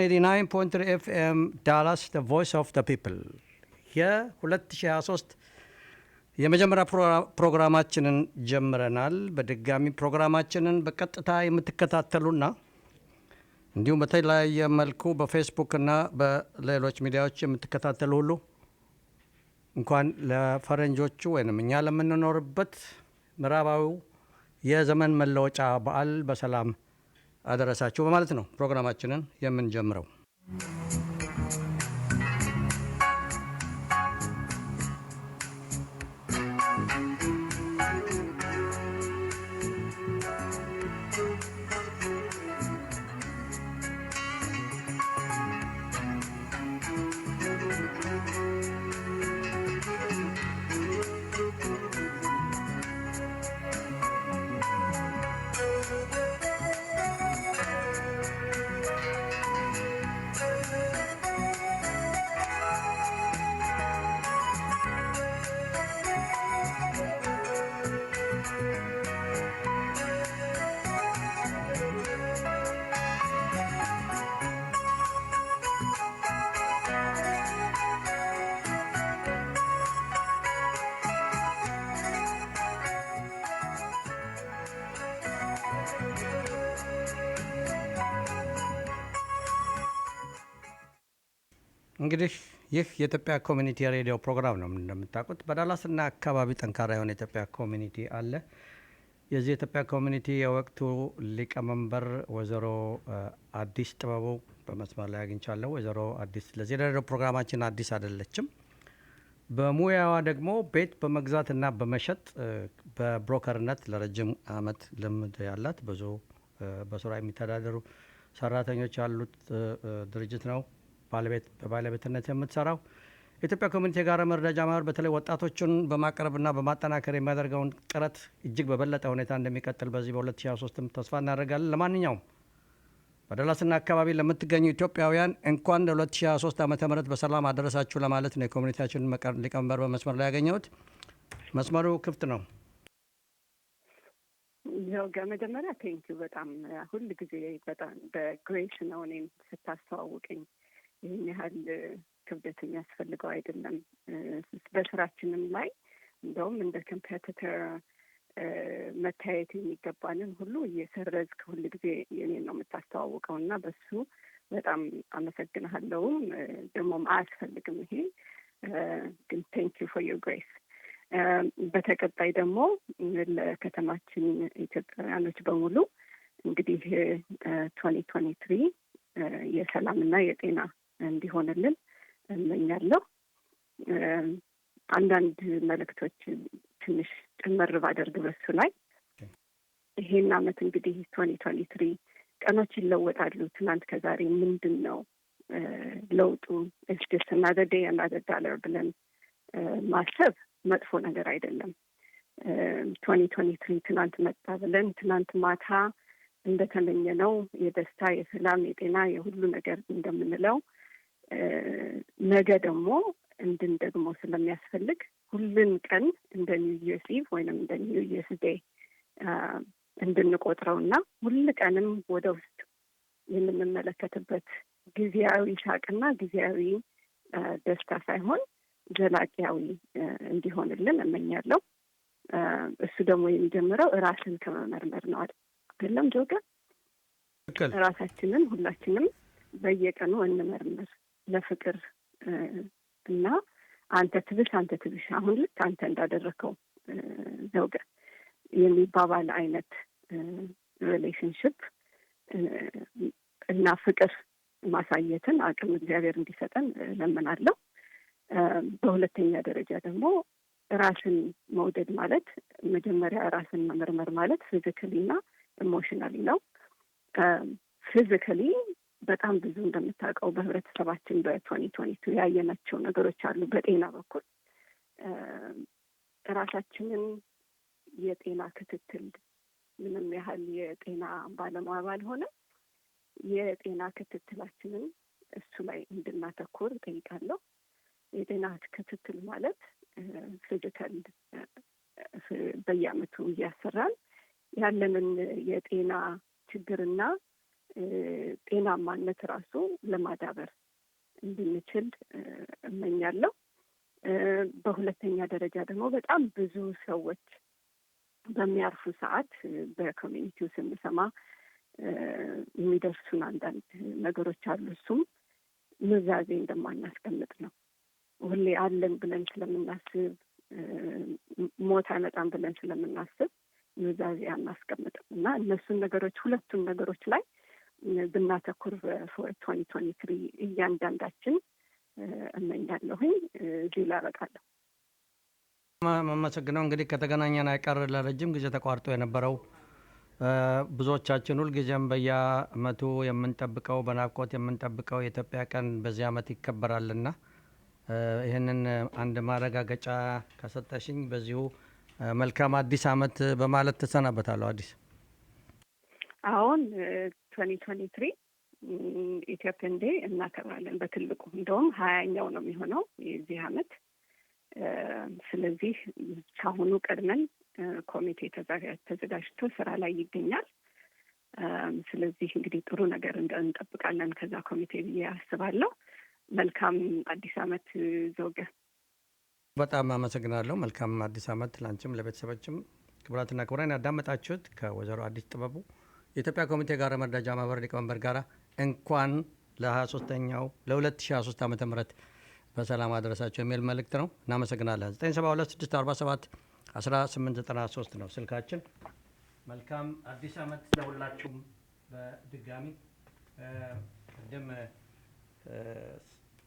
89.3 FM ዳላስ the voice of the people የ2023 የመጀመሪያ ፕሮግራማችንን ጀምረናል። በድጋሚ ፕሮግራማችንን በቀጥታ የምትከታተሉና እንዲሁም በተለያየ መልኩ በፌስቡክ እና በሌሎች ሚዲያዎች የምትከታተሉ ሁሉ እንኳን ለፈረንጆቹ ወይንም እኛ ለምንኖርበት ምዕራባዊው የዘመን መለወጫ በዓል በሰላም አደረሳችሁ በማለት ነው ፕሮግራማችንን የምንጀምረው። እንግዲህ ይህ የኢትዮጵያ ኮሚኒቲ ሬዲዮ ፕሮግራም ነው። እንደምታውቁት በዳላስና አካባቢ ጠንካራ የሆነ የኢትዮጵያ ኮሚኒቲ አለ። የዚህ የኢትዮጵያ ኮሚኒቲ የወቅቱ ሊቀመንበር ወይዘሮ አዲስ ጥበቡ በመስመር ላይ አግኝቻለሁ። ወይዘሮ አዲስ ለዚህ ሬዲዮ ፕሮግራማችን አዲስ አይደለችም። በሙያዋ ደግሞ ቤት በመግዛትና በመሸጥ በብሮከርነት ለረጅም ዓመት ልምድ ያላት ብዙ በስራ የሚተዳደሩ ሰራተኞች ያሉት ድርጅት ነው በባለቤትነት የምትሰራው። የኢትዮጵያ ኮሚኒቲ የጋራ መረዳጃ ማህበር በተለይ ወጣቶችን በማቅረብና በማጠናከር የሚያደርገውን ጥረት እጅግ በበለጠ ሁኔታ እንደሚቀጥል በዚህ በ2023 ተስፋ እናደርጋለን። ለማንኛውም በዳላስና አካባቢ ለምትገኙ ኢትዮጵያውያን እንኳን ለ2023 ዓ.ም በሰላም አደረሳችሁ ለማለት ነው የኮሚኒቲያችን ሊቀመንበር በመስመር ላይ ያገኘሁት። መስመሩ ክፍት ነው። ያው መጀመሪያ ቴንኪዩ በጣም ሁል ጊዜ በጣም በግሬስ ነው እኔም ስታስተዋውቀኝ ይህን ያህል ክብደት የሚያስፈልገው አይደለም። በስራችንም ላይ እንደውም እንደ ኮምፔቲተር መታየት የሚገባንን ሁሉ እየሰረዝክ ሁል ጊዜ የኔን ነው የምታስተዋውቀው እና በሱ በጣም አመሰግንሃለሁም። ደግሞም አያስፈልግም ይሄ ግን ቴንኪዩ ፎር ዩር ግሬስ። በተቀጣይ ደግሞ ለከተማችን ኢትዮጵያውያኖች በሙሉ እንግዲህ 2023 የሰላምና የጤና እንዲሆንልን እመኛለሁ። አንዳንድ መልእክቶች ትንሽ ጭምር ባደርግ በሱ ላይ ይሄን አመት እንግዲህ 2023 ቀኖች ይለወጣሉ። ትናንት ከዛሬ ምንድን ነው ለውጡ? እስደስ another day another dollar ብለን ማሰብ መጥፎ ነገር አይደለም። 2023 ትናንት መጣ ብለን ትናንት ማታ እንደተመኘነው የደስታ የሰላም የጤና የሁሉ ነገር እንደምንለው ነገ ደግሞ ደግሞ ስለሚያስፈልግ ሁሉን ቀን እንደ ኒው ይርስ ኢቭ ወይንም እንደ ኒው ይርስ ዴይ እንድንቆጥረውና ሁሉ ቀንም ወደ ውስጥ የምንመለከትበት ጊዜያዊ ሳቅና ጊዜያዊ ደስታ ሳይሆን ዘላቂያዊ እንዲሆንልን እመኛለሁ። እሱ ደግሞ የሚጀምረው ራስን ከመመርመር ነው አይደለም ጆጋ? ራሳችንን ሁላችንም በየቀኑ እንመርምር ለፍቅር እና አንተ ትብስ አሁን ልክ አንተ እንዳደረከው ዘውገ የሚባባል አይነት ሪሌሽንሽፕ እና ፍቅር ማሳየትን አቅም እግዚአብሔር እንዲሰጠን ለምናለሁ። በሁለተኛ ደረጃ ደግሞ ራስን መውደድ ማለት መጀመሪያ ራስን መመርመር ማለት ፊዚካሊ እና ኢሞሽናሊ ነው። ፊዚካሊ በጣም ብዙ እንደምታውቀው በህብረተሰባችን በ2022 ያየናቸው ነገሮች አሉ። በጤና በኩል ራሳችንን የጤና ክትትል ምንም ያህል የጤና ባለሙያ ባልሆነ የጤና ክትትላችንን እሱ ላይ እንድናተኩር እጠይቃለሁ። የጤና ክትትል ማለት ፊዚካል በየአመቱ እያሰራን ያለንን የጤና ችግርና ጤናማነት ራሱ ለማዳበር እንድንችል እመኛለሁ። በሁለተኛ ደረጃ ደግሞ በጣም ብዙ ሰዎች በሚያርፉ ሰዓት በኮሚኒቲው ስንሰማ የሚደርሱን አንዳንድ ነገሮች አሉ። እሱም ኑዛዜ እንደማናስቀምጥ ነው። ሁሌ አለን ብለን ስለምናስብ፣ ሞት አይመጣም ብለን ስለምናስብ ኑዛዜ አናስቀምጥም እና እነሱን ነገሮች ሁለቱን ነገሮች ላይ ብናተኩር በ2023 እያንዳንዳችን እመኛለሁኝ። እዚህ ላይ አበቃለሁ። ማመሰግነው። እንግዲህ ከተገናኘን አይቀር ለረጅም ጊዜ ተቋርጦ የነበረው ብዙዎቻችን ሁልጊዜም በየዓመቱ የምንጠብቀው በናፍቆት የምንጠብቀው የኢትዮጵያ ቀን በዚህ ዓመት ይከበራልና ይህንን አንድ ማረጋገጫ ከሰጠሽኝ በዚሁ መልካም አዲስ ዓመት በማለት ተሰናበታለሁ። አዲስ አሁን 2023 ኢትዮጵያን ዴይ እናከብራለን በትልቁ። እንደውም 20ኛው ነው የሚሆነው የዚህ ዓመት። ስለዚህ ካሁኑ ቀድመን ኮሚቴ ተዘጋጅቶ ስራ ላይ ይገኛል። ስለዚህ እንግዲህ ጥሩ ነገር እንጠብቃለን ከዛ ኮሚቴ ብዬ አስባለሁ። መልካም አዲስ ዓመት ዘውገ። በጣም አመሰግናለሁ። መልካም አዲስ ዓመት ላንቺም ለቤተሰቦችም። ክቡራትና ክቡራን ያዳመጣችሁት ከወይዘሮ አዲስ ጥበቡ የኢትዮጵያ ኮሚቴ ጋር መረዳጃ ማህበር ሊቀመንበር ጋር እንኳን ለ23ኛው ለ2023 ዓ.ም በሰላም አደረሳችሁ የሚል መልእክት ነው። እናመሰግናለን። 972-647-1893 ነው ስልካችን። መልካም አዲስ ዓመት ለሁላችሁም። በድጋሚ ቅድም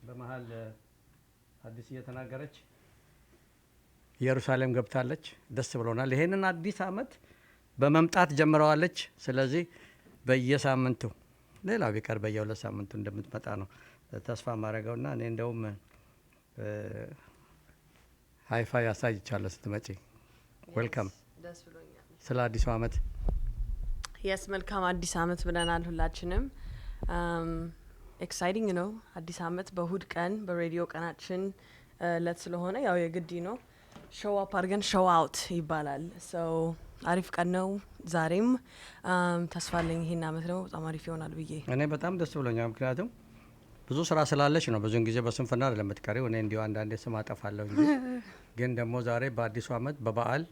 በመሀል አዲስ እየተናገረች ኢየሩሳሌም ገብታለች። ደስ ብሎናል። ይሄንን አዲስ ዓመት በመምጣት ጀምረዋለች። ስለዚህ በየሳምንቱ ሌላ ቢቀር በየ2 ሳምንቱ እንደምትመጣ ነው ተስፋ ማድረገውና እኔ እንደውም ሃይፋይ ያሳይቻለሁ ስትመጪ። ዌልካም። ደስ ብሎኛል ስለ አዲሱ ዓመት። የስ መልካም አዲስ ዓመት ብለናል ሁላችንም። ኤክሳይቲንግ ነው አዲስ ዓመት በእሁድ ቀን በሬዲዮ ቀናችን ለት ስለሆነ ያው የግዲ ነው ሾው አፕ አድርገን ሾው አውት ይባላል። ሰው አሪፍ ቀን ነው ዛሬም። ተስፋ አለኝ ይሄን ዓመት ነው በጣም አሪፍ ይሆናል ብዬ። እኔ በጣም ደስ ብሎኛል። ምክንያቱም ብዙ ስራ ስላለች ነው። ብዙውን ጊዜ በስንፍና አይደለም የምትቀሪው። እኔ እንዲሁ አንዳንዴ ስም አጠፋለሁ እንጂ ግን ደግሞ ዛሬ በአዲሱ ዓመት በበዓል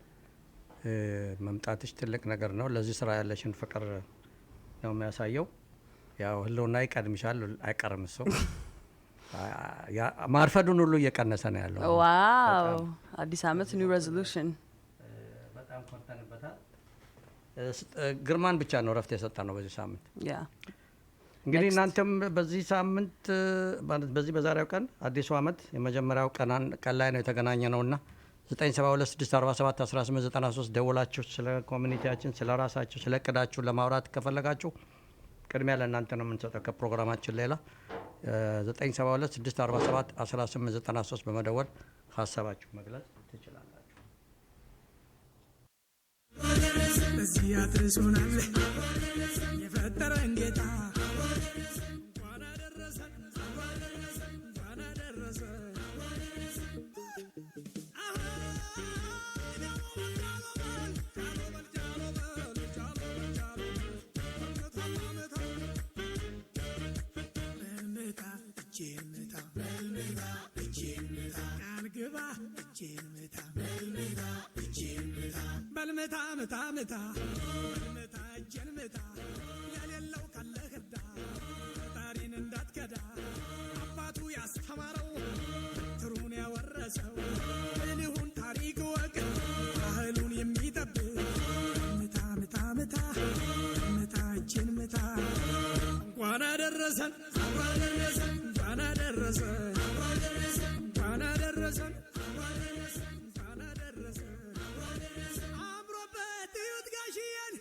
መምጣትሽ ትልቅ ነገር ነው። ለዚህ ስራ ያለሽን ፍቅር ነው የሚያሳየው። ያው ህልውና ይቀድምሻል፣ አይቀርም እሱ። ማርፈዱን ሁሉ እየቀነሰ ነው ያለው። ዋው አዲስ ዓመት ኒው ሬዞሉሽን በጣም ኮርተንበታል። ግርማን ብቻ ነው ረፍት የሰጠ ነው በዚህ ሳምንት። ያ እንግዲህ እናንተም በዚህ ሳምንት ማለት በዚህ በዛሬው ቀን አዲሱ ዓመት የመጀመሪያው ቀን ላይ ነው የተገናኘ ነውና 972-647-1893 ደውላችሁ ስለ ኮሚኒቲያችን፣ ስለ ራሳችሁ፣ ስለ እቅዳችሁ ለማውራት ከፈለጋችሁ ቅድሚያ ለእናንተ ነው የምንሰጠው ከፕሮግራማችን ሌላ 972-647-1893 በመደወል ሀሳባችሁ መግለጽ ትችላላችሁ። እዚህ አድርሶናል የፈጠረን ጌታ እንኳን አደረሰን እንኳን አደረሰን። በልመታ መታ መታ በልመታ እጄን መታ የሌለው ካለ ህዳ ፈጣሪን እንዳትከዳ አባቱ ያስተማረው ትሩን ያወረሰው እልሁን ታሪክ ወቅ ባህሉን የሚጠብቅ መታ መታ መታ መታ እጄን መታ እንኳን አደረሰን እንኳን አደረሰን እንኳን አደረሰን እንኳን አደረሰን። አምሮበት እዩት ጋሽዬን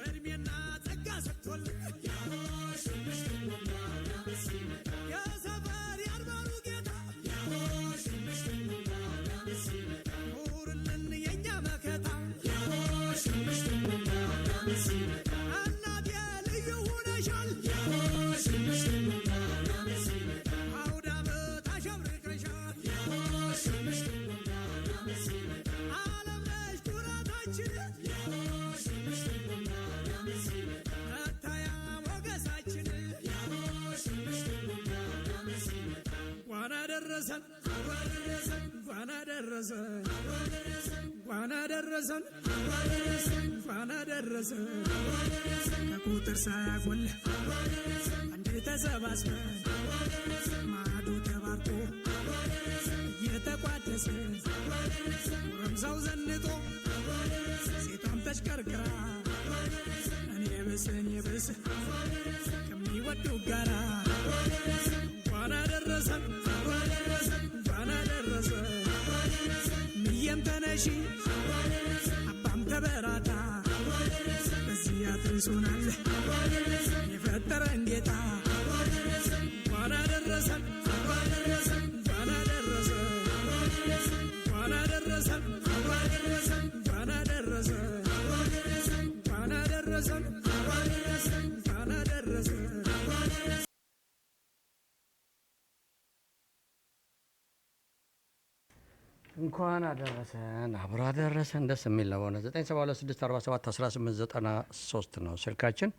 እድሜና ጸጋ ሰጥቶልን የሰፈር ያድባሩ ጌታ ኑርልን የእኛ መከታ እናቴ ልዩ ሆነሻል አውደ ዓመት አሸብርቀሻል ዓለም ነሽ ኩራታችን አደረሰን እንኳን አደረሰን እንኳን አደረሰን እንኳን አደረሰን ከቁጥር ሳያጎል አንዴ ተሰባስበን ማዕዱ ተባርኮ እየተቋደሰ ጎረምሳው ዘንጦ ሴቷም ተሽከርክራ እኔ ብስ ከሚወዱ ጋራ እንኳን አደረሰን እንኳን አደረሰን ምየም ተነሺ አባም ተበራታ በዚህ አድርሶናል የፈጠረን ጌታ እንኳን አደረሰን እንኳን አደረሰን እንኳን አደረሰን እንኳን አደረሰን እንኳን አደረሰን እንኳን አደረሰን እንኳን አደረሰን እንኳን አደረሰን አብሮ አደረሰን። ደስ የሚል ነው በእውነት 972471893 ነው ስልካችን።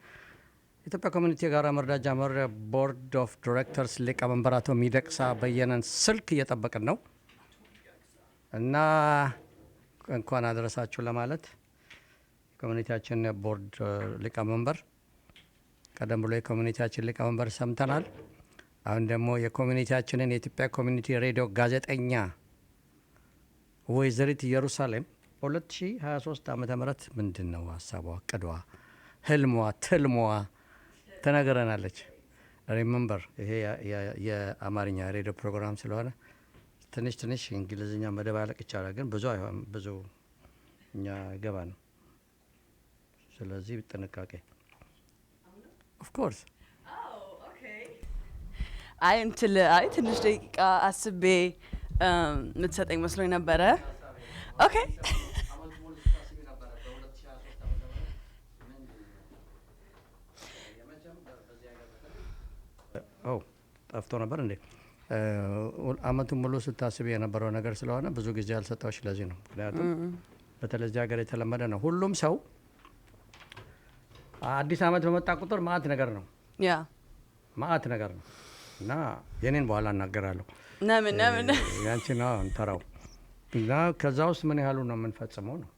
ኢትዮጵያ ኮሚኒቲ የጋራ መረዳጃ መምሪያ ቦርድ ኦፍ ዲሬክተርስ ሊቀመንበር አቶ ሚደቅሳ በየነን ስልክ እየጠበቅን ነው እና እንኳን አደረሳችሁ ለማለት የኮሚኒቲያችን ቦርድ ሊቀመንበር ቀደም ብሎ የኮሚኒቲያችን ሊቀመንበር ሰምተናል። አሁን ደግሞ የኮሚኒቲያችንን የኢትዮጵያ ኮሚኒቲ ሬዲዮ ጋዜጠኛ ወይዘሪት ኢየሩሳሌም በ2023 ዓመተ ምህረት ምንድን ነው ሀሳቧ፣ ቅዷ፣ ህልሟ፣ ትልሟ ተናገረናለች። ሪመምበር ይሄ የአማርኛ ሬዲዮ ፕሮግራም ስለሆነ ትንሽ እንግሊዝኛ መደባለቅ ይቻላል፣ ግን ብዙ አይሆን ብዙ እኛ ገባ ነው። ስለዚህ ጥንቃቄ ኦፍኮርስ አይ ትንሽ ደቂቃ አስቤ የምትሰጠኝ መስሎኝ ነበረ። ኦኬ ጠፍቶ ነበር እንዴ? አመቱን ሙሉ ስታስብ የነበረው ነገር ስለሆነ ብዙ ጊዜ ያልሰጠዎች ለዚህ ነው። ምክንያቱም በተለይ እዚህ ሀገር የተለመደ ነው። ሁሉም ሰው አዲስ አመት በመጣ ቁጥር ማአት ነገር ነው ማአት ነገር ነው እና የኔን በኋላ እናገራለሁ። ነምን ያንቺ ነው እንተራው እና ከዛ ውስጥ ምን ያህሉ ነው የምንፈጽመው ነው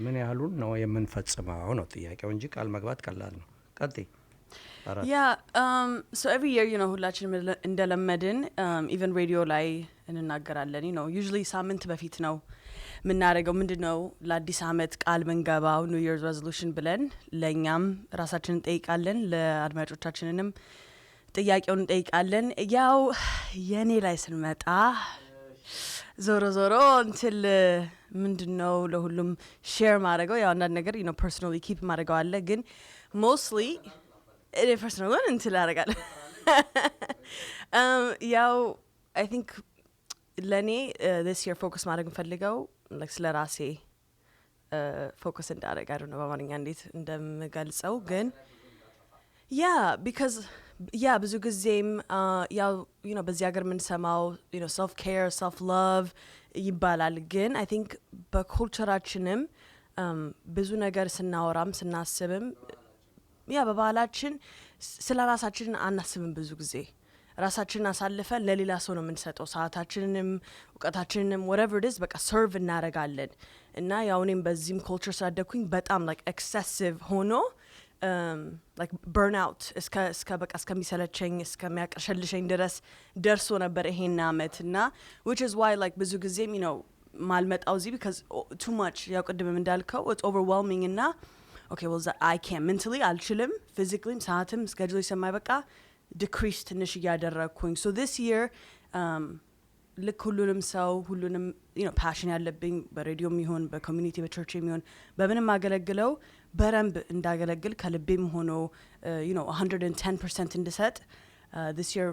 ምን ያህሉን ነው የምንፈጽመው ነው ጥያቄው እንጂ ቃል መግባት ቀላል ነው። ቀጥይ። so every year ሁላችንም እንደለመድን even ሬዲዮ ላይ እንናገራለን usually ሳምንት በፊት ነው የምናደርገው ምንድን ነው ለአዲስ አመት ቃል ምንገባው ኒው ይርስ ሬዞሉሽን ብለን ለእኛም ራሳችንን እንጠይቃለን ለአድማጮቻችንንም ጥያቄውን እንጠይቃለን። ያው የኔ ላይ ስንመጣ ዞሮ እንትል ምንድነው ለሁሉም ሼር ማድረገው ያው አንዳንድ ነገር ፐርሰናሊ ኪፕ ማድረገው አለ ግን ሞስትሊ እኔ ፐርሰናል እንትል አደርጋለሁ። ያው አይ ቲንክ ለእኔ this year ፎከስ ማድረግ እንፈልገው ስለ ራሴ ፎከስ እንዳደረግ አይ ዶንት ኖ በአማርኛ እንዴት እንደምገልጸው ግን ቢካዝ ብዙ ጊዜም ያው በዚህ ሀገር የምንሰማው ሰልፍ ኬር ሰልፍ ላቭ ይባላል ግን አይ ቲንክ በኩልቸራችንም ብዙ ነገር ስናወራም ስናስብም በባህላችን ስለ ራሳችን አናስብም። ብዙ ጊዜ ራሳችንን አሳልፈን ለሌላ ሰው ነው የምንሰጠው። ሰዓታችንንም እውቀታችንንም whatever it is በቃ ሰርቭ እናደርጋለን እና ያው እኔም በዚህም ኮልቸር ስላደኩኝ በጣም ኤክሰሲቭ ሆኖ burnout እስከሚሰለቸኝ እስከሚያቀሸልሸኝ ድረስ ደርሶ ነበር ይሄን አመት እና which is why ብዙ ጊዜም ማልመጣው እዚህ because too much ያው ቅድምም እንዳልከው it's overwhelming እና okay well I can't mentally አልችልም physically ሰዓትም schedule ስለማይበቃ decrease ትንሽ እያደረግኩኝ so this year ልክ ሁሉንም ሰው ሁሉንም ፓሽን ያለብኝ በሬዲዮም ይሁን በኮሚኒቲ በቸርችም ይሁን በምንም አገለግለው በረንብ እንዳገለግል ከልቤም ሆኖ 110% እንድሰጥ this year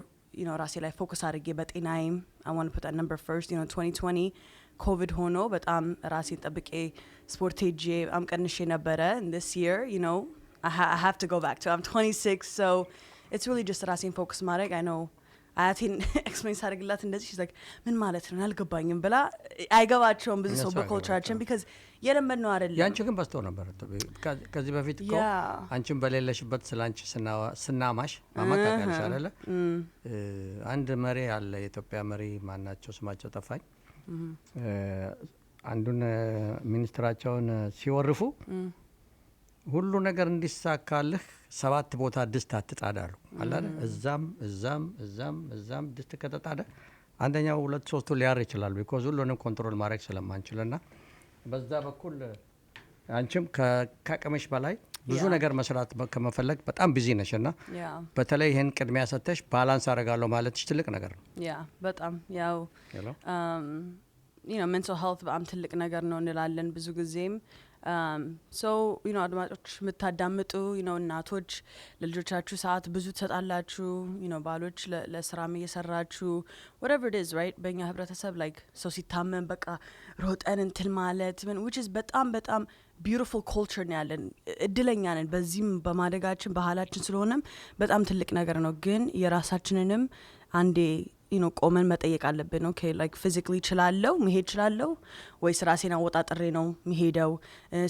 ራሴ ላይ ፎከስ አድርጌ በጤናዬም I want to put that number first 2020 ኮቪድ ሆኖ በጣም ራሴን ጠብቄ ስፖርት ሄጄ በጣም ቀንሼ ነበረ and this year I have to go back to I'm 26 so it's really just ራሴን ፎከስ ማድረግ I know አያቴን ኤክስፕሌን ሳደርግላት እንደዚህ she's like ምን ማለት ነው አልገባኝም ብላ አይገባቸውም ብዙ ሰው በኮልቸራችን because የለመድ ነው አይደለም። ያንቺ ግን በስተው ነበር ከዚህ በፊት እኮ አንቺም በሌለሽበት ስላንቺ ስናማሽ ማማታቀልሽ አይደለ? አንድ መሪ አለ የኢትዮጵያ መሪ ማናቸው ስማቸው ጠፋኝ። አንዱን ሚኒስትራቸውን ሲወርፉ ሁሉ ነገር እንዲሳካልህ 7 ቦታ ድስት አትጣዳሉ አላለ? እዛም ድስት ከተጣደ አንደኛው 2-3 ሊያር ይችላል because ሁሉንም ኮንትሮል ማድረግ ስለማንችልና በዛ በኩል አንቺም ከአቅምሽ በላይ ብዙ ነገር መስራት ከመፈለግ በጣም ቢዚ ነሽና በተለይ ይሄን ቅድሚያ ሰጥተሽ ባላንስ አደርጋለሁ ማለትሽ ትልቅ ነገር ነው። በጣም ያው mental health በጣም ትልቅ ነገር ነው እንላለን ብዙ ጊዜም so አድማጮች የምታዳምጡ እናቶች ለልጆቻችሁ ሰዓት ብዙ ትሰጣላችሁ ባሎች ለስራም እየሰራችሁ whatever it is right በእኛ ህብረተሰብ like ሰው ሲታመን በቃ ሮጠን እንትን ማለት which is በጣም beautiful culture ነው ያለን እድለኛ ነን በዚህም በማደጋችን ባህላችን ስለሆነም በጣም ትልቅ ነገር ነው ግን የራሳችንንም አንዴ ቆመን መጠየቅ አለብን። ኦኬ like physically እችላለሁ መሄድ እችላለሁ ወይስ ራሴን አወጣጥሬ ነው መሄደው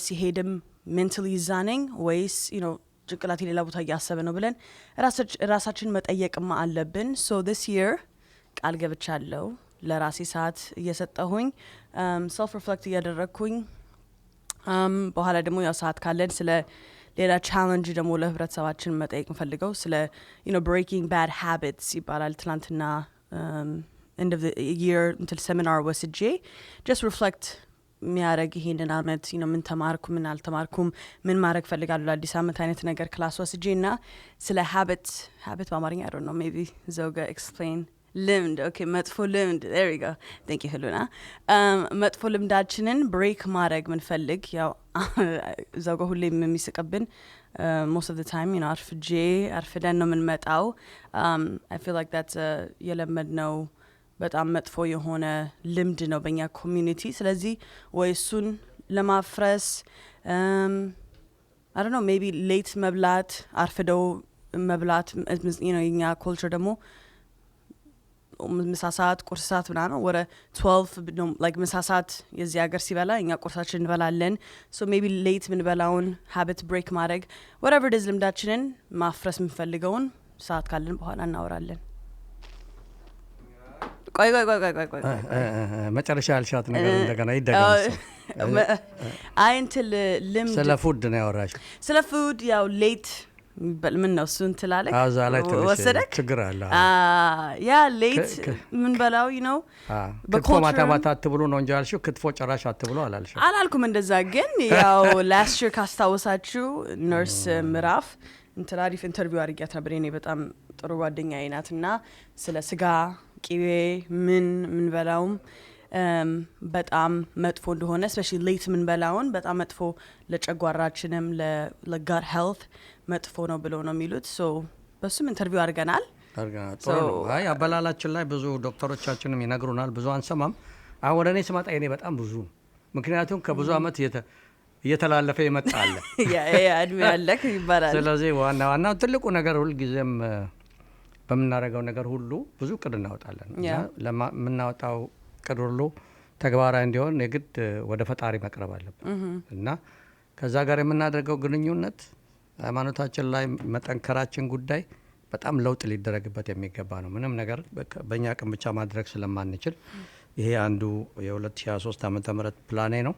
ሲሄድም mentally ይዛነኝ ወይስ ጭንቅላቴ ሌላ ቦታ እያሰበ ነው ብለን ራሳችን መጠየቅማ አለብን። so this year ቃል ገብቻለሁ ለራሴ ሰዓት እየሰጠሁኝ self reflect እያደረግኩኝ በኋላ ደግሞ ያው ሰዓት ካለን ስለ ሌላ ቻሌንጅ ደግሞ ለህብረተሰባችን መጠየቅ እንፈልገው ስለ breaking bad habits ይባላል። ትናንትና end of the year until seminar ወስጄ just reflect የሚያደርግ ይሄንን አመት ምን ተማርኩ ምን አልተማርኩም ምን ማድረግ ፈልጋለሁ ለአዲስ አመት አይነት ነገር ክላስ ወስጄ እና ስለ habit በአማርኛ I don't know maybe ዘውገ explain ልምድ መጥፎ ልምድ there we go thank you ህሉና መጥፎ ልምዳችንን ብሬክ ማድረግ ምንፈልግ ያው ዘውገ ሁሌም የሚስቅብን most of the time አርፍደን ነው የምንመጣው I feel like that's የለመድነው በጣም መጥፎ የሆነ ልምድ ነው በእኛ ኮሚኒቲ። ስለዚህ ወይ እሱን ለማፍረስ I don't know maybe late መብላት አርፍደው መብላት የኛ ኮልቸር ደግሞ ምሳ ሰዓት ቁርስ ሰዓት ምናምን ወደ 12 like ምሳ ሰዓት የዚህ ሀገር ሲበላ እኛ ቁርሳችን እንበላለን so maybe late ምንበላውን habit break ማድረግ whatever it is ልምዳችንን ማፍረስ የምንፈልገውን ሰዓት ካለን በኋላ እናወራለን። ቆይ መጨረሻ ያልሻት ነገር እንደገና ይደገም። እንትን ልምድ ስለ ፉድ ነው ያወራሽ። ስለ ፉድ ያው ሌት ምን ነው እሱን ትላለህ አዛ ላይ ትንሽ ችግር አለ ያ ሌት ምን በላው ክትፎ ማታ አትብሉ ነው እንጂ አልሽው ክትፎ ጭራሽ አትብሉ አላልኩም እንደዛ ግን ያው last year ካስታወሳችሁ ነርስ ምዕራፍ እንትን አሪፍ ኢንተርቪው አድርጊያት ነበር እኔ በጣም ጥሩ ጓደኛዬ ናትና ስለ ስጋ ቂቤ ምን በላውም በጣም መጥፎ እንደሆነ especially late ምን በላውን በጣም መጥፎ ለጨጓራችንም ለgut health መጥፎ ነው ብለው ነው የሚሉት so በሱም ኢንተርቪው አድርገናል። ጥሩ ነው። አይ አበላላችን ላይ ብዙ ዶክተሮቻችንም ይነግሩናል ብዙ አንሰማም። አሁን ወደ እኔ ስመጣ እኔ በጣም ብዙ ምክንያቱም ከብዙ አመት እየተላለፈ ይመጣል ያ እድሜ ያለክ ይባላል። ስለዚህ ዋናው ትልቁ ነገር ሁሉ ጊዜም በመናረጋው ነገር ሁሉ ብዙ ቅድ እናወጣለን ለምናወጣው ቅድ ሁሉ ተግባራዊ እንዲሆን የግድ ወደ ፈጣሪ መቅረብ አለብን እና ከዛ ጋር የምናደርገው ግንኙነት ሃይማኖታችን ላይ መጠንከራችን ጉዳይ በጣም ለውጥ ሊደረግበት የሚገባ ነው። ምንም ነገር በእኛ አቅም ብቻ ማድረግ ስለማንችል ይሄ አንዱ የ2023 ዓመተ ምህረት ፕላኔ ነው።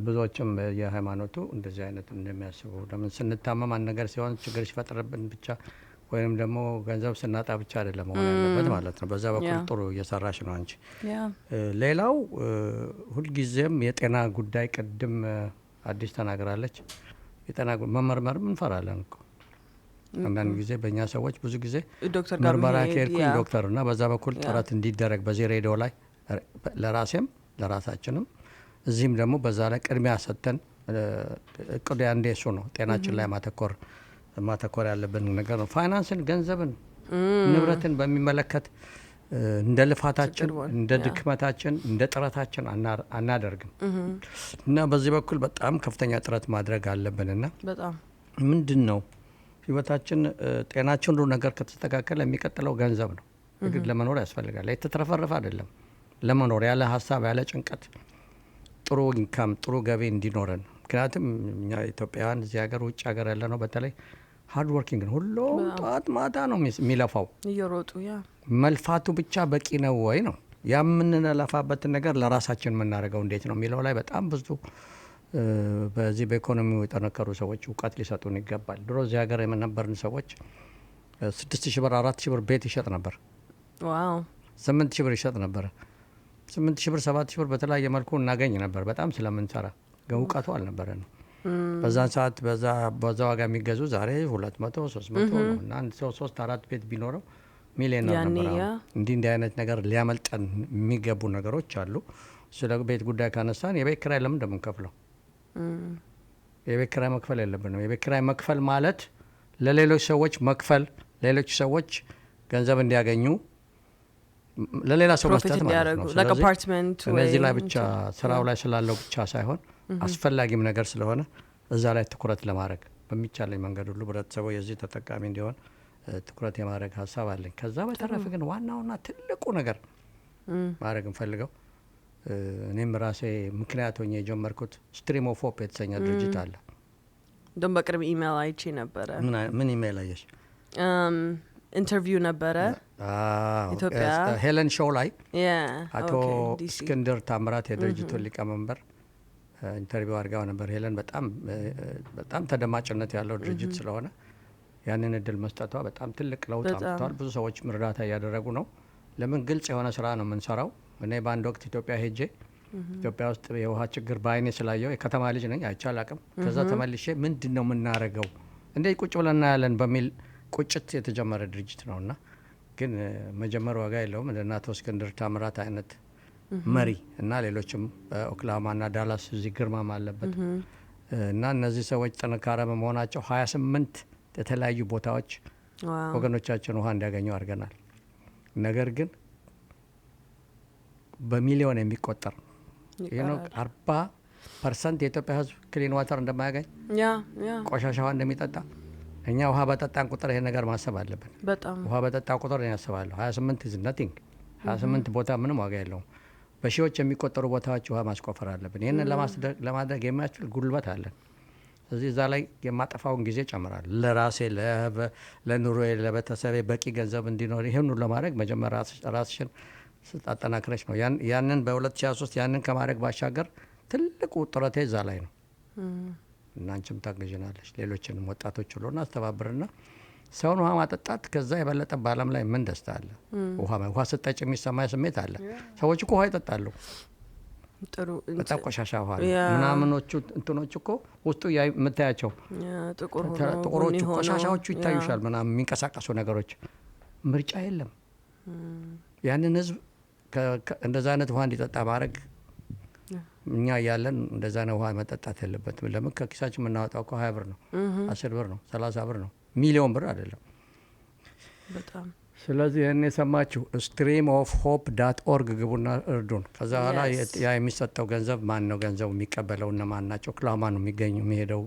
ብዙዎችም የሃይማኖቱ እንደዚህ አይነት እንደሚያስቡ ለምን ስንታመም አንድ ነገር ሲሆን ችግር ሲፈጥርብን ብቻ ወይም ደግሞ ገንዘብ ስናጣ ብቻ አይደለም መሆን ያለበት ማለት ነው። በዛ በኩል ጥሩ እየሰራሽ ነው አንቺ። ሌላው ሁልጊዜም የጤና ጉዳይ ቅድም አዲስ ተናግራለች። የጤና መመርመር እንፈራለን እኮ አንዳንድ ጊዜ በእኛ ሰዎች ብዙ ጊዜ ምርመራ ከሄድኩኝ ዶክተርና በዛ በኩል ጥረት እንዲደረግ በዚህ ሬዲዮ ላይ ለራሴም ለራሳችንም እዚህም ደግሞ በዛ ላይ ቅድሚያ ሰጥተን እቅዱ አንዴ እሱ ነው ጤናችን ላይ ማተኮር ያለብን ነገር ነው። ፋይናንስን ገንዘብን ንብረትን በሚመለከት እንደ ልፋታችን እንደ ድክመታችን እንደ ጥረታችን አናደርግም እና በዚህ በኩል በጣም ከፍተኛ ጥረት ማድረግ አለብንና በጣም ምንድነው ህይወታችን ጤናችን ሁሉ ነገር ከተስተካከለ የሚቀጥለው ገንዘብ ነው። ግድ ለመኖር ያስፈልጋል። የተትረፈረፈ አይደለም ለመኖር ያለ ሀሳብ ያለ ጭንቀት ጥሩ ኢንካም ጥሩ ገቢ እንዲኖረን። ምክንያቱም እኛ ኢትዮጵያውያን እዚህ ሀገር ውጭ ሀገር ያለ ነው በተለይ ሃርድ ወርኪንግ ነው። ሁሉም ጠዋት ማታ ነው የሚለፋው። እየሮጡ መልፋቱ ብቻ በቂ ነው ወይ ነው የምንለፋበትን ነገር ለራሳችን የምናደርገው እንዴት ነው የሚለው ላይ በጣም ብዙ በዚህ በኢኮኖሚው የጠነከሩ ሰዎች እውቀት ሊሰጡን ይገባል። ድሮ እዚህ ሀገር የምነበርን ሰዎች 6,000 ብር 4,000 ብር ቤት ይሸጥ ነበር። 8,000 ብር ይሸጥ ነበር። 8,000 ብር 7,000 ብር በተለያየ መልኩ እናገኝ ነበር በጣም ስለምንሰራ። ግን እውቀቱ አልነበረንም። በዛን ሰዓት በዛ ዋጋ የሚገዙ ዛሬ 200 300 ነው እና አንድ ሰው 3-4 ቤት ቢኖረው ሚሊዮነር ነበር። እንዲህ አይነት ነገር ሊያመልጠን የሚገቡ ነገሮች አሉ። ስለ ቤት ጉዳይ ካነሳን የቤት ኪራይ ለምን እንደምንከፍለው የቤት ኪራይ መክፈል የለብንም። የቤት ኪራይ መክፈል ማለት ለሌሎች ሰዎች መክፈል፣ ሌሎች ሰዎች ገንዘብ እንዲያገኙ ለሌላ ሰው መስጠት ማለት ነው። እነዚህ ላይ ብቻ ስራው ላይ ስላለው ብቻ ሳይሆን አስፈላጊም ነገር ስለሆነ እዛ ላይ ትኩረት ለማድረግ በሚቻለኝ መንገድ ሁሉ ህብረተሰቡ የዚህ ተጠቃሚ እንዲሆን ትኩረት የማድረግ ሀሳብ አለኝ። ከዛ በተረፈ ግን ዋናውና ትልቁ ነገር ማድረግ እንፈልገው እኔም ራሴ ምክንያት ሆኜ የጀመርኩት ስትሪም ኦፍ ሆፕ የተሰኘ ድርጅት አለ። እንደውም በቅርብ ኢሜይል አይቼ ነበረ። ምን ኢሜይል አየሽ? ኢንተርቪው ነበረ ኢትዮጵያ ሄለን ሾው ላይ አቶ እስክንድር ታምራት የድርጅቱን ሊቀመንበር ኢንተርቪው አድርጋው ነበር። ሄለን በጣም ተደማጭነት ያለው ድርጅት ስለሆነ ያንን እድል መስጠቷ በጣም ትልቅ ለውጥ አምጥቷል። ብዙ ሰዎች እርዳታ እያደረጉ ነው። ለምን ግልጽ የሆነ ስራ ነው የምንሰራው። እኔ በአንድ ወቅት ኢትዮጵያ ሄጄ ኢትዮጵያ ውስጥ የውሃ ችግር በአይኔ ስላየው የከተማ ልጅ ነኝ አይቻል አቅም ከዛ ተመልሼ ምንድን ነው የምናደርገው እንዴት ቁጭ ብለን እናያለን በሚል ቁጭት የተጀመረ ድርጅት ነው እና ግን መጀመር ዋጋ የለውም። እንደ አቶ እስክንድር ታምራት አይነት መሪ እና ሌሎችም በኦክላሆማና ዳላስ እዚህ ግርማም አለበት እና እነዚህ ሰዎች ጥንካሬ በመሆናቸው 28 የተለያዩ ቦታዎች ወገኖቻችን ውሃ እንዲያገኙ አድርገናል። ነገር ግን በሚሊዮን የሚቆጠር 40% የኢትዮጵያ ሕዝብ ክሊን ዋተር እንደማያገኝ ቆሻሻ ውሃ እንደሚጠጣ እኛ ውሃ በጠጣን ቁጥር ይሄን ነገር ማሰብ አለብን። ውሃ በጠጣ ቁጥር እኔ ያስባለሁ 28 is nothing 28 ቦታ ምንም ዋጋ የለውም። በሺዎች የሚቆጠሩ ቦታዎች ውሃ ማስቆፈር አለብን። ይህንን ለማድረግ የሚያስችል ጉልበት አለን። ስለዚህ እዛ ላይ የማጠፋውን ጊዜ ጨምራል። ለራሴ ለኑሮዬ ለቤተሰቤ በቂ ገንዘብ እንዲኖር ይህን ሁሉ ለማድረግ መጀመሪያ ራስሽን አጠናክረች ነው። ያንን በ2023 ያንን ከማድረግ ባሻገር ትልቁ ጥረቴ እዛ ላይ ነው እና አንቺም ታግዥናለች። ሌሎችንም ወጣቶች ሁሉ እናስተባብርና ሰውን ውሃ ማጠጣት ከዛ የበለጠ በዓለም ላይ ምን ደስታ አለ? ውሃ ስጠጭ የሚሰማ ስሜት አለ። ሰዎች እኮ ውሃ ይጠጣሉ። በጣም ቆሻሻ ውሃ ምናምኖቹ እንትኖች እኮ ውስጡ የምታያቸው ጥቁሮቹ ቆሻሻዎቹ ይታዩሻል ምናምን የሚንቀሳቀሱ ነገሮች። ምርጫ የለም። ያንን ህዝብ እንደዛ አይነት ውሃ እንዲጠጣ ማድረግ እኛ እያለን እንደዛ አይነት ውሃ መጠጣት የለበትም። ለምን ከኪሳችን የምናወጣው እኮ 20 ብር ነው 10 ብር ነው 30 ብር ነው ሚሊዮን ብር አይደለም። በጣም ስለዚህ ይህን የሰማችሁ streamofhope.org ግቡና እርዱን። ከዛ በኋላ ያ የሚሰጠው ገንዘብ ማን ነው ገንዘቡ የሚቀበለው እነማን ናቸው? ኦክላሆማ ነው የሚሄደው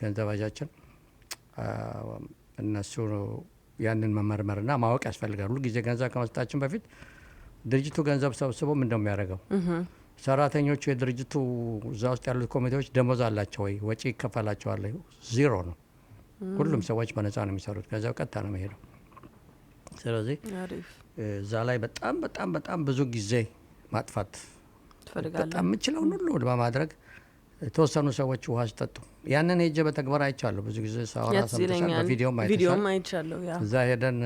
ገንዘባችን። እነሱ ያንን መመርመርና ማወቅ ያስፈልጋል። ሁሉ ጊዜ ገንዘብ ከመስጠታችን በፊት ድርጅቱ ገንዘብ ሰብስቦ ምን እንደሚያደርገው ሰራተኞቹ የድርጅቱ እዛ ውስጥ ያሉት ኮሚቴዎች ደሞዝ አላቸው ወይ? ወጪ ይከፈላቸዋል? ዜሮ ነው። ሁሉም ሰዎች በነፃ ነው የሚሰሩት። ገንዘብ ቀጥታ ነው የሚሄደው። ስለዚህ እዛ ላይ በጣም በጣም በጣም ብዙ ጊዜ ማጥፋት በጣም የምችለውን ሁሉ በማድረግ የተወሰኑ ሰዎች ውሃ ሲጠጡ ያንን ሄጄ በተግባር አይቻለሁ። ብዙ ጊዜ ሳወራ ሰምተሻል፣ በቪዲዮም አይቻለሁ። እዛ ሄደን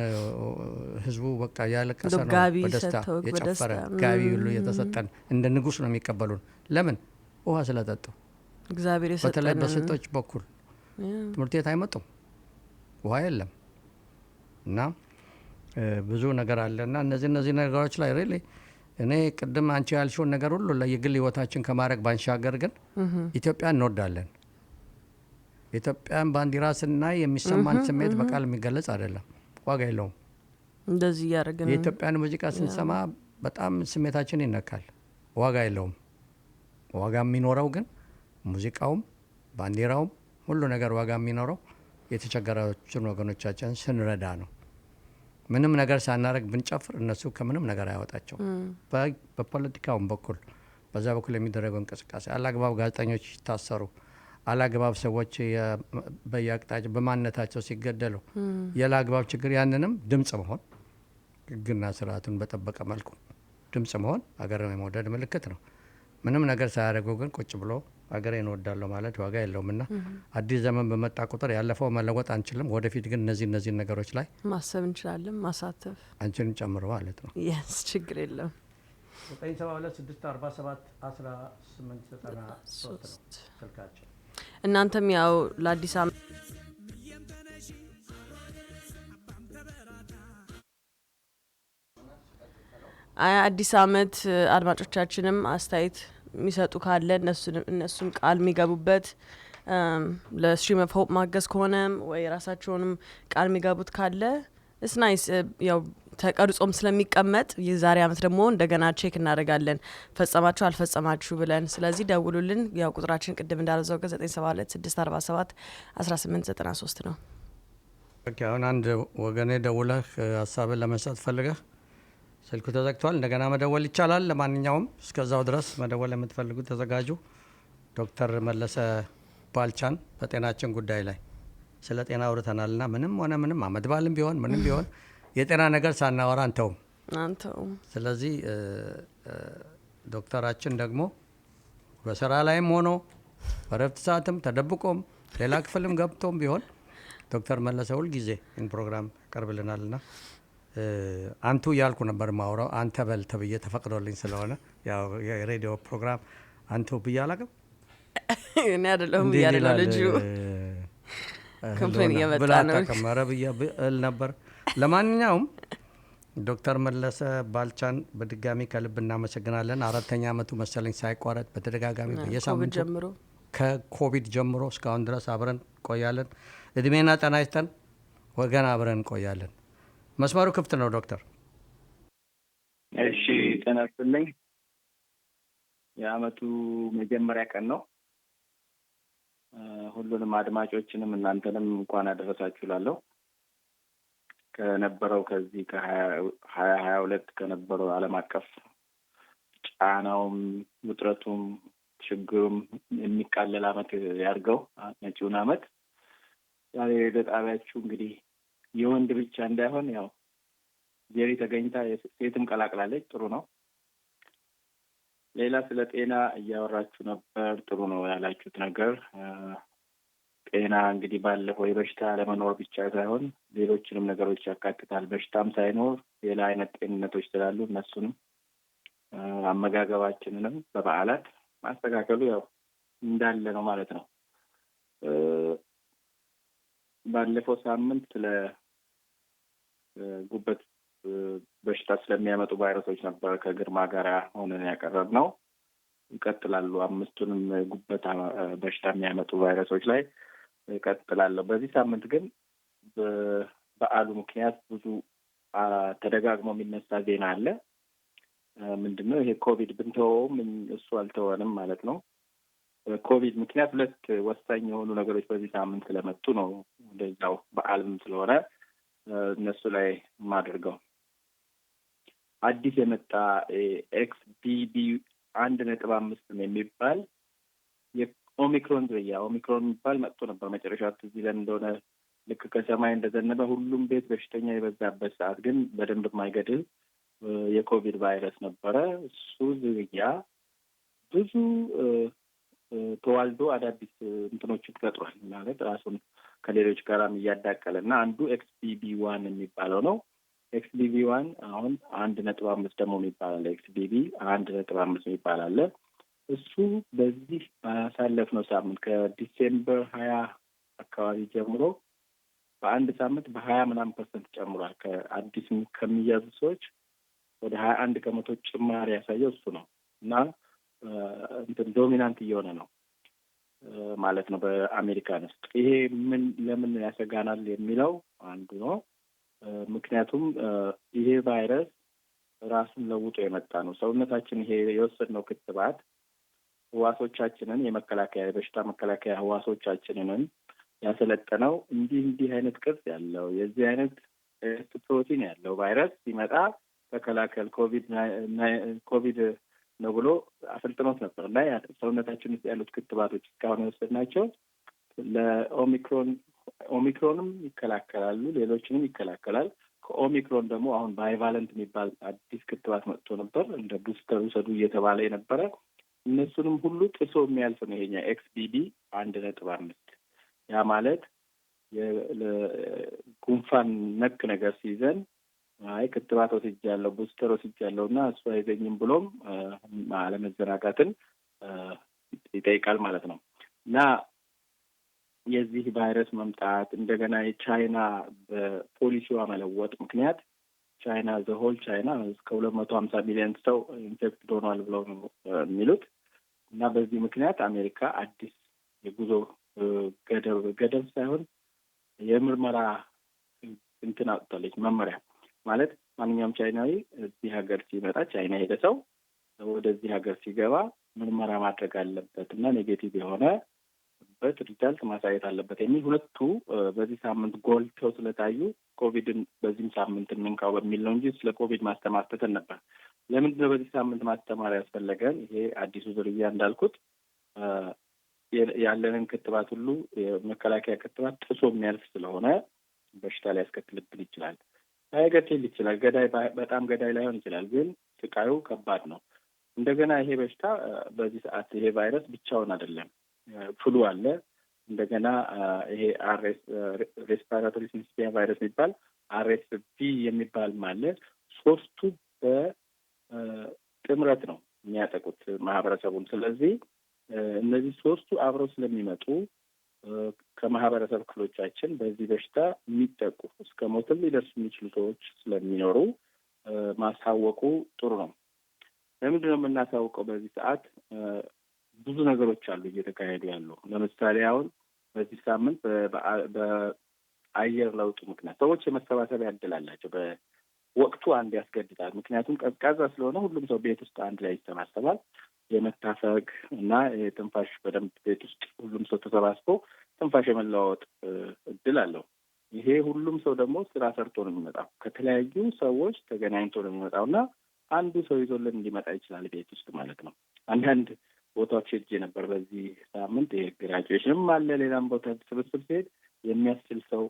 ህዝቡ በቃ ያለቀሰ ነው በደስታ የጨፈረ ጋቢ ሁሉ የተሰጠን እንደ ንጉስ ነው የሚቀበሉን። ለምን? ውሃ ስለጠጡ። እግዚአብሔር የሰጠን። በተለይ በሴቶች በኩል ትምህርት ቤት አይመጡም፣ ውሃ የለም እና ብዙ ነገር አለና እነዚህ ነገሮች ላይ ሪሊ እኔ ቅድም አንቺ ያልሽውን ነገር ሁሉ ለየግል ህይወታችን ከማድረግ ባንሻገር ግን ኢትዮጵያ እንወዳለን። ኢትዮጵያን ባንዲራ ስናይ የሚሰማን ስሜት በቃል የሚገለጽ አይደለም፣ ዋጋ የለውም። እንደዚህ ያደረግን የኢትዮጵያን ሙዚቃ ስንሰማ በጣም ስሜታችን ይነካል፣ ዋጋ የለውም። ዋጋ የሚኖረው ግን ሙዚቃውም ባንዲራውም ሁሉ ነገር ዋጋ የሚኖረው የተቸገራችን ወገኖቻችን ስንረዳ ነው። ምንም ነገር ሳናደርግ ብንጨፍር እነሱ ከምንም ነገር አያወጣቸው። በፖለቲካውም በኩል በዛ በኩል የሚደረገው እንቅስቃሴ አላግባብ ጋዜጠኞች ሲታሰሩ፣ አላግባብ ሰዎች በየአቅጣጫው በማንነታቸው ሲገደሉ፣ ያላግባብ ችግር ያንንም ድምጽ መሆን ሕግና ስርዓቱን በጠበቀ መልኩ ድምጽ መሆን አገርን የመውደድ ምልክት ነው። ምንም ነገር ሳያደርጉ ግን ቁጭ ብሎ አገሬን እወዳለሁ ማለት ዋጋ የለውም እና አዲስ ዘመን በመጣ ቁጥር ያለፈው መለወጥ አንችልም። ወደፊት ግን እነዚህ ነገሮች ላይ ማሰብ እንችላለን፣ ማሳተፍ አንቺንም ጨምሮ ማለት ነው። የስ ችግር የለም። 972 ነው ስልካቸው። እናንተም ያው ለአዲስ ዓመት አዲስ ዓመት አድማጮቻችንም አስተያየት የሚሰጡ ካለ እነሱም ቃል የሚገቡበት ለስትሪም ኦፍ ሆፕ ማገዝ ከሆነም ወይ ራሳቸውንም ቃል የሚገቡት ካለ እስናይስ ያው ተቀርጾም ስለሚቀመጥ የዛሬ ዓመት ደግሞ እንደገና ቼክ እናደርጋለን ፈጸማችሁ አልፈጸማችሁ ብለን። ስለዚህ ደውሉልን። ያው ቁጥራችን ቅድም እንዳልዘው 972 647 1893 ነው። ኦኬ አሁን አንድ ወገኔ ደውለህ ሀሳብን ለመስጠት ፈልገህ ስልኩ ተዘግቷል። እንደገና መደወል ይቻላል። ለማንኛውም እስከዛው ድረስ መደወል የምትፈልጉ ተዘጋጁ። ዶክተር መለሰ ባልቻን በጤናችን ጉዳይ ላይ ስለ ጤና አውርተናልና ምንም ሆነ ምንም አመት በዓልም ቢሆን ምንም ቢሆን የጤና ነገር ሳናወራ አንተውም። ስለዚህ ዶክተራችን ደግሞ በስራ ላይም ሆኖ በረፍት ሰዓትም ተደብቆም ሌላ ክፍልም ገብቶም ቢሆን ዶክተር መለሰ ሁልጊዜ ይህን ፕሮግራም ያቀርብልናልና አንቱ እያልኩ ነበር ማውራው። አንተ በል ተብዬ ተፈቅዶልኝ ስለሆነ ያው የሬዲዮ ፕሮግራም አንቱ ብዬ አላውቅም። እኔ አይደለሁም እያለ ነው ልጁ ኮምፕሌን እየመጣ ነው ከመረ ብዬ እል ነበር። ለማንኛውም ዶክተር መለሰ ባልቻን በድጋሚ ከልብ እናመሰግናለን። 4ኛ ዓመቱ መሰለኝ ሳይቋረጥ በተደጋጋሚ በየሳምንቱ ከኮቪድ ጀምሮ እስካሁን ድረስ አብረን ቆያለን። እድሜና ጤና ይስጠን ወገን፣ አብረን ቆያለን። መስመሩ ክፍት ነው ዶክተር። እሺ ጤና ይስጥልኝ። የዓመቱ መጀመሪያ ቀን ነው። ሁሉንም አድማጮችንም እናንተንም እንኳን አደረሳችሁ እላለሁ። ከነበረው ከዚህ ከ2022 ከነበረው ዓለም አቀፍ ጫናውም ውጥረቱም ችግሩም የሚቃለል ዓመት ያድርገው መጪውን ዓመት። ዛሬ ሬዲዮ ጣቢያችሁ እንግዲህ የወንድ ብቻ እንዳይሆን ያው ጄሪ ተገኝታ ሴትም ቀላቅላለች። ጥሩ ነው። ሌላ ስለ ጤና እያወራችሁ ነበር። ጥሩ ነው ያላችሁት ነገር። ጤና እንግዲህ ባለፈው የበሽታ ለመኖር ብቻ ሳይሆን ሌሎችንም ነገሮች ያካትታል። በሽታም ሳይኖር ሌላ አይነት ጤንነቶች ስላሉ እነሱንም አመጋገባችንንም በበዓላት ማስተካከሉ ያው እንዳለ ነው ማለት ነው። ባለፈው ሳምንት ስለ ጉበት በሽታ ስለሚያመጡ ቫይረሶች ነበር ከግርማ ጋር ሆነን ያቀረብነው። ይቀጥላሉ። 5ቱንም ጉበት በሽታ የሚያመጡ ቫይረሶች ላይ ይቀጥላለሁ። በዚህ ሳምንት ግን በበዓሉ ምክንያት ብዙ ተደጋግሞ የሚነሳ ዜና አለ። ምንድነው ይሄ? ኮቪድ ብንተወውም እሱ አልተወንም ማለት ነው። በኮቪድ ምክንያት 2 ወሳኝ የሆኑ ነገሮች በዚህ ሳምንት ስለመጡ ነው። እንደዛው በዓልም ስለሆነ እነሱ ላይ የማደርገው አዲስ የመጣ XBB 1.5 የሚባል የኦሚክሮን ዝርያ ኦሚክሮን የሚባል መጥቶ ነበር። መጨረሻ ትዝ ይለን እንደሆነ ልክ ከሰማይ እንደዘነበ ሁሉም ቤት በሽተኛ የበዛበት ሰዓት ግን በደንብ የማይገድል የኮቪድ ቫይረስ ነበረ። እሱ ዝርያ ብዙ ተዋልዶ አዳዲስ እንትኖችን ፈጥሯል ማለት ራሱን ከሌሎች ጋራም እያዳቀለ እና አንዱ XBB1 የሚባለው ነው። XBB1 አሁን 1.5 ደግሞ የሚባል XBB 1.5 የሚባል አለ። እሱ በዚህ ባሳለፍነው ሳምንት ከዲሴምበር 20 አካባቢ ጀምሮ በአንድ ሳምንት በ20% ጨምሯል። ከአዲስ ከሚያዙ ሰዎች ወደ 21% ጭማሪ ያሳየው እሱ ነው እና ዶሚናንት እየሆነ ነው ማለት ነው በአሜሪካን ውስጥ። ይሄ ለምን ያሰጋናል የሚለው አንዱ ነው። ምክንያቱም ይሄ ቫይረስ ራሱን ለውጦ የመጣ ነው። ሰውነታችን ይሄ የወሰድነው ክትባት ህዋሶቻችንን የበሽታ መከላከያ ህዋሶቻችንን ያሰለጠነው እንዲህ አይነት ቅርጽ ያለው የዚህ አይነት ፕሮቲን ያለው ቫይረስ ሲመጣ ተከላከል ኮቪድ ነው ብሎ አሰልጥኖት ነበር እና ሰውነታችን ውስጥ ያሉት ክትባቶች እስካሁን የወሰድናቸው ኦሚክሮንም ይከላከላሉ፣ ሌሎችንም ይከላከላል። ከኦሚክሮን ደግሞ አሁን ባይቫለንት የሚባል አዲስ ክትባት መጥቶ ነበር፣ እንደ ቡስተር ውሰዱ እየተባለ የነበረ እነሱንም ሁሉ ጥሶ የሚያልፍ ነው ይሄኛ XBB 1.5። ያ ማለት ጉንፋን ነክ ነገር ሲይዘን ክትባት ወስጃለሁ ቡስተር ወስጃለሁ እና እሱ አይዘኝም ብሎም አለመዘናጋትን ይጠይቃል ማለት ነው። እና የዚህ ቫይረስ መምጣት እንደገና የቻይና በፖሊሲዋ መለወጥ ምክንያት ቻይና ዘሆል ቻይና እስከ 250 ሚሊዮን ሰው ኢንፌክት ሆኗል ብለው ነው የሚሉት እና በዚህ ምክንያት አሜሪካ አዲስ የጉዞ ገደብ ሳይሆን የምርመራ እንትን አውጥታለች። መመሪያ ማለት ማንኛውም ቻይናዊ እዚህ ሀገር ሲመጣ ቻይና ሄደ ሰው ወደዚህ ሀገር ሲገባ ምርመራ ማድረግ አለበት እና ኔጌቲቭ የሆነበት ሪዛልት ማሳየት አለበት የሚል ሁለቱ በዚህ ሳምንት ጎልተው ስለታዩ ኮቪድን በዚህም ሳምንት እንንካው በሚል ነው እንጂ ስለ ኮቪድ ማስተማር ትተን ነበር። ለምንድን ነው በዚህ ሳምንት ማስተማር ያስፈለገን? ይሄ አዲሱ ዝርያ እንዳልኩት ያለንን ክትባት ሁሉ የመከላከያ ክትባት ጥሶ የሚያልፍ ስለሆነ በሽታ ሊያስከትልብን ይችላል። ላይገድል ይችላል። በጣም ገዳይ ላይሆን ይችላል፣ ግን ስቃዩ ከባድ ነው። እንደገና ይሄ በሽታ በዚህ ሰዓት ይሄ ቫይረስ ብቻውን አይደለም። ፍሉ አለ። እንደገና ይሄ ሬስፓራቶሪ ሲንስቲያ ቫይረስ የሚባል RSV የሚባልም አለ። ሶስቱ በጥምረት ነው የሚያጠቁት ማህበረሰቡን። ስለዚህ እነዚህ ሶስቱ አብረው ስለሚመጡ ከማህበረሰብ ክፍሎቻችን በዚህ በሽታ የሚጠቁ እስከ ሞትም ሊደርሱ የሚችሉ ሰዎች ስለሚኖሩ ማሳወቁ ጥሩ ነው። ለምንድን ነው የምናሳውቀው? በዚህ ሰዓት ብዙ ነገሮች አሉ እየተካሄዱ ያሉ። ለምሳሌ አሁን በዚህ ሳምንት በአየር ለውጡ ምክንያት ሰዎች የመሰባሰቢያ እድል አላቸው። በወቅቱ አንድ ያስገድዳል። ምክንያቱም ቀዝቃዛ ስለሆነ ሁሉም ሰው ቤት ውስጥ አንድ ላይ ይሰባሰባል። የመታፈግ እና የትንፋሽ በደንብ ቤት ውስጥ ሁሉም ሰው ተሰባስቦ ትንፋሽ የመለዋወጥ እድል አለው። ይሄ ሁሉም ሰው ደግሞ ስራ ሰርቶ ነው የሚመጣው። ከተለያዩ ሰዎች ተገናኝቶ ነው የሚመጣው እና አንዱ ሰው ይዞልን እንዲመጣ ይችላል ቤት ውስጥ ማለት ነው። አንዳንድ ቦታዎች ሄጄ ነበር በዚህ ሳምንት። ይሄ ግራጁዌሽንም አለ፣ ሌላም ቦታ ስብስብ ሲሄድ የሚያስችል ሰው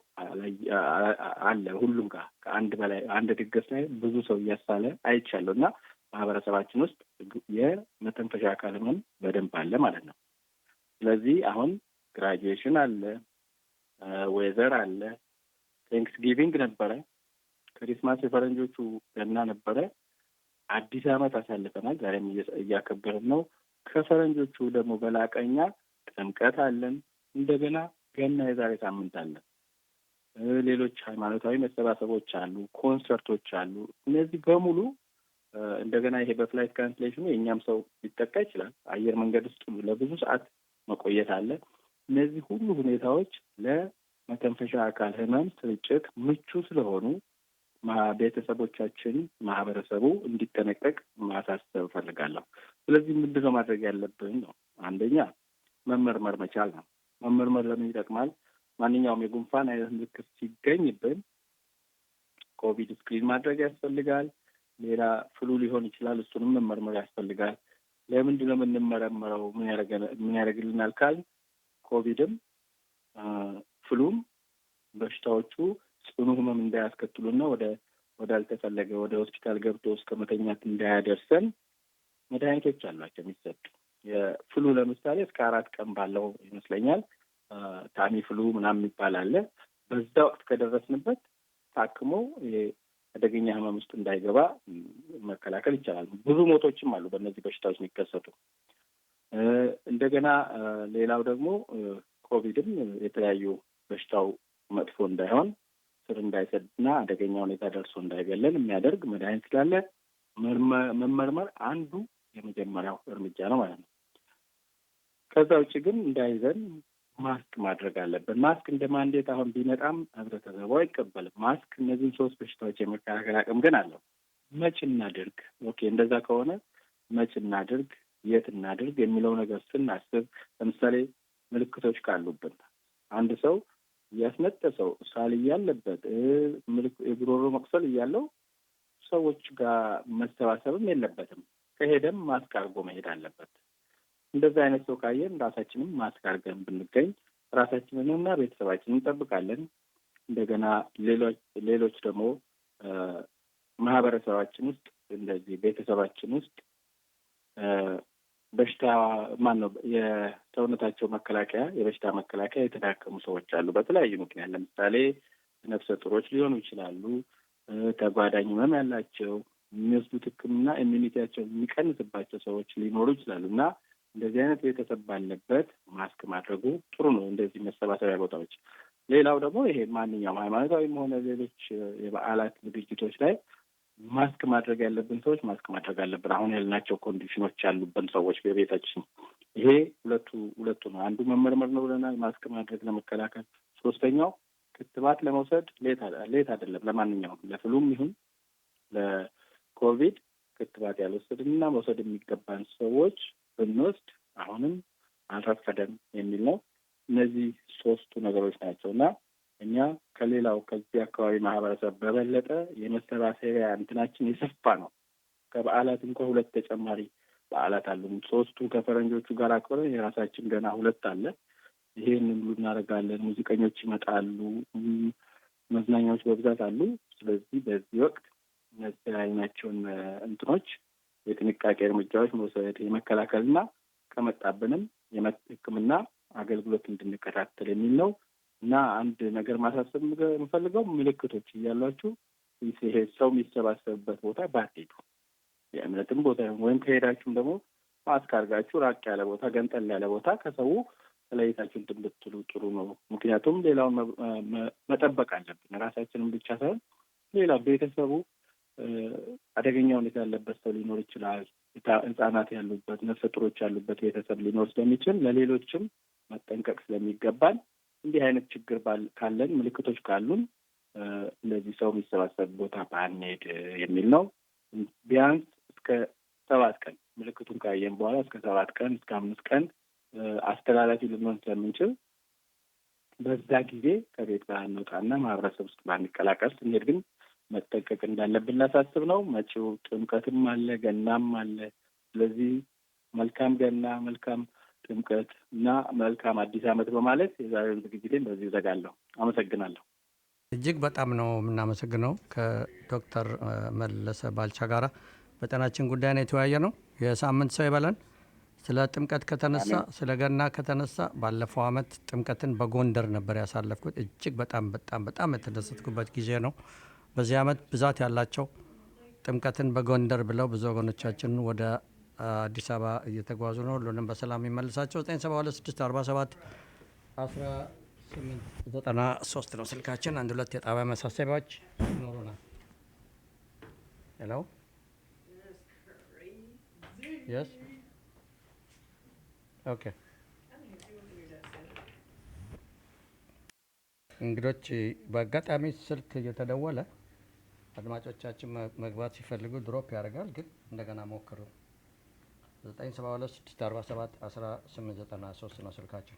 አለ። ሁሉም ጋር ከአንድ በላይ አንድ ድግስ ላይ ብዙ ሰው እያሳለ አይቻለሁ እና ማህበረሰባችን ውስጥ የመተንፈሻ አካል ህመም በደንብ አለ ማለት ነው። ስለዚህ አሁን ግራጁዌሽን አለ፣ ዌዘር አለ፣ ቴንክስ ጊቪንግ ነበረ፣ ክሪስማስ የፈረንጆቹ ገና ነበረ፣ አዲስ ዓመት አሳልፈናል፣ ዛሬም እያከበርን ነው። ከፈረንጆቹ ደግሞ በላቀኛ ጥምቀት አለን፣ እንደገና ገና የዛሬ ሳምንት አለን። ሌሎች ሃይማኖታዊ መሰባሰቦች አሉ፣ ኮንሰርቶች አሉ። እነዚህ በሙሉ እንደገና ይሄ በፍላይት ካንስሌሽኑ የእኛም ሰው ሊጠቃ ይችላል። አየር መንገድ ውስጥ ለብዙ ሰዓት መቆየት አለ። እነዚህ ሁሉ ሁኔታዎች ለመተንፈሻ አካል ህመም ስርጭት ምቹ ስለሆኑ ቤተሰቦቻችን፣ ማህበረሰቡ እንዲጠነቀቅ ማሳሰብ እፈልጋለሁ። ስለዚህ ምንድን ነው ማድረግ ያለብን ነው? አንደኛ መመርመር መቻል ነው። መመርመር ለምን ይጠቅማል? ማንኛውም የጉንፋን አይነት ምልክት ሲገኝብን ኮቪድ ስክሪን ማድረግ ያስፈልጋል። ሌላ ፍሉ ሊሆን ይችላል፣ እሱንም መመርመር ያስፈልጋል። ለምንድን ነው የምንመረመረው? ምን ያደርግልናል ካል ኮቪድም ፍሉም በሽታዎቹ ጽኑ ህመም እንዳያስከትሉና ወዳልተፈለገ ወደ ሆስፒታል ገብቶ እስከ መተኛት እንዳያደርሰን መድኃኒቶች አሏቸው የሚሰጡ። የፍሉ ለምሳሌ እስከ 4 ቀን ባለው ይመስለኛል ታሚ ፍሉ ምናምን የሚባል አለ። በዛ ወቅት ከደረስንበት ታክሞ አደገኛ ህመም ውስጥ እንዳይገባ መከላከል ይቻላል። ብዙ ሞቶችም አሉ በእነዚህ በሽታዎች የሚከሰቱ። እንደገና ሌላው ደግሞ ኮቪድም የተለያዩ በሽታው መጥፎ እንዳይሆን ስር እንዳይሰድና አደገኛ ሁኔታ ደርሶ እንዳይገለን የሚያደርግ መድኃኒት ስላለ መመርመር አንዱ የመጀመሪያው እርምጃ ነው ማለት ነው። ከዛ ውጭ ግን እንዳይዘን ማስክ ማድረግ አለብን። ማስክ እንደ ማንዴት አሁን ቢመጣም ህብረተሰቡ አይቀበልም። ማስክ እነዚህን 3 በሽታዎች የመከላከል አቅም ግን አለው። መች እናድርግ? ኦኬ፣ እንደዛ ከሆነ መች እናድርግ፣ የት እናድርግ የሚለው ነገር ስናስብ ለምሳሌ ምልክቶች ካሉብን አንድ ሰው ያስነጠሰው ሳል ያለበት የጉሮሮ መቅሰል ያለው ሰዎች ጋር መሰባሰብም የለበትም። ከሄደም ማስክ አድርጎ መሄድ አለበት። እንደዚህ አይነት ሰው ካየን ራሳችንም ማስክ አድርገን ብንገኝ ራሳችንንና ቤተሰባችንን እንጠብቃለን። እንደገና ሌሎች ደግሞ ማህበረሰባችን ውስጥ እንደዚህ ቤተሰባችን ውስጥ በሽታ የሰውነታቸው መከላከያ የበሽታ መከላከያ የተዳከሙ ሰዎች አሉ። በተለያዩ ምክንያት ለምሳሌ ነፍሰ ጡሮች ሊሆኑ ይችላሉ። ተጓዳኝ ህመም ያላቸው የሚወስዱት ሕክምና ኢሚኒቲያቸው የሚቀንስባቸው ሰዎች ሊኖሩ ይችላሉ እና እንደዚህ አይነት ቤተሰብ ባለበት ማስክ ማድረጉ ጥሩ ነው። እንደዚህ መሰባሰቢያ ቦታዎች። ሌላው ደግሞ ይሄ ማንኛውም ሃይማኖታዊም ሆነ ሌሎች የበዓላት ዝግጅቶች ላይ ማስክ ማድረግ ያለብን ሰዎች ማስክ ማድረግ አለብን። አሁን ያልናቸው ኮንዲሽኖች ያሉብን ሰዎች በቤታችን ይሄ ሁለቱ ነው። አንዱ መመርመር ነው ብለናል፣ ማስክ ማድረግ ለመከላከል። ሶስተኛው ክትባት ለመውሰድ ሌት አይደለም። ለማንኛውም ለፍሉም ይሁን ለኮቪድ ክትባት ያልወሰድንና መውሰድ የሚገባን ሰዎች ብንወስድ አሁንም አልረፈደም የሚል ነው። እነዚህ ሶስቱ ነገሮች ናቸው እና እኛ ከሌላው ከዚህ አካባቢ ማህበረሰብ በበለጠ የመሰባሰቢያ እንትናችን የሰፋ ነው። ከበዓላት እንኳ 2 ተጨማሪ በዓላት አሉ። 3ቱ ከፈረንጆቹ ጋር አክብረን የራሳችን ገና 2 አለ። ይሄን ሁሉ እናደርጋለን። ሙዚቀኞች ይመጣሉ፣ መዝናኛዎች በብዛት አሉ። ስለዚህ በዚህ ወቅት እነዚህ አይናቸውን እንትኖች የጥንቃቄ እርምጃዎች መውሰድ የመከላከልና ከመጣብንም የሕክምና አገልግሎት እንድንከታተል የሚል ነው እና አንድ ነገር ማሳሰብ የምፈልገው ምልክቶች እያሏችሁ ይሄ ሰው የሚሰባሰብበት ቦታ ባትሄዱ፣ የእምነትም ቦታ ወይም ከሄዳችሁም ደግሞ ማስክ አድርጋችሁ ራቅ ያለ ቦታ፣ ገንጠል ያለ ቦታ ከሰው ተለይታችሁ እንትን ብትሉ ጥሩ ነው። ምክንያቱም ሌላውን መጠበቅ አለብን። ራሳችንን ብቻ ሳይሆን ሌላ ቤተሰቡ አደገኛ ሁኔታ ያለበት ሰው ሊኖር ይችላል። ህጻናት ያሉበት፣ ነፍሰ ጡሮች ያሉበት ቤተሰብ ሊኖር ስለሚችል ለሌሎችም መጠንቀቅ ስለሚገባን እንዲህ አይነት ችግር ካለን ምልክቶች ካሉን እንደዚህ ሰው የሚሰባሰብ ቦታ ባንሄድ የሚል ነው። ቢያንስ እስከ 7 ቀን ምልክቱን ካየን በኋላ እስከ 7 ቀን እስከ 5 ቀን አስተላላፊ ልንሆን ስለምንችል በዛ ጊዜ ከቤት ባንወጣና ማህበረሰብ ውስጥ ባንቀላቀል፣ ስንሄድ ግን መጠንቀቅ እንዳለብን ላሳስብ ነው። መጪው ጥምቀትም አለ፣ ገናም አለ። ስለዚህ መልካም ገና፣ መልካም ጥምቀት እና መልካም አዲስ ዓመት በማለት የዛሬውን ዝግጅቴን በዚህ እዘጋለሁ። አመሰግናለሁ። እጅግ በጣም ነው የምናመሰግነው። ከዶክተር መለሰ ባልቻ ጋራ በጤናችን ጉዳይ ነው የተወያየ ነው። የሳምንት ሰው ይበለን። ስለ ጥምቀት ከተነሳ ስለ ገና ከተነሳ ባለፈው ዓመት ጥምቀትን በጎንደር ነበር ያሳለፍኩት። እጅግ በጣም የተደሰትኩበት ጊዜ ነው። በዚህ ዓመት ብዛት ያላቸው ጥምቀትን በጎንደር ብለው ብዙ ወገኖቻችን ወደ አዲስ አበባ እየተጓዙ ነው። ሁሉንም በሰላም ይመልሳቸው። 972 1893 ነው ስልካችን። 12 የጣቢያ መሳሰቢያዎች ይኖሩናል። ሄሎ የስ ኦኬ። እንግዶች በአጋጣሚ ስልክ እየተደወለ አድማጮቻችን መግባት ሲፈልጉ ድሮፕ ያደርጋል። ግን እንደገና ሞክሩ። 972 647 1893 ነው ስልካችን።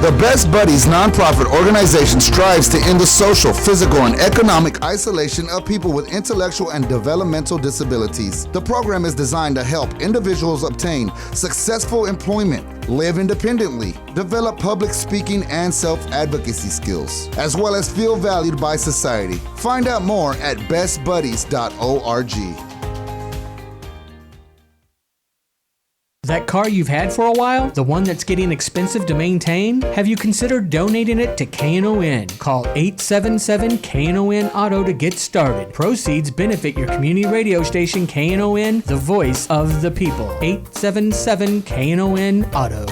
The Best Buddies nonprofit organization strives to end the social, physical, and economic isolation of people with intellectual and developmental disabilities. The program is designed to help individuals obtain successful employment, live independently, develop public speaking and self-advocacy skills, as well as feel valued by society. Find out more at bestbuddies.org. That car you've had for a while, the one that's getting expensive to maintain, have you considered donating it to KNON? Call 877-KNON Auto to get started. Proceeds benefit your community radio station KNON, the voice of the people. 877-KNON Auto.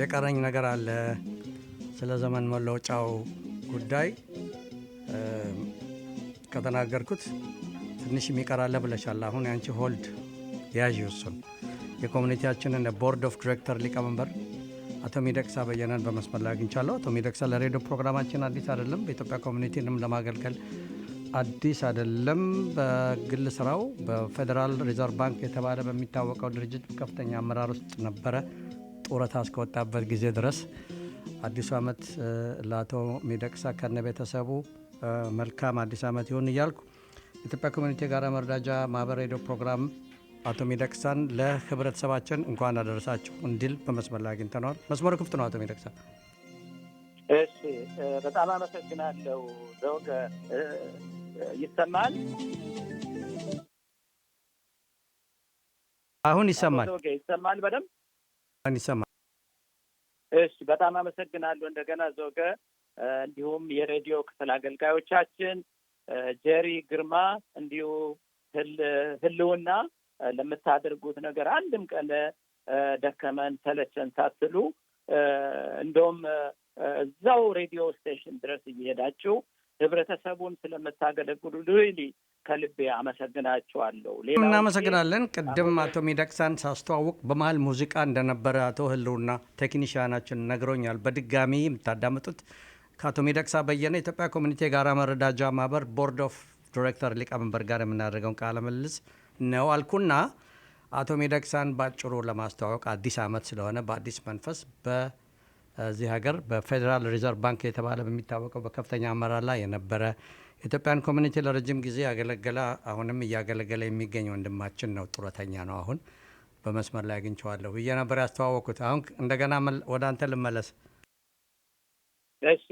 የቀረኝ ነገር አለ። ስለ ዘመን መለወጫው ጉዳይ ከተናገርኩት ትንሽ የሚቀራለ ብለሻል። አሁን ያንቺ ሆልድ ያዥ እሱን የኮሚኒቲያችንን ቦርድ ኦፍ ዲሬክተር ሊቀመንበር አቶ ሚደቅሳ በየነን በመስመር ላይ አግኝቻለሁ። አቶ ሚደቅሳ ለሬዲዮ ፕሮግራማችን አዲስ አይደለም፣ በኢትዮጵያ ኮሚኒቲንም ለማገልገል አዲስ አይደለም። በግል ስራው በፌዴራል ሪዘርቭ ባንክ የተባለ በሚታወቀው ድርጅት ከፍተኛ አመራር ውስጥ ነበረ ጡረታ እስከወጣበት ጊዜ ድረስ። አዲሱ ዓመት ለአቶ ሚደቅሳ ከነ ቤተሰቡ መልካም አዲስ ዓመት ይሁን እያልኩ የኢትዮጵያ ኮሚኒቲ ጋራ መረዳጃ ማህበር ሬዲዮ ፕሮግራም አቶ ሚደቅሳን ለህብረተሰባችን እንኳን አደረሳችሁ እንዲል በመስመር ላይ አግኝተነዋል። መስመሩ ክፍት ነው። አቶ ሚደቅሳ። እሺ፣ በጣም አመሰግናለሁ ዘውገ። ይሰማል? አሁን ይሰማል። ይሰማል በደንብ? አሁን ይሰማል። እሺ፣ በጣም አመሰግናለሁ እንደገና ዘውገ። እንዲሁም የሬዲዮ ክፍል አገልጋዮቻችን ጄሪ ግርማ፣ እንዲሁ ህልውና ለምታደርጉት ነገር አንድም ቀን ደከመን ሰለቸን ሳትሉ እንደውም እዛው ሬዲዮ ስቴሽን ድረስ እየሄዳችሁ ህብረተሰቡን ስለምታገለግሉ ሪሊ ከልቤ አመሰግናችኋለሁ። እናመሰግናለን። ቅድም አቶ ሚደቅሳን ሳስተዋውቅ በመሀል ሙዚቃ እንደነበረ አቶ ህልውና ቴክኒሽያናችን ነግሮኛል። በድጋሚ የምታዳምጡት ከአቶ ሚደቅሳ በየነ የኢትዮጵያ ኮሚኒቲ የጋራ መረዳጃ ማህበር ቦርድ ኦፍ ዲሬክተር ሊቀመንበር ጋር የምናደርገውን ቃለ ምልልስ ነው አልኩና አቶ ሚደቅሳን ባጭሩ ለማስተዋወቅ አዲስ ዓመት ስለሆነ በአዲስ መንፈስ በዚህ ሀገር በፌዴራል ሪዘርቭ ባንክ የተባለ በሚታወቀው በከፍተኛ አመራር ላይ የነበረ ኢትዮጵያን ኮሚኒቲ ለረጅም ጊዜ ያገለገለ አሁንም እያገለገለ የሚገኝ ወንድማችን ነው። ጡረተኛ ነው። አሁን በመስመር ላይ አግኝቼዋለሁ ብዬ ነበር ያስተዋወቅኩት። አሁን እንደገና ወደ አንተ ልመለስ።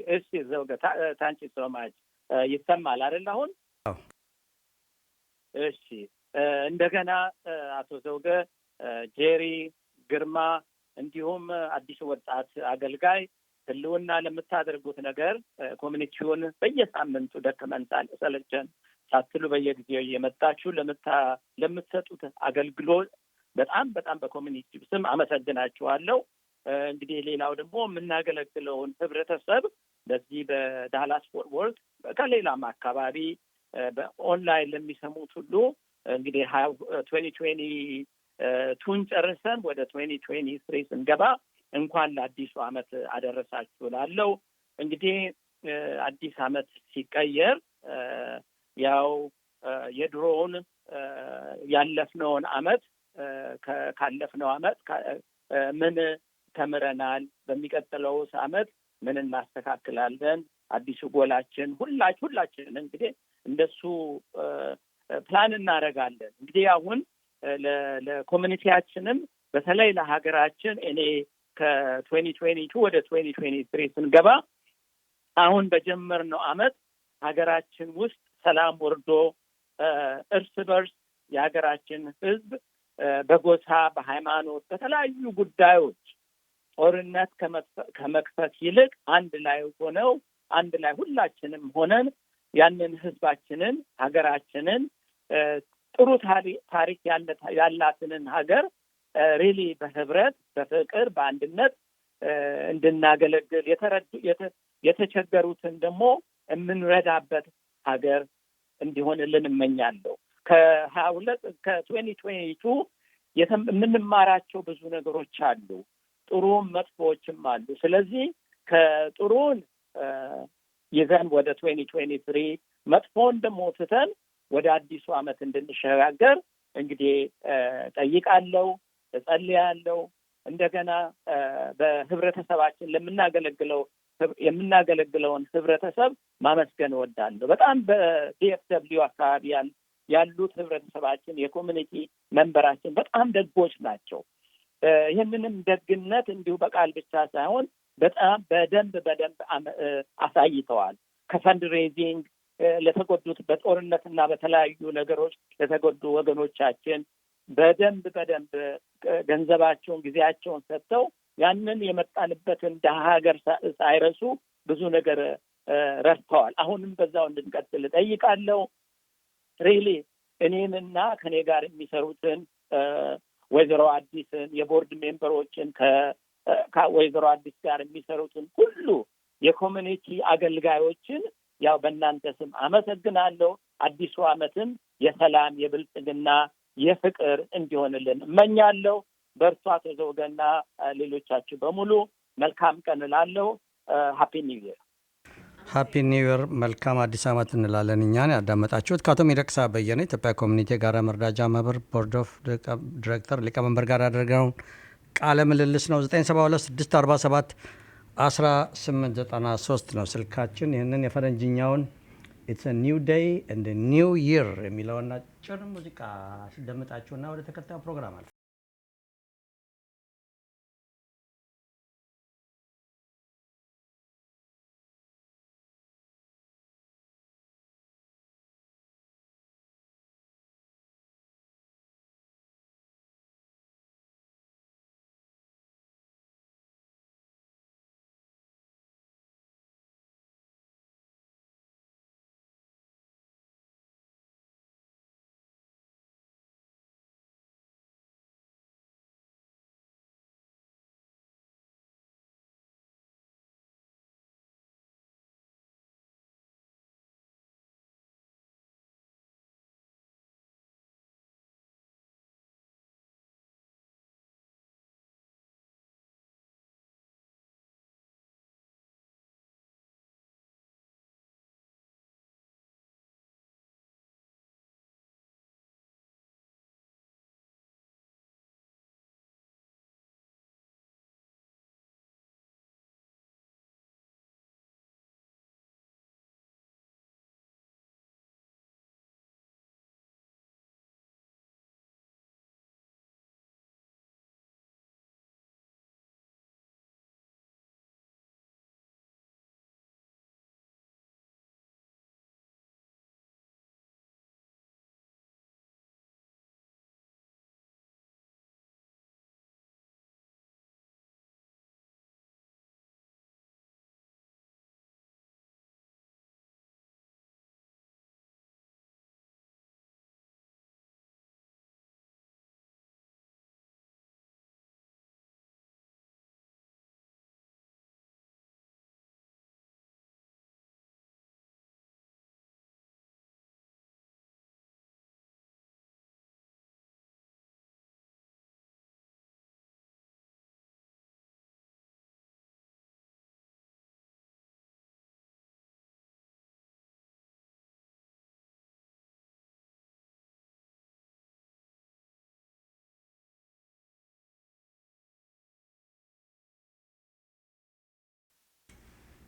እሺ ዘውገ፣ ታንቺ ሶማች ይሰማል አይደል አሁን? እሺ እንደገና አቶ ዘውገ፣ ጄሪ ግርማ እንዲሁም አዲሱ ወጣት አገልጋይ ህልውና ለምታደርጉት ነገር ኮሚኒቲውን በየሳምንቱ ደከመን ሰለቸን ሳትሉ በየጊዜው እየመጣችሁ ለምትሰጡት አገልግሎት በጣም በጣም በኮሚኒቲ ስም አመሰግናችኋለሁ። እንግዲህ ሌላው ደግሞ የምናገለግለውን ህብረተሰብ በዚህ በዳላስ ፎርት ወርዝ ከሌላም አካባቢ በኦንላይን ለሚሰሙት ሁሉ እንግዲህ 2022 ጨርሰን ወደ 2023 ስንገባ እንኳን ለአዲሱ ዓመት አደረሳችሁ እላለሁ። እንግዲህ አዲስ ዓመት ሲቀየር ያው የድሮውን ያለፍነውን ዓመት ካለፍነው ዓመት ምን ተምረናል፣ በሚቀጥለው ዓመት ምን እናስተካክላለን፣ አዲሱ ጎላችን ሁላችን እንግዲህ እንደሱ ፕላን እናደርጋለን። እንግዲህ አሁን ለኮሚኒቲያችንም በተለይ ለሀገራችን እኔ ከ2022 ወደ 2023 ስንገባ አሁን በጀመርነው ዓመት ሀገራችን ውስጥ ሰላም ወርዶ እርስ በርስ የሀገራችን ሕዝብ በጎሳ በሃይማኖት በተለያዩ ጉዳዮች ጦርነት ከመክፈት ይልቅ አንድ ላይ ሆነው አንድ ላይ ሁላችንም ሆነን ያንን ሕዝባችንን ሀገራችንን ጥሩ ታሪክ ያላትንን ሀገር ሪሊ በህብረት በፍቅር በአንድነት እንድናገለግል የተቸገሩትን ደግሞ የምንረዳበት ሀገር እንዲሆንልን እመኛለሁ። ከ2022 የምንማራቸው ብዙ ነገሮች አሉ፣ ጥሩም መጥፎዎችም አሉ። ስለዚህ ከጥሩን ይዘን ወደ 2023 መጥፎን ደግሞ ትተን ወደ አዲሱ ዓመት እንድንሸጋገር እንግዲህ ጠይቃለሁ፣ እጸልያለሁ። እንደገና በህብረተሰባችን የምናገለግለውን ህብረተሰብ ማመስገን እወዳለሁ። በጣም በዲኤፍደብሊው አካባቢ ያሉት ህብረተሰባችን የኮሚኒቲ መንበራችን በጣም ደጎች ናቸው። ይህንንም ደግነት እንዲሁ በቃል ብቻ ሳይሆን በጣም በደንብ አሳይተዋል። ከፈንድ ሬዚንግ ለተጎዱት በጦርነትና በተለያዩ ነገሮች ለተጎዱ ወገኖቻችን በደንብ ገንዘባቸውን ጊዜያቸውን ሰጥተው ያንን የመጣንበትን ደሃ ሀገር ሳይረሱ ብዙ ነገር ረድተዋል። አሁንም በዛው እንድንቀጥል እጠይቃለሁ። ሪሊ እኔንና ከኔ ጋር የሚሰሩትን ወይዘሮ አዲስን የቦርድ ሜምበሮችን ከወይዘሮ አዲስ ጋር የሚሰሩትን ሁሉ የኮሚኒቲ አገልጋዮችን ያው በእናንተ ስም አመሰግናለሁ። አዲሱ ዓመትም የሰላም፣ የብልጽግና፣ የፍቅር እንዲሆንልን እመኛለሁ። በርቱ አቶ ዘውገና ሌሎቻችሁ በሙሉ መልካም ቀን እላለሁ። ሃፒ ኒው ይር። ሃፒ ኒው ይር። መልካም አዲስ ዓመት እንላለን። እኛን ያዳመጣችሁት ከአቶ ሚደቅሳ በየነ ኢትዮጵያ ኮሚኒቲ የጋራ መርዳጃ ማህበር ቦርድ ኦፍ ዲሬክተር ሊቀመንበር ጋር ያደረገውን ቃለ ምልልስ ነው። 972 647 1893 ነው ስልካችን። ይህንን የፈረንጅኛውን ኢትስ አ ኒው ዴይ ኤንድ ኒው ይር የሚለውን አጭር ሙዚቃ ሲደምጣችሁና ወደ ተከታዩ ፕሮግራም አለ።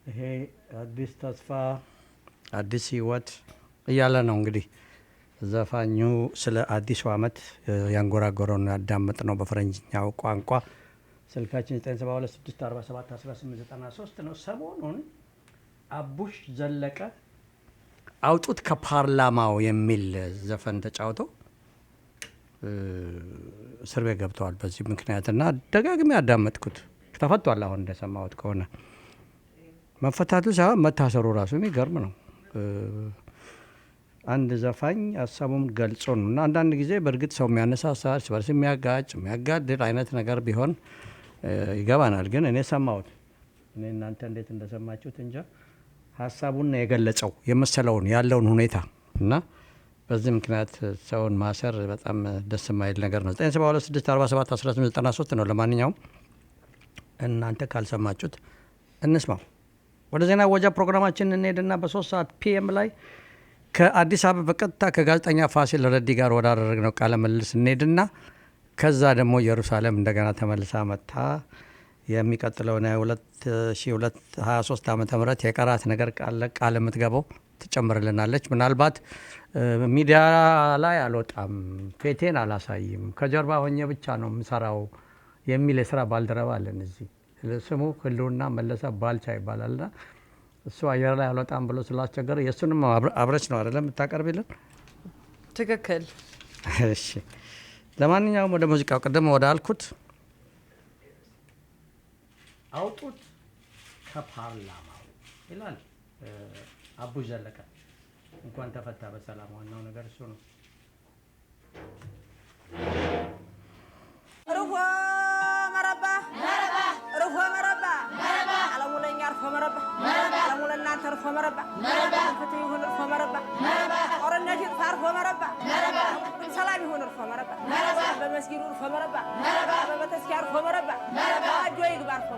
ይሄ አዲስ ተስፋ አዲስ ህይወት እያለ ነው እንግዲህ ዘፋኙ ስለ አዲሱ ዓመት ያንጎራጎረውን ያዳመጥ ነው በፈረንጅኛው ቋንቋ። ስልካችን 972 ነው። ሰሞኑን አቡሽ ዘለቀ አውጡት ከፓርላማው የሚል ዘፈን ተጫውተው እስር ቤት ገብተዋል በዚህ ምክንያትና ደጋግሜ ያዳመጥኩት ተፈቷል። አሁን እንደሰማሁት ከሆነ መፈታቱ ሳይሆን መታሰሩ ራሱ የሚገርም ነው። አንድ ዘፋኝ ሀሳቡን ገልጾ ነው እና አንዳንድ ጊዜ በእርግጥ ሰው የሚያነሳሳ እርስ በርስ የሚያጋድል አይነት ነገር ቢሆን ይገባናል። ግን እኔ ሰማሁት፣ እኔ እናንተ እንዴት እንደሰማችሁት እንጃ። ሀሳቡን የገለጸው የመሰለውን ያለውን ሁኔታ እና በዚህ ምክንያት ሰውን ማሰር በጣም ደስ የማይል ነገር ነው። 972 ነው። ለማንኛውም እናንተ ካልሰማችሁት እንስማው። ወደ ዜና ወጃ ፕሮግራማችን እንሄድና በ3 ሰዓት ፒኤም ላይ ከአዲስ አበባ በቀጥታ ከጋዜጠኛ ፋሲል ረዲ ጋር ወዳደረግነው ቃለ ምልልስ እንሄድና ከዛ ደግሞ ኢየሩሳሌም እንደገና ተመልሳ መጥታ የሚቀጥለውን 2023 ዓ.ም የቀራት ነገር ቃል የምትገባው ትጨምርልናለች። ምናልባት ሚዲያ ላይ አልወጣም፣ ፌቴን አላሳይም፣ ከጀርባ ሆኜ ብቻ ነው የምሰራው የሚል የስራ ባልደረባ አለን እዚህ። ስሙ ህልውና መለሰ ባልቻ ይባላልና እሱ አየር ላይ አልወጣም ብሎ ስላስቸገረ የእሱንም አብረች ነው አይደለም የምታቀርቢልን? ትክክል። እሺ፣ ለማንኛውም ወደ ሙዚቃው ቅድም ወደ አልኩት አውጡት ከፓርላማው ይላል አቡሽ ዘለቀ። እንኳን ተፈታ በሰላም። ዋናው ነገር እሱ ነው። መረባ مربع يا مولانا انت رفع مربع فتي هون رفع مربع قرنات يطفى رفع مربع سلام هون رفع مربع بمسجد رفع مربع بمتسكير رفع مربع اجو يكبر رفع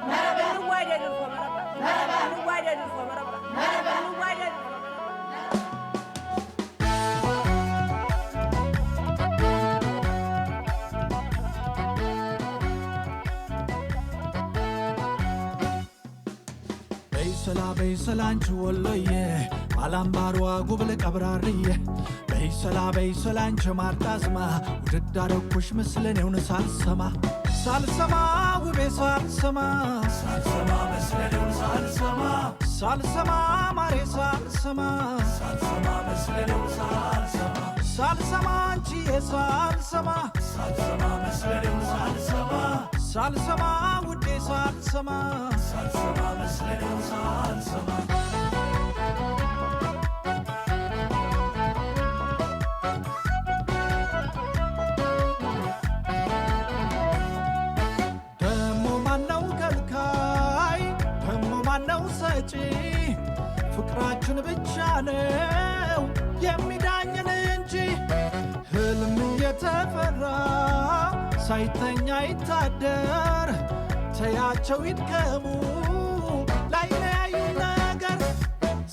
مربع نوايد رفع مربع نوايد رفع مربع نوايد በይሰላ አንቺ ወሎዬ አላምባሯ ጉብል ቀብራርዬ በይሰላ አንቺ ማርጣዝማ ውድድ አረኩሽ ምስለኔውን ሳልሰማ ውቤ ሳልሰማ መስለኔውን ሳልሰማ ማሬ ሳልሰማ መስለኔውን ሳልሰማ አንቺዬ ሳልሰማ መስለኔውን ሳልሰማ ውዴ ሳልሰማ መስለኔውን ሳልሰማ ደሞ ማነው ከልካይ ደሞ ማነው ሰጪ ፍቅራችን ብቻ ነው የሚዳኝን እንጂ ህልም የተፈራ ሳይተኛ ይታደር ተያቸው ይድከሙ ላይለያዩ ነገር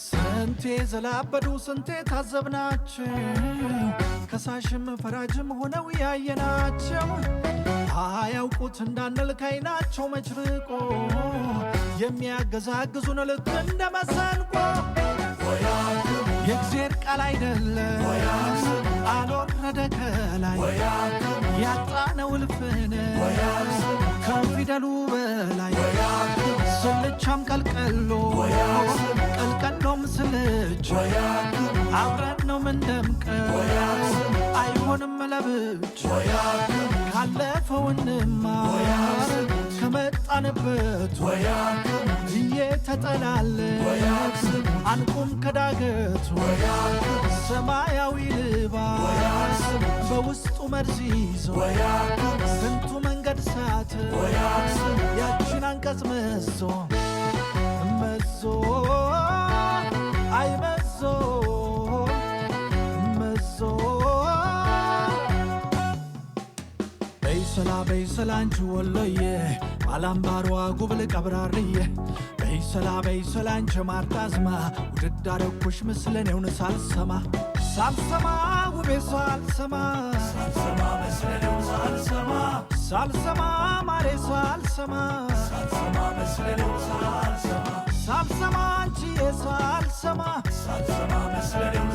ስንቴ ዘላበዱ ስንቴ ታዘብናቸው ከሳሽም ፈራጅም ሆነው ያየናቸው አያውቁት እንዳንል ካይናቸው መችርቆ የሚያገዛግዙን ልክ እንደ መሰንቆ የእግዚአብሔር ቃል አይደለም አልወረደ ከላይ ያጣነው ልፍን ከፊደሉ በላይ ስልቻም ቀልቀሎ ቀልቀሎም ስልች አብረን ነው ምንደምቀው አይሆንም ለብች ካለፈው እንማር ከመጣንበት እየተጠላለን አንቁም ከዳገት ሰማያዊ ልባስ በውስጡ መርዝ ይዞ ስንቱ መንገድ ሳት ያችን አንቀጽ መዞ አይ መዞ በይሰላ አንቺ ወሎዬ አላምባሯ ጉብል ቀብራርዬ በይሰላ አንቺ ማርጣዝማ ውድድ አረኩሽ ምስለኔውን ሳልሰማ ውቤ ሳልሰማ መስለኔውን ሳልሰማ ማሬ ሳልሰማ መስለኔውን ሳልሰማ አንቺዬ ሳልሰማ መስለኔውን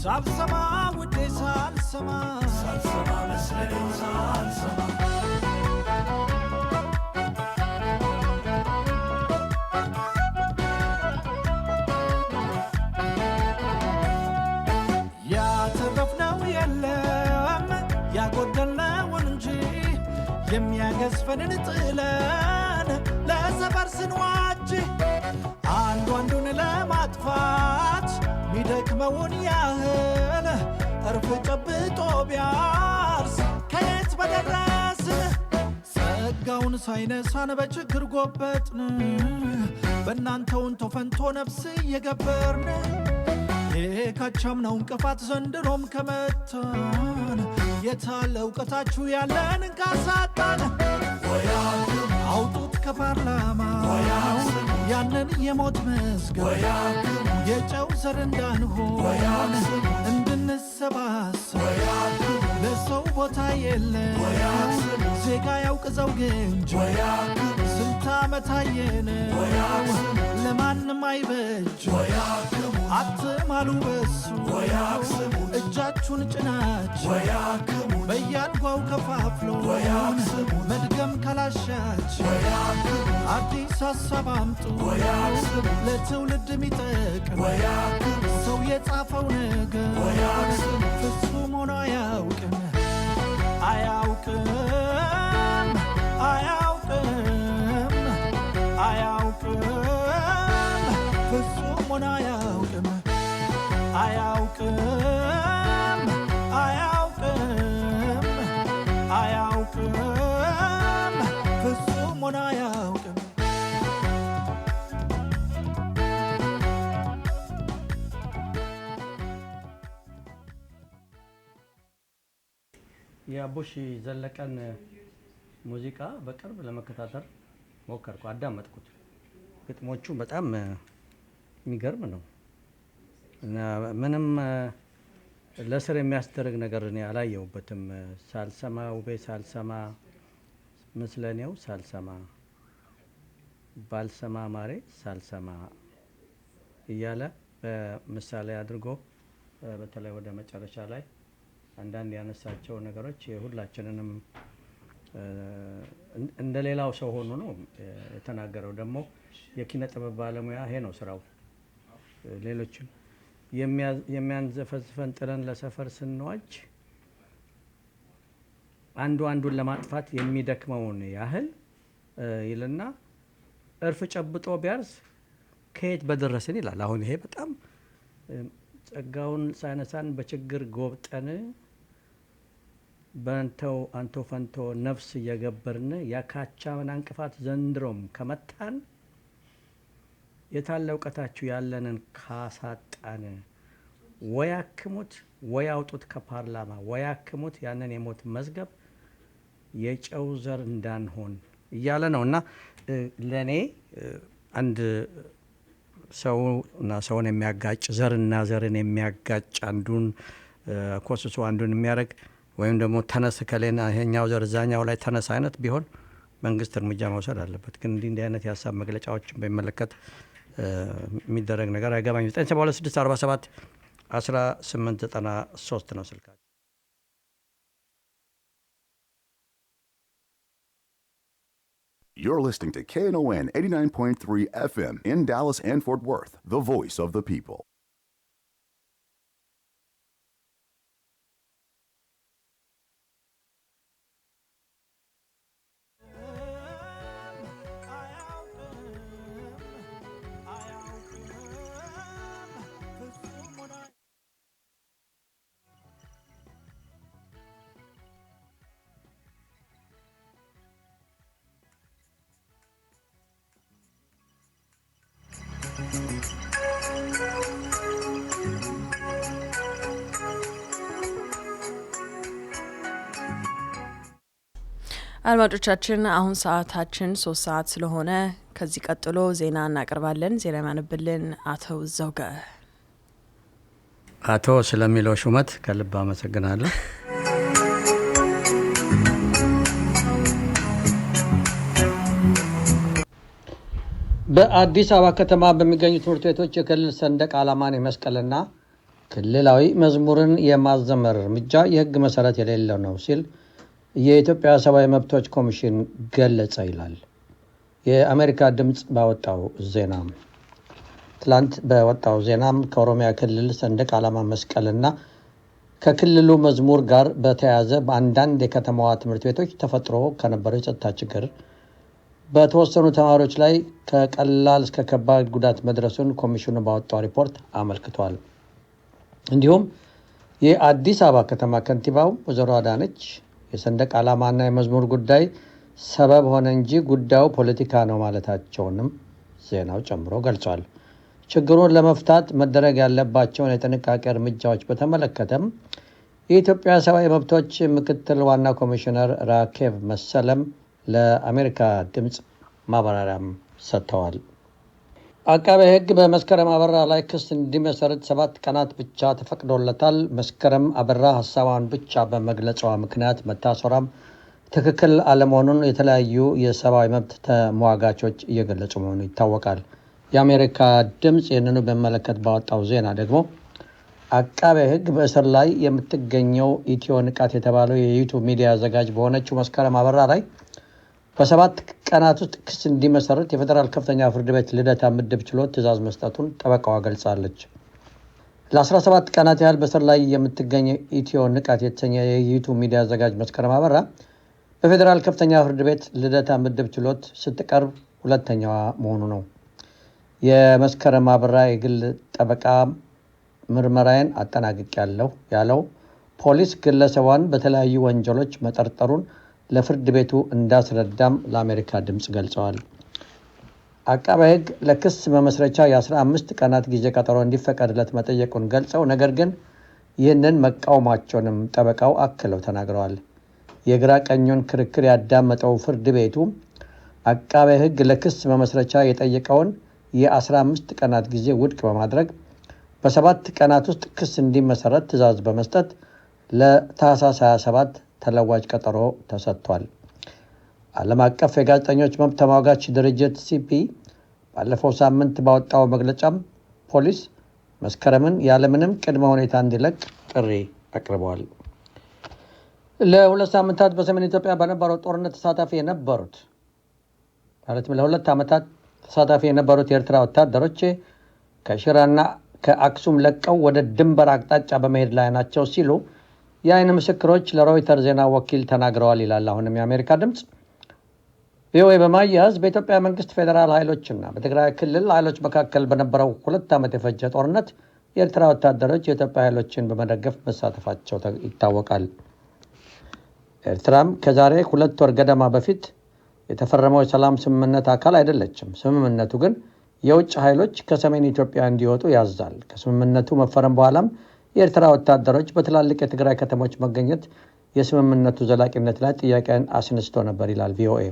ሳልሰማ ውዴ ሳልሰማ መስለኔውን ሳልሰማ ያተረፍነው የለም ያጎደልነውን እንጂ የሚያገዝፈንን ጥለን ለሰፈር ስንዋጅ አንዱን ለማጥፋት ሚደክመውን ያህል እርፍ ጨብጦ ቢያርስ ከየት በደረስን ጸጋውን ሳይነሳን በችግር ጎበጥን በእናንተውን ተፈንቶ ነፍስ እየገበርን የካቻምነው እንቅፋት ዘንድሮም ከመታን የታለ እውቀታችሁ ያለን እንካሳጣን አውጡት ከፓርላማ ያንን የሞት መዝገብ የጨው ዘር እንዳንሆን እንድንሰባሰብ ለሰው ቦታ የለም ዜጋ ያውቅ ዘውግ እንጂ ስንት ዓመት አየነው ለማንም አይበጅ አትማሉ በሱ እጃችሁን ጭናችሁ በያድጓው ከፋፍሎ መድገም ካላሻችሁ አዲስ ሐሳብ አምጡ ለትውልድ የሚጠቅም ሰው የጻፈው ነገር ፍጹም ሆኖ አያውቅም ፍጹም ሆኖ አያውቅም ፍጹም ሆኖ አያውቅም የአቡሽ ዘለቀን ሙዚቃ በቅርብ ለመከታተል ሞከርኩ፣ አዳመጥኩት። ግጥሞቹ በጣም የሚገርም ነው እና ምንም ለስር የሚያስደርግ ነገር እኔ አላየሁበትም። ሳልሰማ ውቤ ሳልሰማ ምስለኔው ሳልሰማ ባልሰማ ማሬ ሳልሰማ እያለ በምሳሌ አድርጎ በተለይ ወደ መጨረሻ ላይ አንዳንድ ያነሳቸው ነገሮች ሁላችንንም እንደ ሌላው ሰው ሆኖ ነው የተናገረው። ደግሞ የኪነ ጥበብ ባለሙያ ይሄ ነው ስራው። ሌሎችም የሚያንዘፈዝፈን ጥለን ለሰፈር ስንዋጅ አንዱን ለማጥፋት የሚደክመውን ያህል ይልና እርፍ ጨብጦ ቢያርስ ከየት በደረስን ይላል። አሁን ይሄ በጣም ጸጋውን ሳይነሳን በችግር ጎብጠን በንተው አንቶ ፈንቶ ነፍስ እየገበርን ያካቻምን እንቅፋት ዘንድሮም ከመታን የታለ እውቀታችሁ ያለንን ካሳጣን ወይ አክሙት ወይ አውጡት ከፓርላማ ወይ አክሙት ያንን የሞት መዝገብ የጨው ዘር እንዳንሆን እያለ ነው። እና ለእኔ አንድ ሰውና ሰውን የሚያጋጭ ዘርና ዘርን የሚያጋጭ አንዱን ኮስሶ አንዱን የሚያደርግ ወይም ደግሞ ተነስ ከሌና ይሄኛው ዘር እዛኛው ላይ ተነስ አይነት ቢሆን መንግስት እርምጃ መውሰድ አለበት። ግን እንዲህ አይነት የሀሳብ መግለጫዎችን በሚመለከት የሚደረግ ነገር አይገባኝም። 972 47 1893 ነው ስልካቸው። You're listening to KNON 89.3 FM in Dallas and Fort Worth, the voice of the people. አድማጮቻችን አሁን ሰዓታችን 3 ሰዓት ስለሆነ ከዚህ ቀጥሎ ዜና እናቀርባለን። ዜና ማንብልን አቶ ዘውገ። አቶ ስለሚለው ሹመት ከልብ አመሰግናለሁ። በአዲስ አበባ ከተማ በሚገኙ ትምህርት ቤቶች የክልል ሰንደቅ ዓላማን የመስቀልና ክልላዊ መዝሙርን የማዘመር እርምጃ የሕግ መሰረት የሌለው ነው ሲል የኢትዮጵያ ሰብአዊ መብቶች ኮሚሽን ገለጸ ይላል የአሜሪካ ድምጽ ባወጣው ዜና። ትላንት በወጣው ዜናም ከኦሮሚያ ክልል ሰንደቅ ዓላማ መስቀልና ከክልሉ መዝሙር ጋር በተያያዘ በአንዳንድ የከተማዋ ትምህርት ቤቶች ተፈጥሮ ከነበረው የጸጥታ ችግር በተወሰኑ ተማሪዎች ላይ ከቀላል እስከ ከባድ ጉዳት መድረሱን ኮሚሽኑ ባወጣው ሪፖርት አመልክቷል። እንዲሁም የአዲስ አበባ ከተማ ከንቲባው ወይዘሮ አዳነች የሰንደቅ ዓላማና የመዝሙር ጉዳይ ሰበብ ሆነ እንጂ ጉዳዩ ፖለቲካ ነው ማለታቸውንም ዜናው ጨምሮ ገልጿል። ችግሩን ለመፍታት መደረግ ያለባቸውን የጥንቃቄ እርምጃዎች በተመለከተም የኢትዮጵያ ሰብአዊ መብቶች ምክትል ዋና ኮሚሽነር ራኬብ መሰለም ለአሜሪካ ድምጽ ማብራሪያም ሰጥተዋል። አቃቤ ሕግ በመስከረም አበራ ላይ ክስ እንዲመሰርት 7 ቀናት ብቻ ተፈቅዶለታል። መስከረም አበራ ሀሳቧን ብቻ በመግለጿ ምክንያት መታሰሯም ትክክል አለመሆኑን የተለያዩ የሰብአዊ መብት ተሟጋቾች እየገለጹ መሆኑ ይታወቃል። የአሜሪካ ድምጽ ይህንኑ በመለከት ባወጣው ዜና ደግሞ አቃቤ ሕግ በእስር ላይ የምትገኘው ኢትዮ ንቃት የተባለው የዩቱብ ሚዲያ አዘጋጅ በሆነችው መስከረም አበራ ላይ በ7 ቀናት ውስጥ ክስ እንዲመሰርት የፌዴራል ከፍተኛ ፍርድ ቤት ልደታ ምድብ ችሎት ትዕዛዝ መስጠቱን ጠበቃዋ ገልጻለች። ለ17 ቀናት ያህል በእስር ላይ የምትገኘው ኢትዮ ንቃት የተሰኘ የዩቱብ ሚዲያ አዘጋጅ መስከረም አበራ በፌዴራል ከፍተኛ ፍርድ ቤት ልደታ ምድብ ችሎት ስትቀርብ ሁለተኛዋ መሆኑ ነው። የመስከረም አበራ የግል ጠበቃ ምርመራዬን አጠናቅቄያለሁ ያለው ፖሊስ ግለሰቧን በተለያዩ ወንጀሎች መጠርጠሩን ለፍርድ ቤቱ እንዳስረዳም ለአሜሪካ ድምጽ ገልጸዋል። አቃቤ ሕግ ለክስ መመስረቻ የ15 ቀናት ጊዜ ቀጠሮ እንዲፈቀድለት መጠየቁን ገልጸው ነገር ግን ይህንን መቃወማቸውንም ጠበቃው አክለው ተናግረዋል። የግራ ቀኙን ክርክር ያዳመጠው ፍርድ ቤቱ አቃቤ ሕግ ለክስ መመስረቻ የጠየቀውን የ15 ቀናት ጊዜ ውድቅ በማድረግ በ7 ቀናት ውስጥ ክስ እንዲመሰረት ትዕዛዝ በመስጠት ለታህሳስ 27 ተለዋጭ ቀጠሮ ተሰጥቷል። ዓለም አቀፍ የጋዜጠኞች መብት ተሟጋች ድርጅት ሲፒ ባለፈው ሳምንት ባወጣው መግለጫም ፖሊስ መስከረምን ያለምንም ቅድመ ሁኔታ እንዲለቅ ጥሪ አቅርበዋል። ለ2 ሳምንታት በሰሜን ኢትዮጵያ በነበረው ጦርነት ተሳታፊ የነበሩት ለ2 ዓመታት ተሳታፊ የነበሩት የኤርትራ ወታደሮች ከሽራና ከአክሱም ለቀው ወደ ድንበር አቅጣጫ በመሄድ ላይ ናቸው ሲሉ የአይን ምስክሮች ለሮይተር ዜና ወኪል ተናግረዋል ይላል አሁንም የአሜሪካ ድምፅ። ቪኦኤ በማያያዝ በኢትዮጵያ መንግስት ፌዴራል ኃይሎችና በትግራይ ክልል ኃይሎች መካከል በነበረው 2 ዓመት የፈጀ ጦርነት የኤርትራ ወታደሮች የኢትዮጵያ ኃይሎችን በመደገፍ መሳተፋቸው ይታወቃል። ኤርትራም ከዛሬ 2 ወር ገደማ በፊት የተፈረመው የሰላም ስምምነት አካል አይደለችም። ስምምነቱ ግን የውጭ ኃይሎች ከሰሜን ኢትዮጵያ እንዲወጡ ያዛል። ከስምምነቱ መፈረም በኋላም የኤርትራ ወታደሮች በትላልቅ የትግራይ ከተሞች መገኘት የስምምነቱ ዘላቂነት ላይ ጥያቄን አስነስቶ ነበር ይላል ቪኦኤ።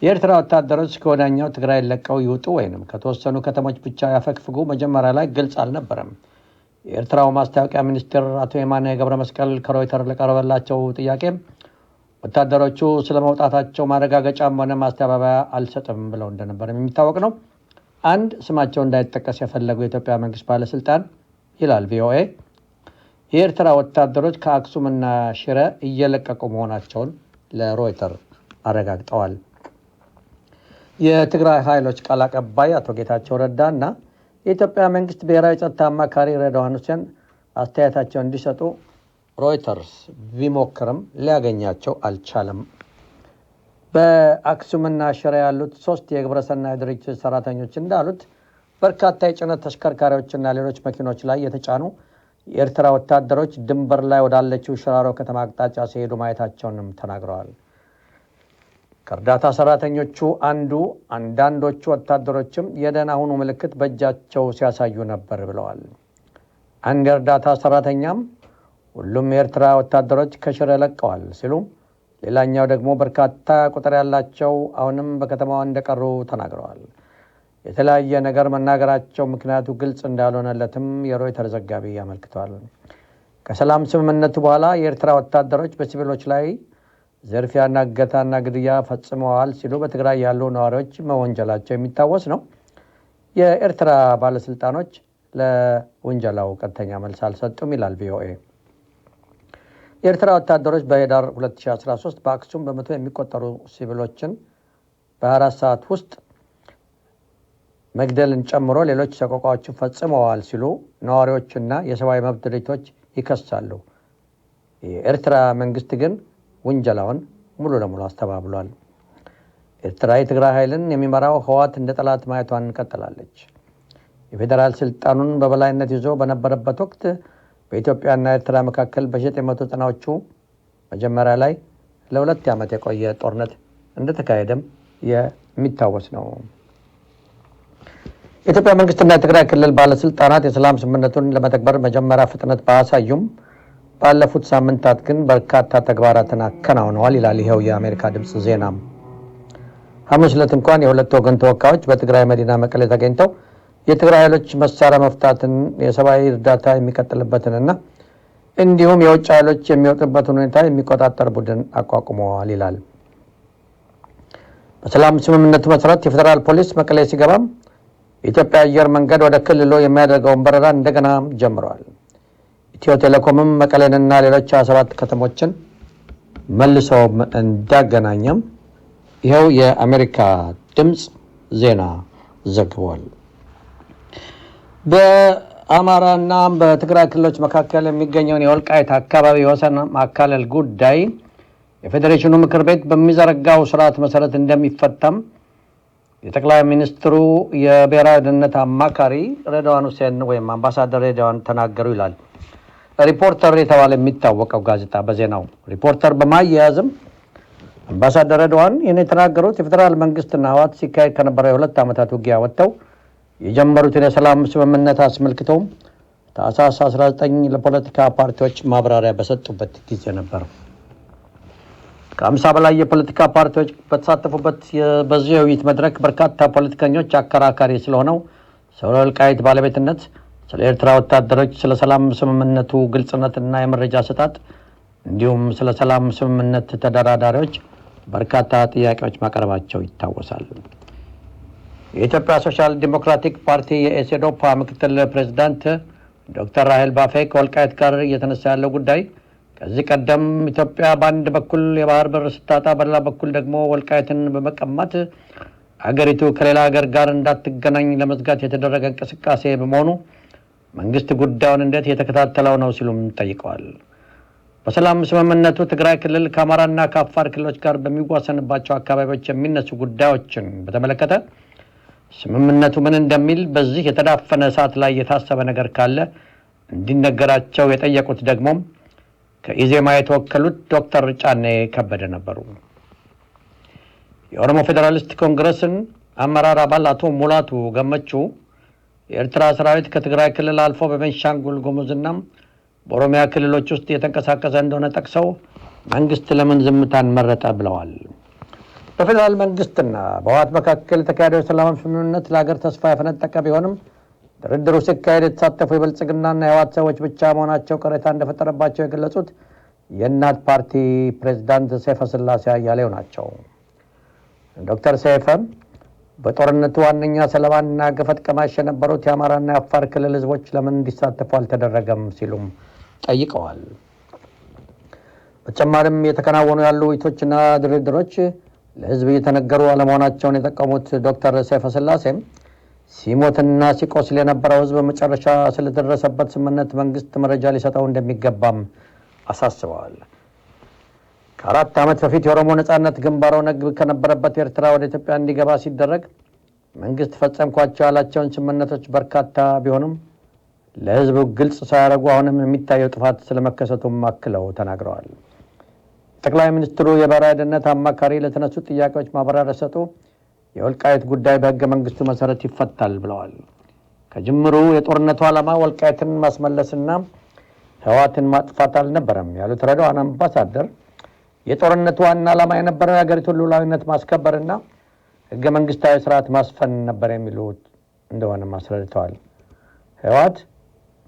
የኤርትራ ወታደሮች ከወዳኛው ትግራይ ለቀው ይውጡ ወይንም ከተወሰኑ ከተሞች ብቻ ያፈግፍጉ መጀመሪያ ላይ ግልጽ አልነበረም። የኤርትራው ማስታወቂያ ሚኒስትር አቶ የማነ ገብረ መስቀል ከሮይተር ለቀረበላቸው ጥያቄ ወታደሮቹ ስለመውጣታቸው ማረጋገጫም ሆነ ማስተባበያ አልሰጥም ብለው እንደነበር የሚታወቅ ነው። አንድ ስማቸው እንዳይጠቀስ የፈለጉ የኢትዮጵያ መንግስት ባለስልጣን ይላል ቪኦኤ የኤርትራ ወታደሮች ከአክሱምና ሽረ እየለቀቁ መሆናቸውን ለሮይተር አረጋግጠዋል። የትግራይ ኃይሎች ቃል አቀባይ አቶ ጌታቸው ረዳና የኢትዮጵያ መንግስት ብሔራዊ ጸጥታ አማካሪ ሬድዋን ሁሴን አስተያየታቸውን እንዲሰጡ ሮይተርስ ቢሞክርም ሊያገኛቸው አልቻለም። በአክሱምና ሽረ ያሉት 3 የግብረሰናይ ድርጅት ሰራተኞች እንዳሉት በርካታ የጭነት ተሽከርካሪዎችና ሌሎች መኪኖች ላይ የተጫኑ የኤርትራ ወታደሮች ድንበር ላይ ወዳለችው ሽራሮ ከተማ አቅጣጫ ሲሄዱ ማየታቸውንም ተናግረዋል። ከእርዳታ ሰራተኞቹ አንዳንዶቹ ወታደሮችም የደህና ሁኑ ምልክት በእጃቸው ሲያሳዩ ነበር ብለዋል። አንድ የእርዳታ ሰራተኛም ሁሉም የኤርትራ ወታደሮች ከሽረ ለቀዋል ሲሉም፣ ሌላኛው ደግሞ በርካታ ቁጥር ያላቸው አሁንም በከተማዋ እንደቀሩ ተናግረዋል። የተለያየ ነገር መናገራቸው ምክንያቱ ግልጽ እንዳልሆነለትም የሮይተር ዘጋቢ አመልክቷል። ከሰላም ስምምነቱ በኋላ የኤርትራ ወታደሮች በሲቪሎች ላይ ዝርፊያና እገታና ግድያ ፈጽመዋል ሲሉ በትግራይ ያሉ ነዋሪዎች መወንጀላቸው የሚታወስ ነው። የኤርትራ ባለስልጣኖች ለወንጀላው ቀጥተኛ መልስ አልሰጡም ይላል ቪኦኤ። የኤርትራ ወታደሮች በህዳር 2013 በአክሱም በመቶ የሚቆጠሩ ሲቪሎችን በ4 ሰዓት ውስጥ መግደልን ጨምሮ ሌሎች ሰቆቃዎችን ፈጽመዋል ሲሉ ነዋሪዎችና የሰብአዊ መብት ድርጅቶች ይከሳሉ። የኤርትራ መንግስት ግን ውንጀላውን ሙሉ ለሙሉ አስተባብሏል። ኤርትራ የትግራይ ኃይልን የሚመራው ህወሓት እንደ ጠላት ማየቷን ቀጥላለች። የፌዴራል ስልጣኑን በበላይነት ይዞ በነበረበት ወቅት በኢትዮጵያና ኤርትራ መካከል በ1990ዎቹ መጀመሪያ ላይ ለ2 ዓመት የቆየ ጦርነት እንደተካሄደም የሚታወስ ነው። የኢትዮጵያ መንግስትና የትግራይ ክልል ባለስልጣናት የሰላም ስምምነቱን ለመተግበር መጀመሪያ ፍጥነት ባያሳዩም ባለፉት ሳምንታት ግን በርካታ ተግባራትን አከናውነዋል ይላል ይኸው የአሜሪካ ድምፅ ዜና። ሐሙስ ዕለት እንኳን የሁለት ወገን ተወካዮች በትግራይ መዲና መቀሌ ተገኝተው የትግራይ ኃይሎች መሳሪያ መፍታትን፣ የሰብአዊ እርዳታ የሚቀጥልበትንና እንዲሁም የውጭ ኃይሎች የሚወጡበትን ሁኔታ የሚቆጣጠር ቡድን አቋቁመዋል ይላል። በሰላም ስምምነቱ መሰረት የፌዴራል ፖሊስ መቀሌ ሲገባም የኢትዮጵያ አየር መንገድ ወደ ክልሉ የሚያደርገውን በረራ እንደገና ጀምረዋል። ኢትዮ ቴሌኮምም መቀሌንና ሌሎች 27 ከተሞችን መልሶ እንዳገናኘም ይኸው የአሜሪካ ድምፅ ዜና ዘግቧል። በአማራና በትግራይ ክልሎች መካከል የሚገኘውን የወልቃይት አካባቢ የወሰን ማካለል ጉዳይ የፌዴሬሽኑ ምክር ቤት በሚዘረጋው ስርዓት መሰረት እንደሚፈታም የጠቅላይ ሚኒስትሩ የብሔራዊ ደህንነት አማካሪ ሬድዋን ሁሴን ወይም አምባሳደር ሬድዋን ተናገሩ ይላል ሪፖርተር የተባለ የሚታወቀው ጋዜጣ በዜናው። ሪፖርተር በማያያዝም አምባሳደር ሬድዋን ይህን የተናገሩት የፌዴራል መንግስትና ህወሓት ሲካሄድ ከነበረው የ2 ዓመታት ውጊያ ወጥተው የጀመሩትን የሰላም ስምምነት አስመልክተው ታህሳስ 19 ለፖለቲካ ፓርቲዎች ማብራሪያ በሰጡበት ጊዜ ነበር። ከ50 በላይ የፖለቲካ ፓርቲዎች በተሳተፉበት በዚህ የውይይት መድረክ በርካታ ፖለቲከኞች አከራካሪ ስለሆነው ስለ ወልቃይት ባለቤትነት፣ ስለ ኤርትራ ወታደሮች፣ ስለ ሰላም ስምምነቱ ግልጽነትና የመረጃ አሰጣጥ እንዲሁም ስለ ሰላም ስምምነት ተደራዳሪዎች በርካታ ጥያቄዎች ማቅረባቸው ይታወሳል። የኢትዮጵያ ሶሻል ዲሞክራቲክ ፓርቲ የኢሴዶፓ ምክትል ፕሬዝዳንት ዶክተር ራሄል ባፌ ከወልቃይት ጋር እየተነሳ ያለው ጉዳይ ከዚህ ቀደም ኢትዮጵያ በአንድ በኩል የባህር በር ስታጣ በሌላ በኩል ደግሞ ወልቃይትን በመቀማት አገሪቱ ከሌላ ሀገር ጋር እንዳትገናኝ ለመዝጋት የተደረገ እንቅስቃሴ በመሆኑ መንግስት ጉዳዩን እንዴት የተከታተለው ነው ሲሉም ጠይቀዋል። በሰላም ስምምነቱ ትግራይ ክልል ከአማራና ከአፋር ክልሎች ጋር በሚዋሰንባቸው አካባቢዎች የሚነሱ ጉዳዮችን በተመለከተ ስምምነቱ ምን እንደሚል በዚህ የተዳፈነ እሳት ላይ የታሰበ ነገር ካለ እንዲነገራቸው የጠየቁት ደግሞ ከኢዜማ የተወከሉት ዶክተር ጫኔ ከበደ ነበሩ። የኦሮሞ ፌዴራሊስት ኮንግረስን አመራር አባል አቶ ሙላቱ ገመቹ የኤርትራ ሰራዊት ከትግራይ ክልል አልፎ በቤንሻንጉል ጉሙዝና በኦሮሚያ ክልሎች ውስጥ የተንቀሳቀሰ እንደሆነ ጠቅሰው መንግስት ለምን ዝምታን መረጠ ብለዋል። በፌዴራል መንግስትና በህወሓት መካከል የተካሄደው የሰላም ስምምነት ለሀገር ተስፋ የፈነጠቀ ቢሆንም ድርድሩ ሲካሄድ የተሳተፉ የብልጽግናና የህወሓት ሰዎች ብቻ መሆናቸው ቅሬታ እንደፈጠረባቸው የገለጹት የእናት ፓርቲ ፕሬዝዳንት ሰይፈ ስላሴ አያሌው ናቸው። ዶክተር ሰይፈ በጦርነቱ ዋነኛ ሰለባና ገፈት ቀማሽ የነበሩት የአማራና የአፋር ክልል ህዝቦች ለምን እንዲሳተፉ አልተደረገም ሲሉም ጠይቀዋል። በተጨማሪም የተከናወኑ ያሉ ውይይቶችና ድርድሮች ለህዝብ እየተነገሩ አለመሆናቸውን የጠቀሙት ዶክተር ሰይፈ ስላሴም ሲሞትና ሲቆስል የነበረው ህዝብ መጨረሻ ስለደረሰበት ስምምነት መንግስት መረጃ ሊሰጠው እንደሚገባም አሳስበዋል። ከ4 ዓመት በፊት የኦሮሞ ነጻነት ግንባር ኦነግ ከነበረበት ኤርትራ ወደ ኢትዮጵያ እንዲገባ ሲደረግ መንግስት ፈጸምኳቸው ያላቸውን ስምምነቶች በርካታ ቢሆኑም ለህዝቡ ግልጽ ሳያደርጉ አሁንም የሚታየው ጥፋት ስለመከሰቱም አክለው ተናግረዋል። ጠቅላይ ሚኒስትሩ የብሔራዊ ደህንነት አማካሪ ለተነሱ ጥያቄዎች ማብራሪያ ሰጡ። የወልቃይት ጉዳይ በህገ መንግስቱ መሰረት ይፈታል ብለዋል። ከጅምሩ የጦርነቱ ዓላማ ወልቃይትን ማስመለስና ህወሓትን ማጥፋት አልነበረም ያሉት ረዳዋን አምባሳደር የጦርነቱ ዋና ዓላማ የነበረው የሀገሪቱን ሉዓላዊነት ማስከበርና ህገ መንግስታዊ ስርዓት ማስፈን ነበር የሚሉት እንደሆነም አስረድተዋል። ህወሓት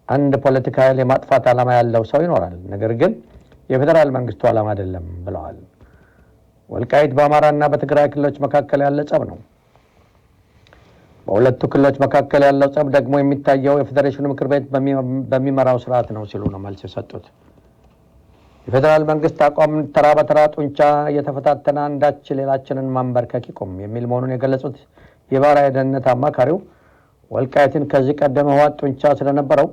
አንድ ፖለቲካ ኃይል የማጥፋት ዓላማ ያለው ሰው ይኖራል፣ ነገር ግን የፌዴራል መንግስቱ ዓላማ አይደለም ብለዋል። ወልቃይት በአማራና በትግራይ ክልሎች መካከል ያለ ጸብ ነው። በሁለቱ ክልሎች መካከል ያለው ጸብ ደግሞ የሚታየው የፌዴሬሽኑ ምክር ቤት በሚመራው ስርዓት ነው ሲሉ ነው መልስ የሰጡት። የፌዴራል መንግስት አቋም ተራ በተራ ጡንቻ እየተፈታተነ አንዳች ሌላችንን ማንበርከክ ይቁም የሚል መሆኑን የገለጹት የብሔራዊ ደህንነት አማካሪው ወልቃይትን ከዚህ ቀደም ህወሓት ጡንቻ ስለነበረው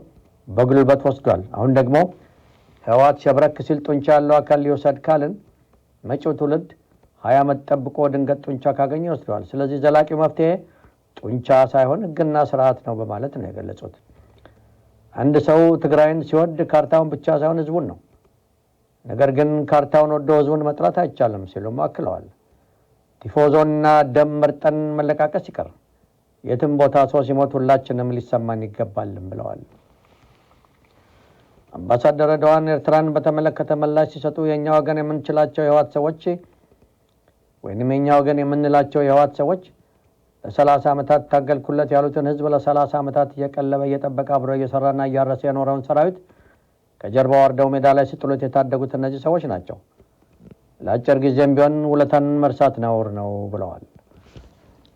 በጉልበት ወስዷል። አሁን ደግሞ ህወሓት ሸብረክ ሲል ጡንቻ ያለው አካል ሊወሰድ ካልን መጪው ትውልድ 20 ዓመት ጠብቆ ድንገት ጡንቻ ካገኘ ይወስደዋል። ስለዚህ ዘላቂው መፍትሄ ጡንቻ ሳይሆን ህግና ስርዓት ነው በማለት ነው የገለጹት። አንድ ሰው ትግራይን ሲወድ ካርታውን ብቻ ሳይሆን ህዝቡን ነው። ነገር ግን ካርታውን ወዶ ህዝቡን መጥላት አይቻልም ሲሉም አክለዋል። ቲፎዞና ደም መርጠን መለቃቀስ ይቀር፣ የትም ቦታ ሰው ሲሞት ሁላችንም ሊሰማን ይገባልም ብለዋል። አምባሳደር ረዳዋን ኤርትራን በተመለከተ ምላሽ ሲሰጡ የኛ ወገን የምንችላቸው የህወሓት ሰዎች ወይንም የኛ ወገን የምንላቸው የህወሓት ሰዎች ለ30 ዓመታት ታገልኩለት ያሉትን ህዝብ ለ30 ዓመታት እየቀለበ እየጠበቀ አብሮ እየሰራና እያረሰ የኖረውን ሰራዊት ከጀርባው ወርደው ሜዳ ላይ ሲጥሉት የታደጉት እነዚህ ሰዎች ናቸው። ለአጭር ጊዜም ቢሆን ውለታን መርሳት ነውር ነው ብለዋል።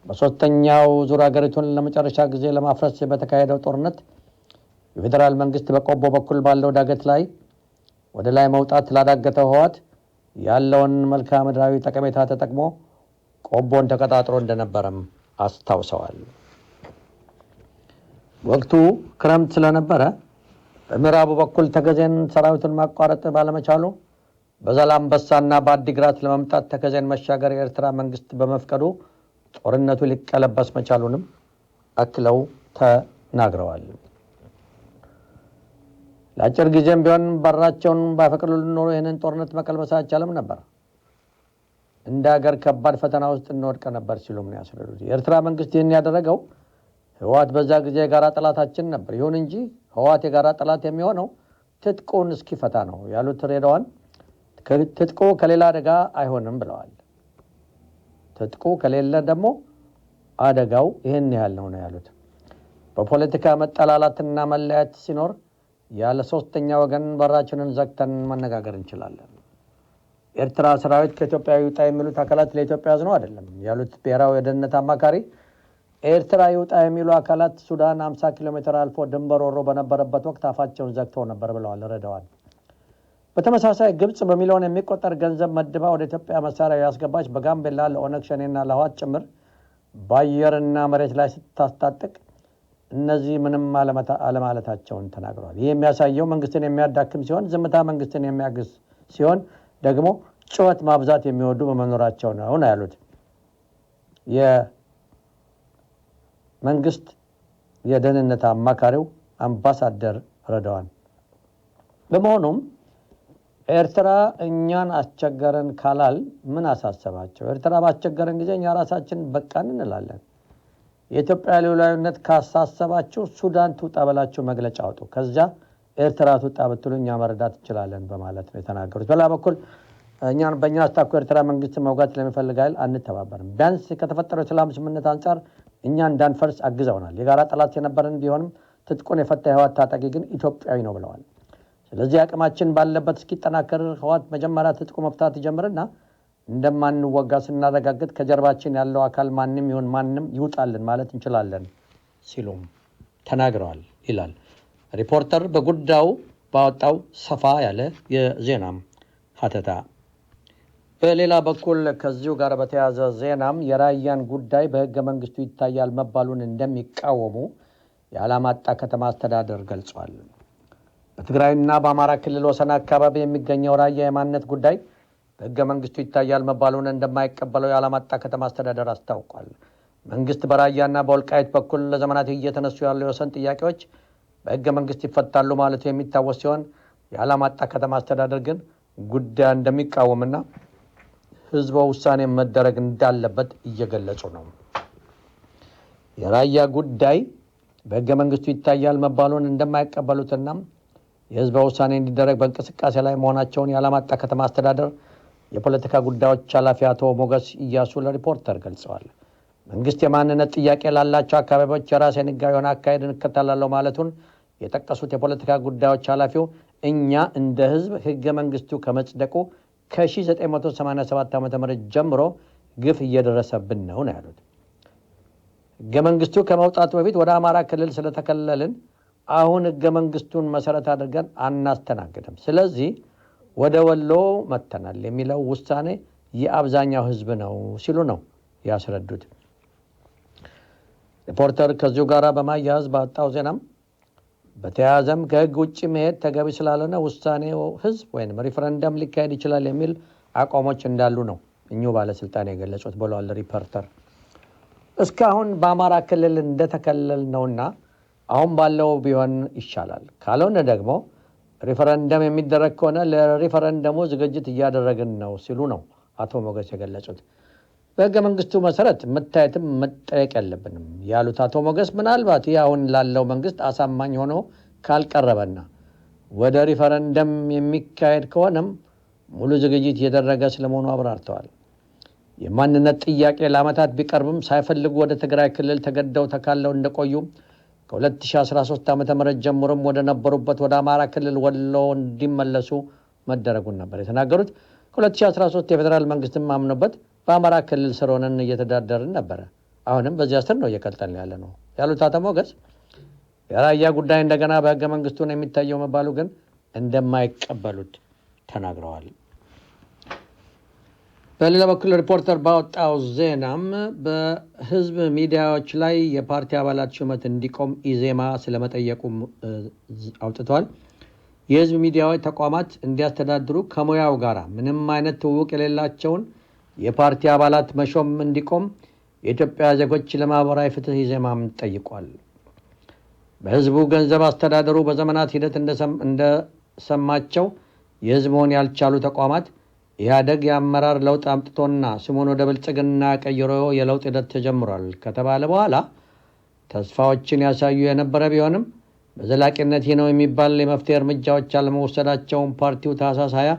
በሶስተኛው ዙር ሀገሪቱን ለመጨረሻ ጊዜ ለማፍረስ በተካሄደው ጦርነት የፌዴራል መንግስት በቆቦ በኩል ባለው ዳገት ላይ ወደ ላይ መውጣት ላዳገተው ህወሓት ያለውን መልክዓ ምድራዊ ጠቀሜታ ተጠቅሞ ቆቦን ተቀጣጥሮ እንደነበረም አስታውሰዋል። ወቅቱ ክረምት ስለነበረ በምዕራቡ በኩል ተከዜን ሰራዊቱን ማቋረጥ ባለመቻሉ በዛላምበሳና በአዲግራት ለመምጣት ተከዜን መሻገር የኤርትራ መንግስት በመፍቀዱ ጦርነቱ ሊቀለበስ መቻሉንም አክለው ተናግረዋል። ለአጭር ጊዜም ቢሆን በራቸውን ባይፈቅዱልን ኖሮ ይህንን ጦርነት መቀልበስ አይቻልም ነበር፣ እንደ ሀገር ከባድ ፈተና ውስጥ እንወድቅ ነበር ሲሉም ነው ያስረዱት። የኤርትራ መንግስት ይህን ያደረገው ህወሓት በዛ ጊዜ የጋራ ጠላታችን ነበር፣ ይሁን እንጂ ህወሓት የጋራ ጠላት የሚሆነው ትጥቁን እስኪፈታ ነው ያሉት ሬዳዋን ትጥቁ ከሌላ አደጋ አይሆንም ብለዋል። ትጥቁ ከሌለ ደግሞ አደጋው ይህን ያህል ነው ያሉት። በፖለቲካ መጠላላትና መለያየት ሲኖር ያለ ሶስተኛ ወገን በራችንን ዘግተን መነጋገር እንችላለን። ኤርትራ ሰራዊት ከኢትዮጵያ ይውጣ የሚሉት አካላት ለኢትዮጵያ ያዝነው አይደለም ያሉት ብሔራዊ የደህንነት አማካሪ ኤርትራ ይውጣ የሚሉ አካላት ሱዳን 50 ኪሎ ሜትር አልፎ ድንበር ወሮ በነበረበት ወቅት አፋቸውን ዘግተው ነበር ብለዋል ረዳዋል። በተመሳሳይ ግብጽ በሚሊዮን የሚቆጠር ገንዘብ መድባ ወደ ኢትዮጵያ መሳሪያ ያስገባች በጋምቤላ ለኦነግ ሸኔና ለህወሓት ጭምር በአየርና መሬት ላይ ስታስታጥቅ እነዚህ ምንም አለማለታቸውን ተናግረዋል። ይህ የሚያሳየው መንግስትን የሚያዳክም ሲሆን ዝምታ መንግስትን የሚያግዝ ሲሆን ደግሞ ጩኸት ማብዛት የሚወዱ በመኖራቸው ነው ያሉት የመንግስት የደህንነት አማካሪው አምባሳደር ረዳዋን። በመሆኑም ኤርትራ እኛን አስቸገረን ካላል ምን አሳሰባቸው? ኤርትራ ባስቸገረን ጊዜ እኛ ራሳችን በቃን እንላለን። የኢትዮጵያ ሉዓላዊነት ካሳሰባችሁ ሱዳን ትውጣ ብላችሁ መግለጫ አውጡ፣ ከዚያ ኤርትራ ትውጣ ብትሉ እኛ መረዳት እንችላለን በማለት ነው የተናገሩት። በሌላ በኩል እኛን በእኛ አስታኮ ኤርትራ መንግስት መውጋት ለሚፈልግ ኃይል አንተባበርም። ቢያንስ ከተፈጠረው የሰላም ስምምነት አንጻር እኛ እንዳንፈርስ አግዘውናል። የጋራ ጠላት የነበረን ቢሆንም ትጥቁን የፈታ የህወሓት ታጣቂ ግን ኢትዮጵያዊ ነው ብለዋል። ስለዚህ አቅማችን ባለበት እስኪጠናከር ህወሓት መጀመሪያ ትጥቁ መፍታት ይጀምርና እንደማንወጋ ስናረጋግጥ ከጀርባችን ያለው አካል ማንም ይሁን ማንም ይውጣልን ማለት እንችላለን ሲሉም ተናግረዋል ይላል ሪፖርተር በጉዳዩ ባወጣው ሰፋ ያለ የዜናም ሀተታ። በሌላ በኩል ከዚሁ ጋር በተያያዘ ዜናም የራያን ጉዳይ በህገ መንግስቱ ይታያል መባሉን እንደሚቃወሙ የአላማጣ ከተማ አስተዳደር ገልጿል። በትግራይና በአማራ ክልል ወሰን አካባቢ የሚገኘው ራያ የማንነት ጉዳይ በህገ መንግስቱ ይታያል መባሉን እንደማይቀበለው የአላማጣ ከተማ አስተዳደር አስታውቋል። መንግስት በራያና በወልቃይት በኩል ለዘመናት እየተነሱ ያሉ የወሰን ጥያቄዎች በህገ መንግስት ይፈታሉ ማለቱ የሚታወስ ሲሆን የአላማጣ ከተማ አስተዳደር ግን ጉዳይ እንደሚቃወምና ህዝበ ውሳኔ መደረግ እንዳለበት እየገለጹ ነው። የራያ ጉዳይ በህገ መንግስቱ ይታያል መባሉን እንደማይቀበሉትና የህዝበ ውሳኔ እንዲደረግ በእንቅስቃሴ ላይ መሆናቸውን የአላማጣ ከተማ አስተዳደር የፖለቲካ ጉዳዮች ኃላፊ አቶ ሞገስ እያሱ ለሪፖርተር ገልጸዋል። መንግስት የማንነት ጥያቄ ላላቸው አካባቢዎች የራሴን ህጋዊ የሆነ አካሄድ እንከተላለሁ ማለቱን የጠቀሱት የፖለቲካ ጉዳዮች ኃላፊው እኛ እንደ ህዝብ ህገ መንግስቱ ከመጽደቁ ከ1987 ዓ.ም ጀምሮ ግፍ እየደረሰብን ነው ያሉት። ህገ መንግስቱ ከመውጣቱ በፊት ወደ አማራ ክልል ስለተከለልን አሁን ህገ መንግስቱን መሰረት አድርገን አናስተናግድም። ስለዚህ ወደ ወሎ መተናል የሚለው ውሳኔ የአብዛኛው ህዝብ ነው ሲሉ ነው ያስረዱት። ሪፖርተር ከዚሁ ጋር በማያያዝ ባወጣው ዜናም በተያያዘም ከህግ ውጭ መሄድ ተገቢ ስላልሆነ ውሳኔው ህዝብ ወይም ሪፈረንደም ሊካሄድ ይችላል የሚል አቋሞች እንዳሉ ነው እኚሁ ባለስልጣን የገለጹት ብለዋል ሪፖርተር። እስካሁን በአማራ ክልል እንደተከለል ነውና አሁን ባለው ቢሆን ይሻላል፣ ካልሆነ ደግሞ ሪፈረንደም የሚደረግ ከሆነ ለሪፈረንደሙ ዝግጅት እያደረግን ነው ሲሉ ነው አቶ ሞገስ የገለጹት። በህገ መንግስቱ መሰረት መታየትም መጠየቅ የለብንም ያሉት አቶ ሞገስ ምናልባት ይህ አሁን ላለው መንግስት አሳማኝ ሆኖ ካልቀረበና ወደ ሪፈረንደም የሚካሄድ ከሆነም ሙሉ ዝግጅት እየደረገ ስለመሆኑ አብራርተዋል። የማንነት ጥያቄ ለዓመታት ቢቀርብም ሳይፈልጉ ወደ ትግራይ ክልል ተገደው ተካለው እንደቆዩ ከ2013 ዓ.ም ጀምሮም ወደ ነበሩበት ወደ አማራ ክልል ወሎ እንዲመለሱ መደረጉን ነበር የተናገሩት። ከ2013 የፌዴራል መንግስትም አምኖበት በአማራ ክልል ስር ሆነን እየተዳደርን ነበረ። አሁንም በዚያ ስር ነው እየቀጠልን ያለ ነው ያሉት አቶ ሞገስ የራያ ጉዳይ እንደገና በህገ መንግስቱ ነው የሚታየው መባሉ ግን እንደማይቀበሉት ተናግረዋል። በሌላ በኩል ሪፖርተር ባወጣው ዜናም በህዝብ ሚዲያዎች ላይ የፓርቲ አባላት ሹመት እንዲቆም ኢዜማ ስለመጠየቁ አውጥቷል። የህዝብ ሚዲያዎች ተቋማት እንዲያስተዳድሩ ከሙያው ጋር ምንም አይነት ትውውቅ የሌላቸውን የፓርቲ አባላት መሾም እንዲቆም የኢትዮጵያ ዜጎች ለማህበራዊ ፍትህ ኢዜማም ጠይቋል። በህዝቡ ገንዘብ አስተዳደሩ በዘመናት ሂደት እንደሰማቸው የህዝብ መሆን ያልቻሉ ተቋማት ኢህአዴግ የአመራር ለውጥ አምጥቶና ስሙን ወደ ብልጽግና ቀይሮ የለውጥ ሂደት ተጀምሯል ከተባለ በኋላ ተስፋዎችን ያሳዩ የነበረ ቢሆንም በዘላቂነት ነው የሚባል የመፍትሄ እርምጃዎች አለመወሰዳቸውን ፓርቲው ታህሳስ 20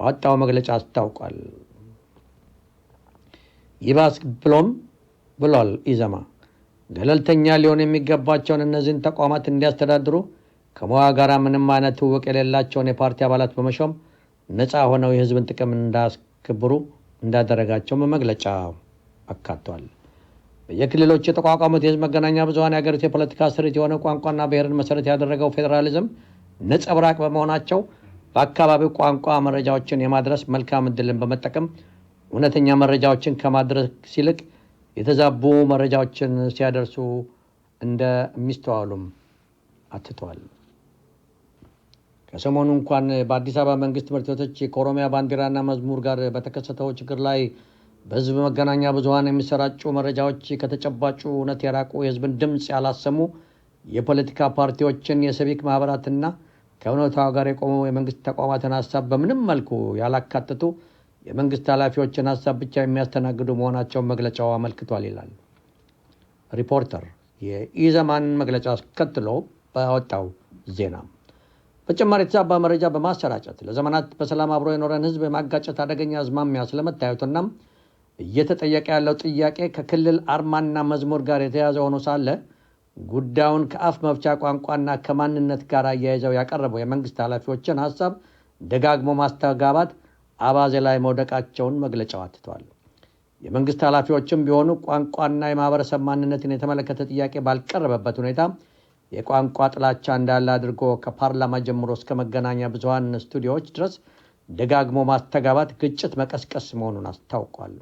ባወጣው መግለጫ አስታውቋል። ይባስ ብሏል ኢዜማ ገለልተኛ ሊሆን የሚገባቸውን እነዚህን ተቋማት እንዲያስተዳድሩ ከሙያ ጋር ምንም አይነት ትውውቅ የሌላቸውን የፓርቲ አባላት በመሾም ነፃ ሆነው የህዝብን ጥቅም እንዳያስከብሩ እንዳደረጋቸው መግለጫ አካቷል። በየክልሎች የተቋቋሙት የህዝብ መገናኛ ብዙኃን የሀገሪቱ የፖለቲካ ስሪት የሆነ ቋንቋና ብሔርን መሰረት ያደረገው ፌዴራሊዝም ነጸብራቅ በመሆናቸው በአካባቢው ቋንቋ መረጃዎችን የማድረስ መልካም ዕድልን በመጠቀም እውነተኛ መረጃዎችን ከማድረስ ይልቅ የተዛቡ መረጃዎችን ሲያደርሱ እንደሚስተዋሉም አትተዋል። ከሰሞኑ እንኳን በአዲስ አበባ መንግስት ትምህርት ቤቶች ከኦሮሚያ ባንዲራና መዝሙር ጋር በተከሰተው ችግር ላይ በህዝብ መገናኛ ብዙኃን የሚሰራጩ መረጃዎች ከተጨባጩ እውነት የራቁ የህዝብን ድምፅ ያላሰሙ የፖለቲካ ፓርቲዎችን የሲቪክ ማህበራትና ከእውነታው ጋር የቆሙ የመንግስት ተቋማትን ሀሳብ በምንም መልኩ ያላካተቱ የመንግስት ኃላፊዎችን ሀሳብ ብቻ የሚያስተናግዱ መሆናቸውን መግለጫው አመልክቷል ይላል ሪፖርተር የኢዜማን መግለጫ አስከትሎ ባወጣው ዜና። በተጨማሪ የተዛባ መረጃ በማሰራጨት ለዘመናት በሰላም አብሮ የኖረን ህዝብ የማጋጨት አደገኛ አዝማሚያ ስለመታየቱና እየተጠየቀ ያለው ጥያቄ ከክልል አርማና መዝሙር ጋር የተያዘ ሆኖ ሳለ ጉዳዩን ከአፍ መፍቻ ቋንቋና ከማንነት ጋር አያይዘው ያቀረበው የመንግስት ኃላፊዎችን ሀሳብ ደጋግሞ ማስተጋባት አባዜ ላይ መውደቃቸውን መግለጫው አትቷል። የመንግስት ኃላፊዎችም ቢሆኑ ቋንቋና የማህበረሰብ ማንነትን የተመለከተ ጥያቄ ባልቀረበበት ሁኔታ የቋንቋ ጥላቻ እንዳለ አድርጎ ከፓርላማ ጀምሮ እስከ መገናኛ ብዙኃን ስቱዲዮዎች ድረስ ደጋግሞ ማስተጋባት ግጭት መቀስቀስ መሆኑን አስታውቋል።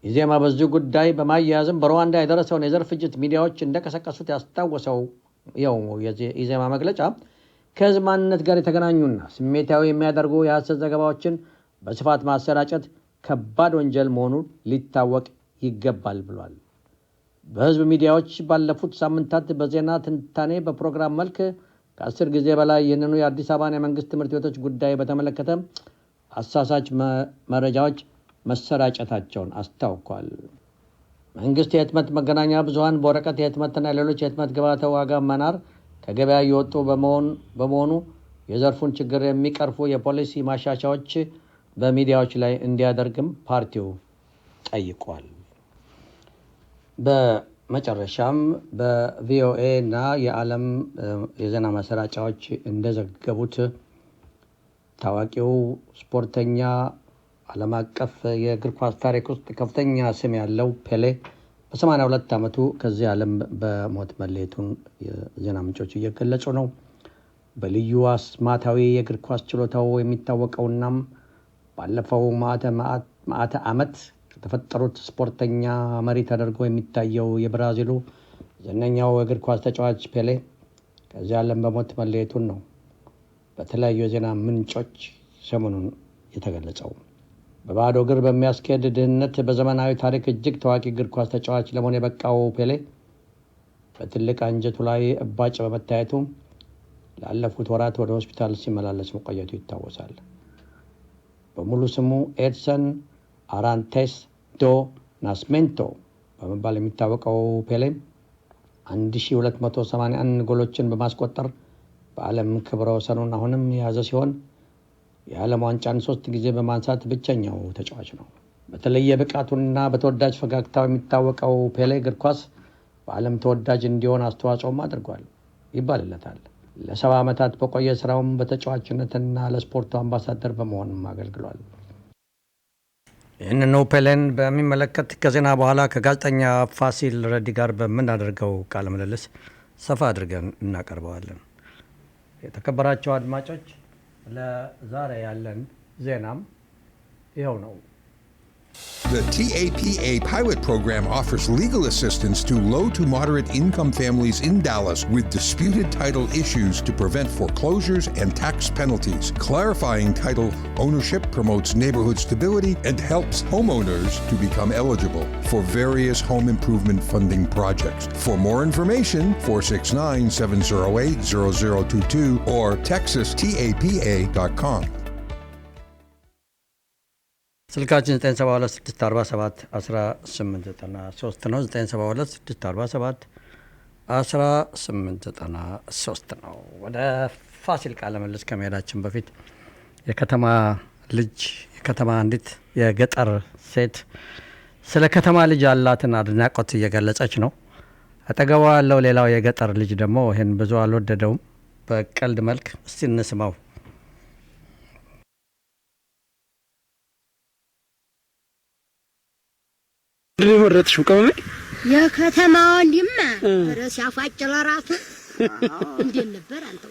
ኢዜማ በዚህ ጉዳይ በማያያዝም በሩዋንዳ የደረሰውን የዘር ፍጅት ሚዲያዎች እንደቀሰቀሱት ያስታወሰው የኢዜማ መግለጫ ከህዝብ ማንነት ጋር የተገናኙና ስሜታዊ የሚያደርጉ የሐሰት ዘገባዎችን በስፋት ማሰራጨት ከባድ ወንጀል መሆኑን ሊታወቅ ይገባል ብሏል። በህዝብ ሚዲያዎች ባለፉት ሳምንታት በዜና ትንታኔ በፕሮግራም መልክ ከ10 ጊዜ በላይ ይህንኑ የአዲስ አበባን የመንግስት ትምህርት ቤቶች ጉዳይ በተመለከተ አሳሳች መረጃዎች መሰራጨታቸውን አስታውቋል። መንግስት የህትመት መገናኛ ብዙኃን በወረቀት የህትመትና ሌሎች የህትመት ግብዓት ዋጋ መናር ከገበያ እየወጡ በመሆኑ የዘርፉን ችግር የሚቀርፉ የፖሊሲ ማሻሻያዎች በሚዲያዎች ላይ እንዲያደርግም ፓርቲው ጠይቋል። በመጨረሻም በቪኦኤ እና የዓለም የዜና ማሰራጫዎች እንደዘገቡት ታዋቂው ስፖርተኛ ዓለም አቀፍ የእግር ኳስ ታሪክ ውስጥ ከፍተኛ ስም ያለው ፔሌ በ82 ዓመቱ ከዚህ ዓለም በሞት መለየቱን የዜና ምንጮች እየገለጹ ነው። በልዩ አስማታዊ የእግር ኳስ ችሎታው የሚታወቀውና ባለፈው ማዕተ ዓመት ከተፈጠሩት ስፖርተኛ መሪ ተደርጎ የሚታየው የብራዚሉ ዝነኛው የእግር ኳስ ተጫዋች ፔሌ ከዚህ ዓለም በሞት መለየቱን ነው በተለያዩ የዜና ምንጮች ሰሞኑን የተገለጸው። በባዶ እግር በሚያስኬድ ድህነት በዘመናዊ ታሪክ እጅግ ታዋቂ እግር ኳስ ተጫዋች ለመሆን የበቃው ፔሌ በትልቅ አንጀቱ ላይ እባጭ በመታየቱ ላለፉት ወራት ወደ ሆስፒታል ሲመላለስ መቆየቱ ይታወሳል። በሙሉ ስሙ ኤድሰን አራንቴስ ዶ ናስሜንቶ በመባል የሚታወቀው ፔሌ 1281 ጎሎችን በማስቆጠር በዓለም ክብረ ወሰኑን አሁንም የያዘ ሲሆን የዓለም ዋንጫን 3 ጊዜ በማንሳት ብቸኛው ተጫዋች ነው። በተለየ ብቃቱና በተወዳጅ ፈገግታው የሚታወቀው ፔሌ እግር ኳስ በዓለም ተወዳጅ እንዲሆን አስተዋጽኦም አድርጓል ይባልለታል። ለ70 ዓመታት በቆየ ስራውም በተጫዋችነትና ለስፖርቱ አምባሳደር በመሆንም አገልግሏል። ይህንኑ ፔሌን በሚመለከት ከዜና በኋላ ከጋዜጠኛ ፋሲል ረዲ ጋር በምናደርገው ቃለ ምልልስ ሰፋ አድርገን እናቀርበዋለን። የተከበራቸው አድማጮች ለዛሬ ያለን ዜናም ይኸው ነው። The TAPA pilot program offers legal assistance to low to moderate income families in Dallas with disputed title issues to prevent foreclosures and tax penalties. Clarifying title ownership promotes neighborhood stability and helps homeowners to become eligible for various home improvement funding projects. For more information, 469-708-0022 or texastapa.com. ስልካችን 972-647-1893 ነው። 972-647-1893 ነው። ወደ ፋሲል ቃለ ምልልስ ከመሄዳችን በፊት የከተማ ልጅ የከተማ አንዲት የገጠር ሴት ስለ ከተማ ልጅ ያላትን አድናቆት እየገለጸች ነው። አጠገቧ ያለው ሌላው የገጠር ልጅ ደግሞ ይህን ብዙ አልወደደውም። በቀልድ መልክ እስቲ እንስማው። ወረጥሽው ቀመሜ የከተማ ወንድማ ርዕስ ያፋጭ ለራሱ እንዴት ነበር አንተ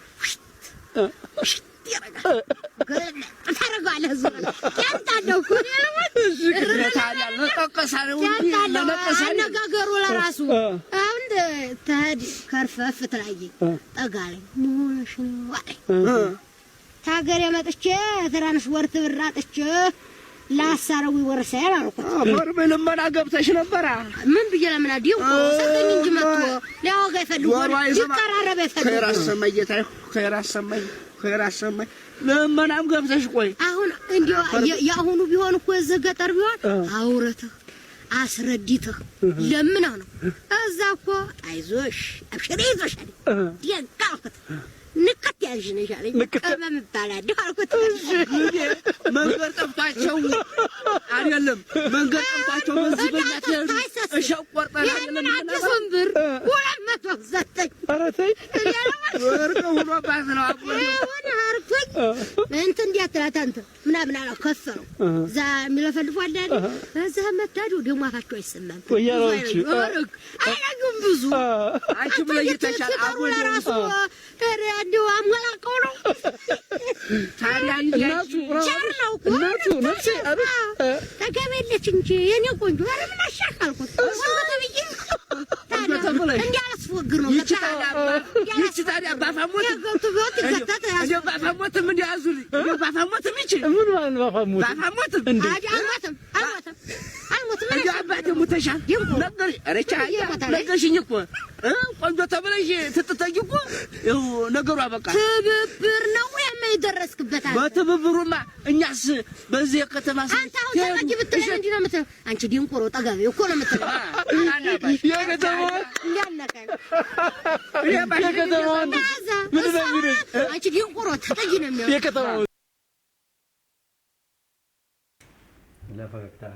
ታረጋለህ ዙር ያንታለው ኩኒ አነጋገሩ ለራሱ አሁን ተህድ ከርፈፍ ትላየ ጠጋለኝ ሞሽ ታገር የመጥቼ ትራንስፖርት ብራጥቼ ላሳረው ይወርሳል አልኩት። ወርበልም መና ገብተሽ ነበር። ምን ብዬ ለምን አዲው ሰጠኝ እንጂ መጥቶ ሊያወጋ ይፈልጉ ይቀራረበ ይፈልጉ ከራስ ሰማይ ለምናም ገብተሽ ቆይ አሁን እንዲው ያሁኑ ቢሆን እኮ እዚህ ገጠር ቢሆን አውረትህ አስረዲትህ ለምን ነው እዛ እኮ አይዞሽ አብሽሪ ይዞሽ ዲያቃልኩት ንቀት ያልሽ ነሽ አለኝ። ቀመም ይባላል አልኩት። መንገድ ጠፍቷቸው አይደለም መንገድ ጠፍቷቸው በዚህ በእናት እሻው ቆርጠና አይደለም አዲሱን ብር 200 ዘጠኝ ኧረ ተይ ወርቅ ሆኖ ባዝ ነው አቆይ አርኩኝ እንትን እንዲያትላት አንተ ምናምን አላ ከፈረው እዛ የሚለፈልፉ አይደል እዛ መታዱ ደሞ አፋቸው አይሰማም ወያሮች አይናጁም ብዙ አንቺ ብለይተሻል አቆይ እንደው አሞላቀው ነው ታዲያ እናቱ ነፍሴ ተገበለች እንጂ የኔ ቆንጆ ኧረ ምን አሻካልኩት ተብዬ እንዲያስፎግር ነው ይቺ ታዲያ ባፋሞት የገብቱ ቢወት ይገታት እንደ ባፋሞትም እንዲያዙልኝ እንደ ባፋሞትም ይችል ምን ማለት ባፋሞት ባፋሞትም እንደ አልሞትም እንደ አባቴ ሙተሻል ነገር ረቻ ነገርሽኝ እኮ ቆንጆ ተብለሽ ትጥተኝ እኮ ይኸው ነገሩ አበቃ። ትብብር ነው የማይደረስክበታል። በትብብሩማ እኛስ በዚህ የከተማ አንተ አሁን ተመጅ ብትለኝ እንዴ ነው የምትለው? አንቺ ዲንቆሮ ጠጋቢ እኮ ነው የምትለው። የከተማ እንዳልነካኝ የከተማ ምን ነው የሚሉኝ? አንቺ ዲንቆሮ ተጠጊ ነው የሚለው የከተማ ለፈገግታህ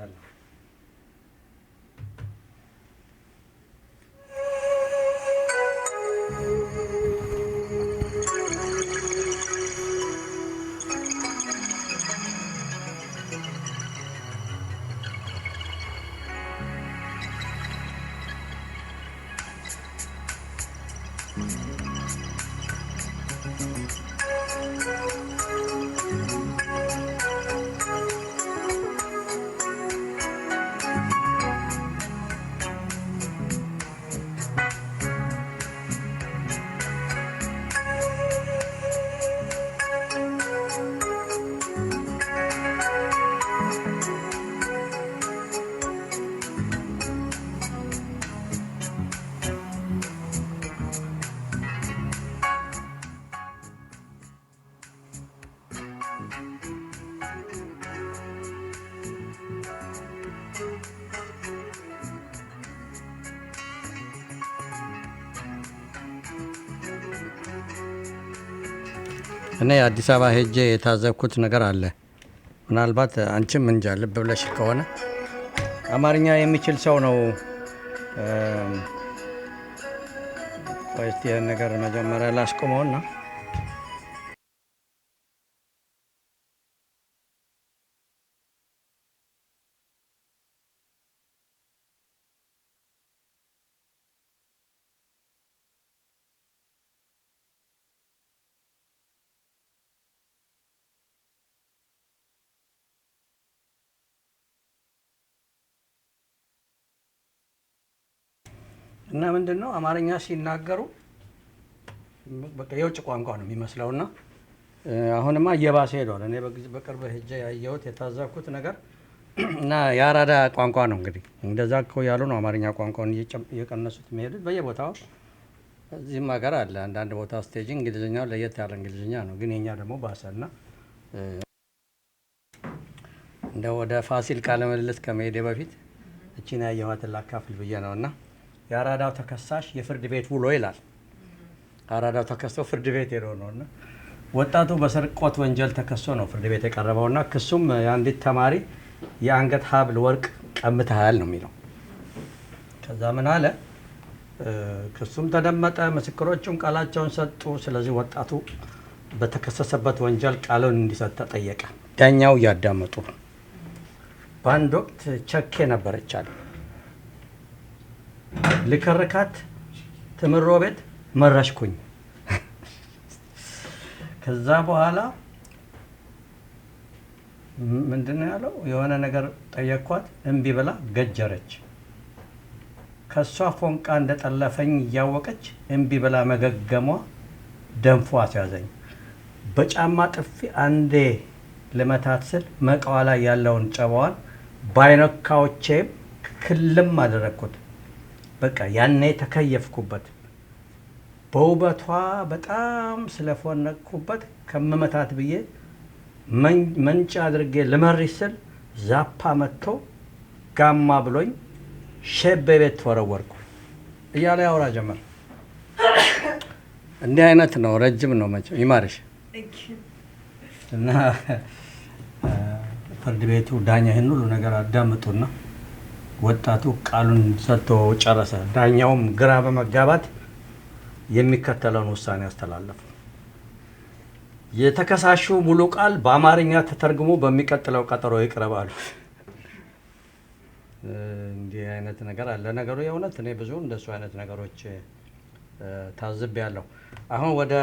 እኔ አዲስ አበባ ሄጄ የታዘብኩት ነገር አለ። ምናልባት አንቺም እንጃ ልብ ብለሽ ከሆነ አማርኛ የሚችል ሰው ነው። ቆይ እስቲ ይህን ነገር መጀመሪያ ላስቆመውና እና ምንድነው አማርኛ ሲናገሩ በቃ የውጭ ቋንቋ ነው የሚመስለውና አሁንማ እየባሰ ሄዷል። እኔ በቅርብ ሄጄ ያየሁት የታዘብኩት ነገር እና የአራዳ ቋንቋ ነው እንግዲህ እንደዛ እኮ ያሉ ነው አማርኛ ቋንቋውን እየቀነሱት የሚሄዱት በየቦታው። እዚህም ሀገር አለ አንዳንድ ቦታ ስቴጅ እንግሊዝኛው ለየት ያለ እንግሊዝኛ ነው፣ ግን የኛ ደግሞ ባሰና እንደ ወደ ፋሲል ቃለ ምልልስ ከመሄዴ በፊት እቺን ያየኋትን ላካፍል ብዬ ነውና የአራዳው ተከሳሽ የፍርድ ቤት ውሎ ይላል። አራዳው ተከሰው ፍርድ ቤት ሄዶ ነውና ወጣቱ በስርቆት ወንጀል ተከሶ ነው ፍርድ ቤት የቀረበውና ክሱም የአንዲት ተማሪ የአንገት ሀብል ወርቅ ቀምተሃል ነው የሚለው። ከዛ ምን አለ? ክሱም ተደመጠ፣ ምስክሮቹም ቃላቸውን ሰጡ። ስለዚህ ወጣቱ በተከሰሰበት ወንጀል ቃሉን እንዲሰጥ ተጠየቀ። ዳኛው እያዳመጡ በአንድ ወቅት ቸኬ ነበረች አለ። ልከርካት ትምሮ ቤት መረሽኩኝ። ከዛ በኋላ ምንድነው ያለው? የሆነ ነገር ጠየኳት፣ እምቢ ብላ ገጀረች። ከሷ ፎንቃ እንደጠለፈኝ እያወቀች እምቢ ብላ መገገሟ ደንፎ አስያዘኝ። በጫማ ጥፊ አንዴ ልመታት ስል መቃዋ ላይ ያለውን ጨባዋን ባይነካዎቼም ክልም አደረግኩት። በቃ ያኔ ተከየፍኩበት። በውበቷ በጣም ስለፎነቅኩበት ከመመታት ብዬ መንጫ አድርጌ ልመሪሽ ስል ዛፓ መጥቶ ጋማ ብሎኝ ሸቤ ቤት ተወረወርኩ እያለ ያወራ ጀመር። እንዲህ አይነት ነው፣ ረጅም ነው መቼም ይማርሽ። እና ፍርድ ቤቱ ዳኛ ይህን ሁሉ ነገር አዳምጡና ወጣቱ ቃሉን ሰጥቶ ጨረሰ። ዳኛውም ግራ በመጋባት የሚከተለውን ውሳኔ አስተላለፈ። የተከሳሹ ሙሉ ቃል በአማርኛ ተተርጉሞ በሚቀጥለው ቀጠሮ ይቅረባሉ። እንዲህ አይነት ነገር አለ። ነገሩ የእውነት እኔ ብዙ እንደሱ አይነት ነገሮች ታዝቤያለሁ። አሁን ወደ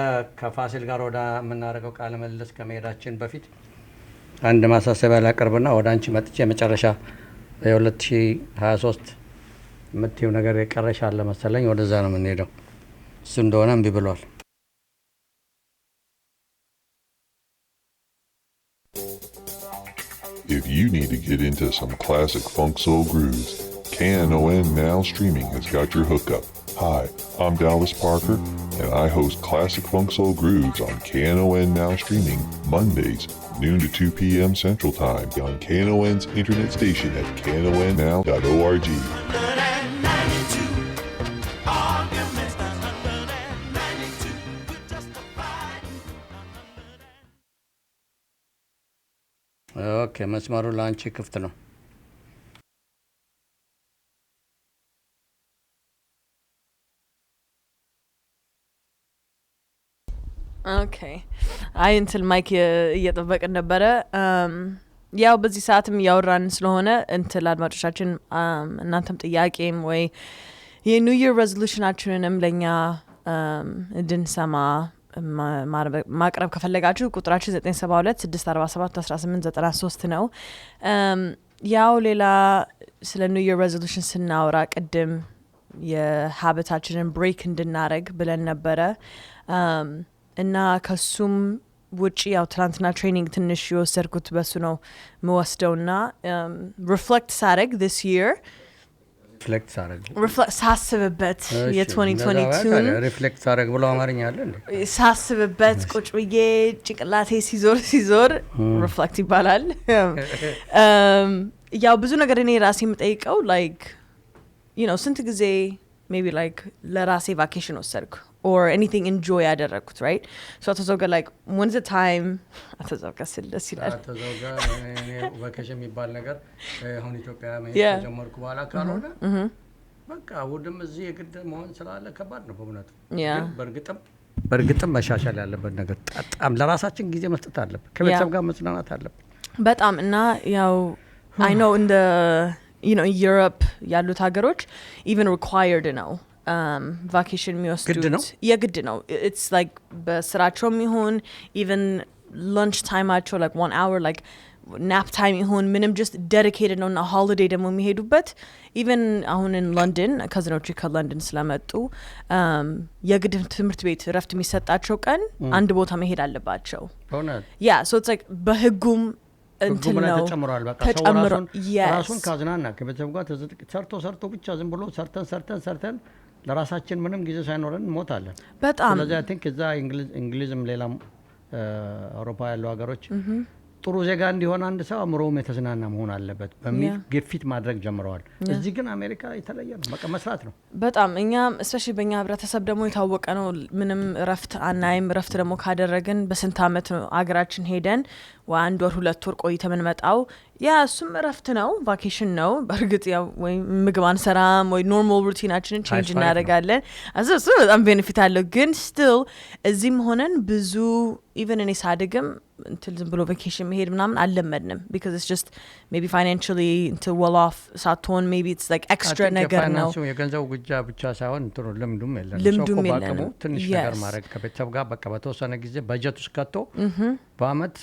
ከፋሲል ጋር ወደ የምናደርገው ቃለ ምልልስ ከመሄዳችን በፊት አንድ ማሳሰቢያ ላቀርብና ወደ አንቺ መጥቼ መጨረሻ የ2023 የምትይው ነገር የቀረሽ አለ መሰለኝ። ወደዛ ነው የምንሄደው። እሱ እንደሆነ እምቢ ብሏል። If you need to get into some classic funk soul grooves, KNON Now Streaming has got your hookup. Hi, I'm Dallas Parker, and I host Classic Funk Soul Grooves on KNON Now Streaming Mondays, noon to 2 p.m. Central Time on KNON's internet station at knonow.org. ኦኬ፣ መስመሩ ላንቺ ክፍት ነው። ኦኬ፣ አይ እንትን ማይክ እየጠበቅን ነበረ። ያው በዚህ ሰዓትም እያወራን ስለሆነ እንትን አድማጮቻችን እናንተም ጥያቄም ወይ የኒው ይር ሬዞሉሽናችንንም ለእኛ እንድንሰማ ማቅረብ ከፈለጋችሁ ቁጥራችን 972-647-1893 ነው። ያው ሌላ ስለ ኒው ይር ሬዞሉሽን ስናወራ ቅድም የሀበታችንን ብሬክ እንድናረግ ብለን ነበረ እና ከሱም ውጪ ያው ትናንትና ትሬኒንግ ትንሽ የወሰድኩት በሱ ነው የምወስደው ና ሪፍሌክት ሳረግ this year ሳስብበት የ2022 ሪፍሌክት ሳረግ ብሎ አማርኛ አለ እንዴ? ሳስብበት ቁጭ ብዬ ጭንቅላቴ ሲዞር ሪፍሌክት ይባላል። ያው ብዙ ነገር እኔ ራሴ የምጠይቀው ላይክ ስንት ጊዜ ሜቢ ላይክ ለራሴ ቫኬሽን ወሰድኩ or anything enjoy ያደረኩት right so አተዘውጋ like when's the time አተዘውጋ ስለስ ይላል አተዘውጋ እኔ ቫኬሽን የሚባል ነገር አሁን ኢትዮጵያ ጀመርኩ በኋላ ካልሆነ በቃ ወደም እዚህ የግድ መሆን ስላለ ከባድ ነው በእውነቱ። በእርግጥም መሻሻል ያለበት ነገር በጣም ለራሳችን ጊዜ መስጠት አለብን፣ ከቤተሰብ ጋር መጽናናት አለብን በጣም እና ያው I know in the Europe ያሉት ሀገሮች even required ነው ቫኬሽን የሚወስዱት የግድ ነው። it's like በስራቸውም ይሁን even lunch timeአቸው like 1 hour like nap time ይሁን ምንም just dedicated ነው እና holiday ደግሞ የሚሄዱበት even አሁን in London ከዝኖቹ ከለንደን ስለመጡ የግድ ትምህርት ቤት ረፍት የሚሰጣቸው ቀን አንድ ቦታ መሄድ አለባቸው። yeah so it's like በህጉም እንትን ነው ተጨምሯል። በቃ ራሱን ካዝናና ከቤተሰብ ጋር ሰርቶ ብቻ ዝም ብሎ ሰርተን ለራሳችን ምንም ጊዜ ሳይኖረን ሞታለን በጣም። ስለዚህ I think እዛ እንግሊዝም ሌላም አውሮፓ ያሉ ሀገሮች ጥሩ ዜጋ እንዲሆን አንድ ሰው አእምሮውም የተዝናና መሆን አለበት በሚል ግፊት ማድረግ ጀምረዋል። እዚህ ግን አሜሪካ የተለየ ነው፣ በቃ መስራት ነው በጣም። እኛ እስፔሻሊ በእኛ ህብረተሰብ ደግሞ የታወቀ ነው። ምንም እረፍት አናይም። እረፍት ደግሞ ካደረግን በስንት ዓመት ነው አገራችን ሄደን አንድ ወር 2 ወር ቆይተ የምንመጣው። ያ እሱም እረፍት ነው፣ ቫኬሽን ነው። በእርግጥ ያው ወይ ምግብ አንሰራም ወይ ኖርማል ሩቲናችንን ቼንጅ እናደርጋለን። እሱ በጣም ቤኔፊት አለው። ግን ስቲል እዚህም ሆነን ብዙ ኢቨን እኔ ሳድግም እንትን ዝም ብሎ ቫኬሽን መሄድ ምናምን አልለመድንም። ቢካዝ ኢትስ ጀስት ሜቢ ፋይናንሻሊ እንትን ዌል ኦፍ ሳትሆን ሜቢ ኢትስ ላይክ ኤክስትራ ነገር ነው። የገንዘቡ ብቻ ሳይሆን እንትኑ ልምዱም የለንም። ትንሽ ነገር ማድረግ ከቤተሰብ ጋር በቃ በተወሰነ ጊዜ በጀት ውስጥ ከቶ በአመት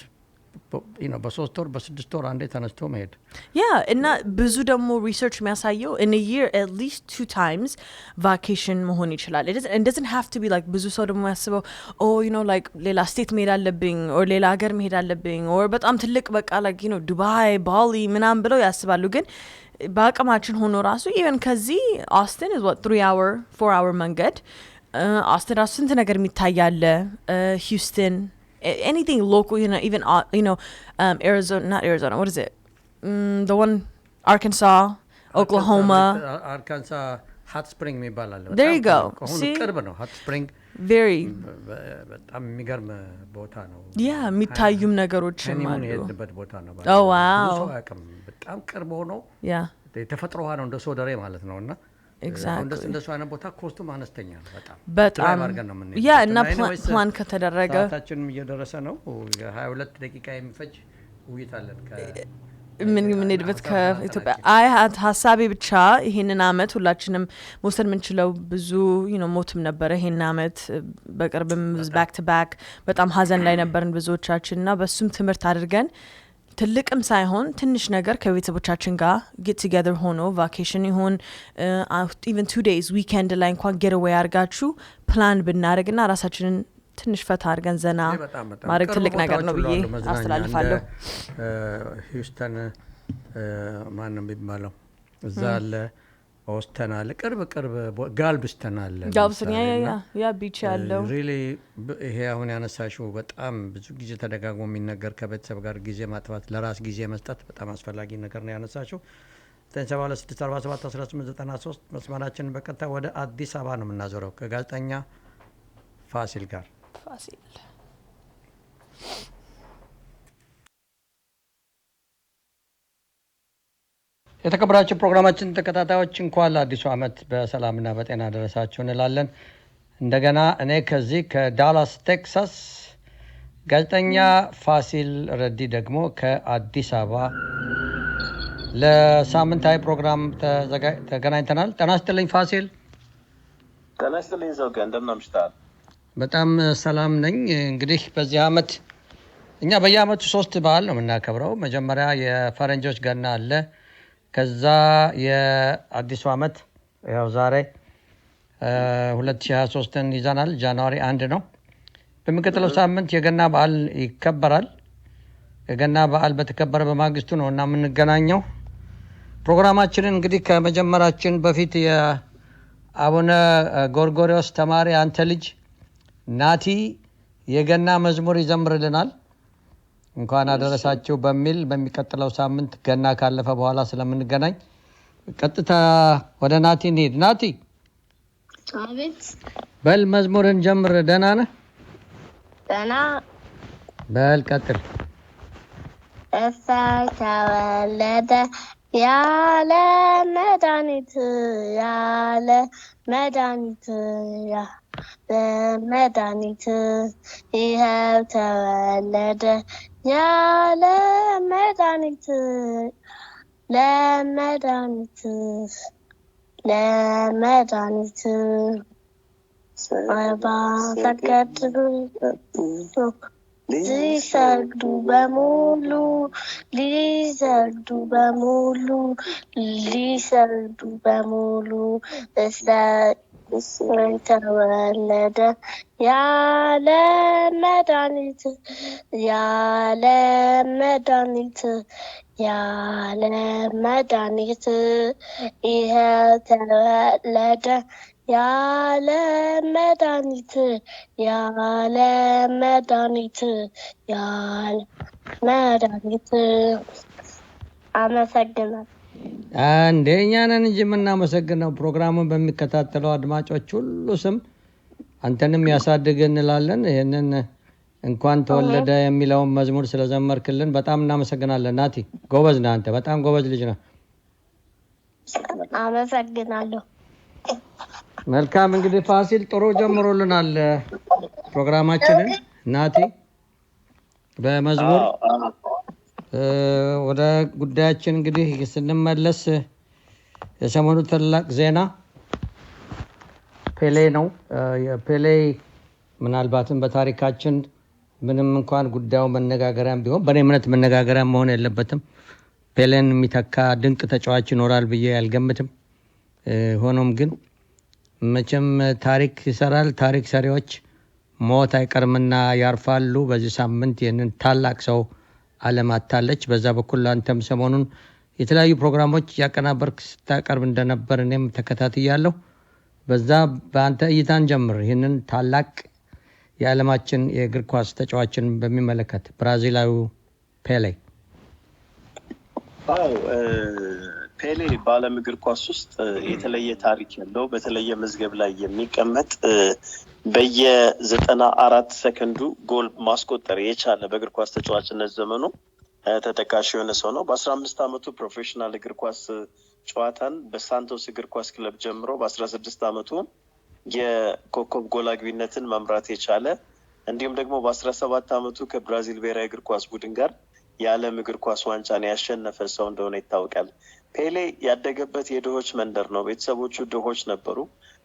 በ3 ወር በ6 ወር አንዴ ተነስቶ መሄድ ያ እና ብዙ ደግሞ ሪሰርች የሚያሳየው in a year at least 2 times vacation መሆን ይችላል። it doesn't have to be like ብዙ ሰው ደግሞ ያስበው like ሌላ ስቴት መሄድ አለብኝ or ሌላ ሀገር መሄድ አለብኝ or በጣም ትልቅ በቃ like ዱባይ ባሊ ምናምን ብለው ያስባሉ። ግን በአቅማችን ሆኖ ራሱ even ከዚህ ኦስቲን is what 4 hour መንገድ ኦስቲን ራሱ ስንት ነገር የሚታያለ ሂውስተን anything local, even Arizona, not Arizona, what is it? The one, Arkansas, Oklahoma. Arkansas hot spring የሚባላል። There you go. See? ቅርብ ነው hot spring. Very. በጣም የሚገርም ቦታ ነው። Yeah, የሚታዩም ነገሮችም አሉ። የሄድንበት ቦታ ነው። Oh wow. በጣም ቅርብ ሆኖ Yeah. የተፈጥሮ ውሃ ነው እንደ ሶደሬ ማለት ነውና exactly እንደሱ አይነት ቦታ ኮስቱም አነስተኛ ነው በጣም ያ እና ፕላን ከተደረገ ሰዓታችንም እየደረሰ ነው። 22 ደቂቃ የሚፈጅ ውይይት አለን ምን ሄድበት ከኢትዮጵያ ሀሳቤ ብቻ ይሄንን አመት ሁላችንም መውሰድ የምንችለው ብዙ ሞትም ነበረ ይሄንን አመት በቅርብም ባክ ቱ ባክ በጣም ሀዘን ላይ ነበርን ብዙዎቻችን እና በሱም ትምህርት አድርገን ትልቅም ሳይሆን ትንሽ ነገር ከቤተሰቦቻችን ጋር get together ሆኖ ቫኬሽን ይሁን even 2 days weekend ላይ እንኳን get away አድርጋችሁ ፕላን ብናደርግና ራሳችንን ትንሽ ፈታ አድርገን ዘና ማድረግ ትልቅ ነገር ነው ብዬ አስተላልፋለሁ። ሂውስተን ማን ነው የሚባለው እዛ አለ ኦስተን አለ ቅርብ ጋልብስተን አለ ጋልብስተን ያ ቢች ያለው ሪሊ ይሄ አሁን ያነሳሽው በጣም ብዙ ጊዜ ተደጋግሞ የሚነገር ከቤተሰብ ጋር ጊዜ ማጥፋት ለራስ ጊዜ መስጠት በጣም አስፈላጊ ነገር ነው ያነሳሽው። 96471893 መስመራችንን በቀጥታ ወደ አዲስ አበባ ነው የምናዞረው ከጋዜጠኛ ፋሲል ጋር። ፋሲል የተከበራችሁ ፕሮግራማችን ተከታታዮች እንኳን ለአዲሱ አመት በሰላምና በጤና ደረሳችሁ እንላለን። እንደገና እኔ ከዚህ ከዳላስ ቴክሳስ፣ ጋዜጠኛ ፋሲል ረዲ ደግሞ ከአዲስ አበባ ለሳምንታዊ ፕሮግራም ተገናኝተናል። ጤና ይስጥልኝ ፋሲል። ጤና ይስጥልኝ ዘውገ፣ እንደምን አምሽተሃል? በጣም ሰላም ነኝ። እንግዲህ በዚህ አመት እኛ በየአመቱ 3 በዓል ነው የምናከብረው። መጀመሪያ የፈረንጆች ገና አለ፣ ከዛ የአዲሱ አመት ያው ዛሬ 2023ን ይዘናል። ጃንዋሪ 1 ነው። በሚቀጥለው ሳምንት የገና በዓል ይከበራል። የገና በዓል በተከበረ በማግስቱ ነው እና የምንገናኘው። ፕሮግራማችንን እንግዲህ ከመጀመራችን በፊት የአቡነ ጎርጎሪዎስ ተማሪ አንተ ልጅ ናቲ የገና መዝሙር ይዘምርልናል። እንኳን አደረሳችሁ በሚል በሚቀጥለው ሳምንት ገና ካለፈ በኋላ ስለምንገናኝ ቀጥታ ወደ ናቲ እንሂድ። ናቲ አቤት። በል መዝሙርን ጀምር። ደህና ነህ? ደህና። በል ቀጥል። እሰይ ተወለደ ያለ መድኃኒት ያለ መድኃኒት መድኃኒት ይኸው ተወለደ ያለ መድኃኒት ለመድኃኒት ለመድኃኒት ባተከትሉ ሊሰግዱ በሙሉ ሊሰግዱ በሙሉ ሊሰግዱ በሙሉ ተወለደ ያለ መድኃኒት ያለ መድኃኒት ያለ መድኃኒት ይኸው ተወለደ ያለ መድኃኒት ያለ መድኃኒት ያለ መድኃኒት። አመሰግናለሁ። አንደኛ ነን እንጂ የምናመሰግነው ፕሮግራሙን በሚከታተለው አድማጮች ሁሉ ስም አንተንም ያሳድግ እንላለን። ይህንን እንኳን ተወለደ የሚለውን መዝሙር ስለዘመርክልን በጣም እናመሰግናለን። ናቲ ጎበዝ ነህ አንተ፣ በጣም ጎበዝ ልጅ ነህ። አመሰግናለሁ። መልካም እንግዲህ ፋሲል ጥሩ ጀምሮልናል ፕሮግራማችንን። ናቲ በመዝሙር ወደ ጉዳያችን እንግዲህ ስንመለስ የሰሞኑ ታላቅ ዜና ፔሌ ነው። ፔሌ ምናልባትም በታሪካችን ምንም እንኳን ጉዳዩ መነጋገሪያም ቢሆን በእኔ እምነት መነጋገሪያ መሆን የለበትም። ፔሌን የሚተካ ድንቅ ተጫዋች ይኖራል ብዬ አልገምትም። ሆኖም ግን መቼም ታሪክ ይሰራል። ታሪክ ሰሪዎች ሞት አይቀርምና ያርፋሉ። በዚህ ሳምንት ይህንን ታላቅ ሰው ዓለም አታለች። በዛ በኩል አንተም ሰሞኑን የተለያዩ ፕሮግራሞች ያቀናበርክ ስታቀርብ እንደነበር እኔም ተከታትያለሁ። በዛ በአንተ እይታን ጀምር ይህንን ታላቅ የዓለማችን የእግር ኳስ ተጫዋችን በሚመለከት ብራዚላዊ ፔሌ። ፔሌ በዓለም እግር ኳስ ውስጥ የተለየ ታሪክ ያለው በተለየ መዝገብ ላይ የሚቀመጥ በየ94 ሰከንዱ ጎል ማስቆጠር የቻለ በእግር ኳስ ተጫዋችነት ዘመኑ ተጠቃሽ የሆነ ሰው ነው። በ15 ዓመቱ ፕሮፌሽናል እግር ኳስ ጨዋታን በሳንቶስ እግር ኳስ ክለብ ጀምሮ በ16 ዓመቱ የኮከብ ጎል አግቢነትን መምራት የቻለ እንዲሁም ደግሞ በ17 ዓመቱ ከብራዚል ብሔራዊ እግር ኳስ ቡድን ጋር የዓለም እግር ኳስ ዋንጫን ያሸነፈ ሰው እንደሆነ ይታወቃል። ፔሌ ያደገበት የድሆች መንደር ነው። ቤተሰቦቹ ድሆች ነበሩ።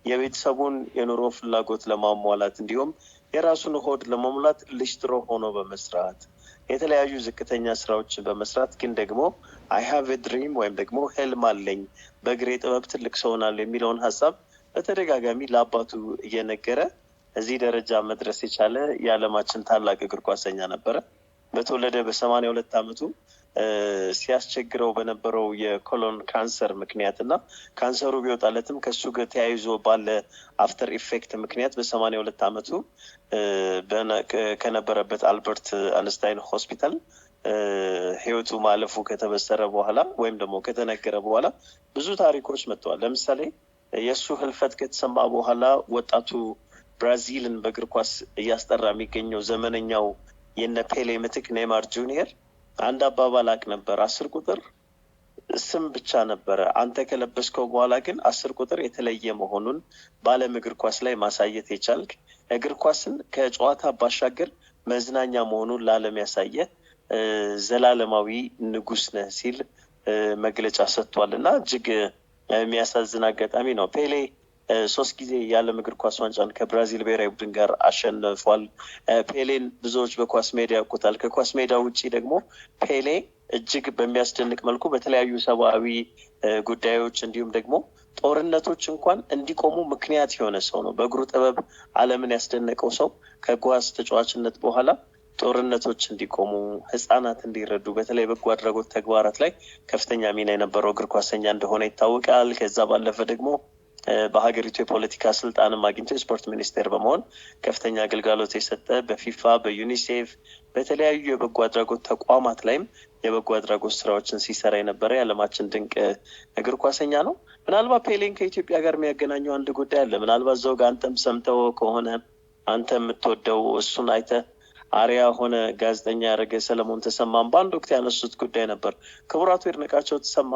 የቤተሰቡን የኑሮ ፍላጎት ለማሟላት እንዲሁም የራሱን ሆድ ለመሙላት ሊስትሮ ሆኖ በመስራት የተለያዩ ዝቅተኛ ስራዎችን በመስራት ግን ደግሞ አይ ሃቭ ኤ ድሪም ወይም ደግሞ ህልም አለኝ በእግሬ ጥበብ ትልቅ ሰው ሆናለሁ የሚለውን ሀሳብ በተደጋጋሚ ለአባቱ እየነገረ እዚህ ደረጃ መድረስ የቻለ የዓለማችን ታላቅ እግር ኳሰኛ ነበረ። በተወለደ በ82 ዓመቱ ሲያስቸግረው በነበረው የኮሎን ካንሰር ምክንያትና ካንሰሩ ቢወጣለትም ከሱ ጋር ተያይዞ ባለ አፍተር ኢፌክት ምክንያት በ82 ዓመቱ ከነበረበት አልበርት አንስታይን ሆስፒታል ህይወቱ ማለፉ ከተበሰረ በኋላ ወይም ደግሞ ከተነገረ በኋላ ብዙ ታሪኮች መጥተዋል። ለምሳሌ የእሱ ህልፈት ከተሰማ በኋላ ወጣቱ ብራዚልን በእግር ኳስ እያስጠራ የሚገኘው ዘመነኛው የነ ፔሌ ምትክ ኔይማር ጁኒየር አንድ አባባል አቅ ነበር። 10 ቁጥር ስም ብቻ ነበረ። አንተ ከለበስከው በኋላ ግን 10 ቁጥር የተለየ መሆኑን በዓለም እግር ኳስ ላይ ማሳየት የቻልክ እግር ኳስን ከጨዋታ ባሻገር መዝናኛ መሆኑን ለዓለም ያሳየ ዘላለማዊ ንጉስ ነህ ሲል መግለጫ ሰጥቷል እና እጅግ የሚያሳዝን አጋጣሚ ነው። ፔሌ 3 ጊዜ የዓለም እግር ኳስ ዋንጫን ከብራዚል ብሔራዊ ቡድን ጋር አሸንፏል። ፔሌን ብዙዎች በኳስ ሜዳ ያውቁታል። ከኳስ ሜዳ ውጪ ደግሞ ፔሌ እጅግ በሚያስደንቅ መልኩ በተለያዩ ሰብአዊ ጉዳዮች እንዲሁም ደግሞ ጦርነቶች እንኳን እንዲቆሙ ምክንያት የሆነ ሰው ነው። በእግሩ ጥበብ ዓለምን ያስደነቀው ሰው ከኳስ ተጫዋችነት በኋላ ጦርነቶች እንዲቆሙ፣ ህፃናት እንዲረዱ በተለይ በጎ አድራጎት ተግባራት ላይ ከፍተኛ ሚና የነበረው እግር ኳሰኛ እንደሆነ ይታወቃል። ከዛ ባለፈ ደግሞ በሀገሪቱ የፖለቲካ ስልጣንም አግኝቶ የስፖርት ሚኒስቴር በመሆን ከፍተኛ አገልግሎት የሰጠ በፊፋ በዩኒሴፍ በተለያዩ የበጎ አድራጎት ተቋማት ላይም የበጎ አድራጎት ስራዎችን ሲሰራ የነበረ የዓለማችን ድንቅ እግር ኳሰኛ ነው። ምናልባት ፔሌን ከኢትዮጵያ ጋር የሚያገናኘው አንድ ጉዳይ አለ። ምናልባት ዘውግ አንተም ሰምተው ከሆነ አንተ የምትወደው እሱን አይተህ አሪያ ሆነ ጋዜጠኛ ያደረገ ሰለሞን ተሰማም በአንድ ወቅት ያነሱት ጉዳይ ነበር። ክቡራቱ ይድነቃቸው ተሰማ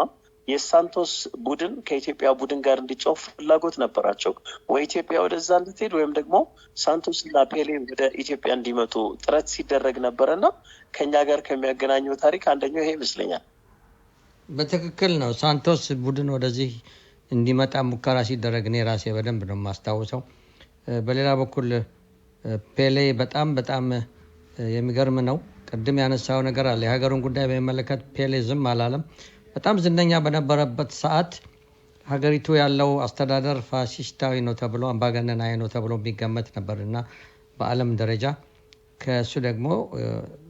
የሳንቶስ ቡድን ከኢትዮጵያ ቡድን ጋር እንዲጫወት ፍላጎት ነበራቸው። ወይ ኢትዮጵያ ወደዛ እንድትሄድ ወይም ደግሞ ሳንቶስ እና ፔሌ ወደ ኢትዮጵያ እንዲመጡ ጥረት ሲደረግ ነበረና ከኛ ጋር ከሚያገናኘው ታሪክ አንደኛው ይሄ ይመስለኛል። በትክክል ነው። ሳንቶስ ቡድን ወደዚህ እንዲመጣ ሙከራ ሲደረግ እኔ ራሴ በደንብ ነው የማስታውሰው። በሌላ በኩል ፔሌ በጣም የሚገርም ነው። ቅድም ያነሳው ነገር አለ። የሀገሩን ጉዳይ በሚመለከት ፔሌ ዝም አላለም። በጣም ዝነኛ በነበረበት ሰዓት ሀገሪቱ ያለው አስተዳደር ፋሲስታዊ ነው ተብሎ አምባገነናዊ ነው ተብሎ የሚገመት ነበር እና በዓለም ደረጃ ከእሱ ደግሞ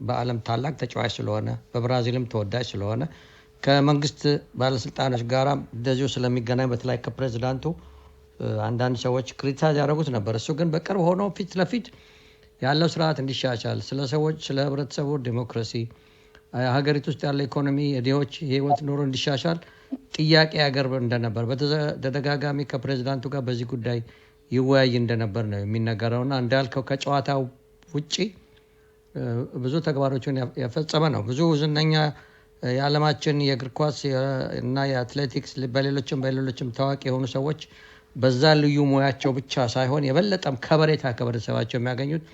በዓለም ታላቅ ተጫዋች ስለሆነ በብራዚልም ተወዳጅ ስለሆነ ከመንግስት ባለስልጣኖች ጋር እንደዚሁ ስለሚገናኝ በተለይ ከፕሬዚዳንቱ አንዳንድ ሰዎች ክሪቲሳይዝ ያደረጉት ነበር። እሱ ግን በቅርብ ሆኖ ፊት ለፊት ያለው ስርዓት እንዲሻሻል ስለ ሰዎች ስለ ህብረተሰቡ ዲሞክራሲ ሀገሪቱ ውስጥ ያለው ኢኮኖሚ የዲዎች የህይወት ኑሮ እንዲሻሻል ጥያቄ ያቀርብ እንደነበር በተደጋጋሚ ከፕሬዝዳንቱ ጋር በዚህ ጉዳይ ይወያይ እንደነበር ነው የሚነገረውና እንዳልከው ከጨዋታው ውጪ ብዙ ተግባሮችን ያፈጸመ ነው። ብዙ ዝነኛ የዓለማችን የእግር ኳስ እና የአትሌቲክስ በሌሎችም ታዋቂ የሆኑ ሰዎች በዛ ልዩ ሙያቸው ብቻ ሳይሆን የበለጠም ከበሬታ ከህብረተሰባቸው የሚያገኙት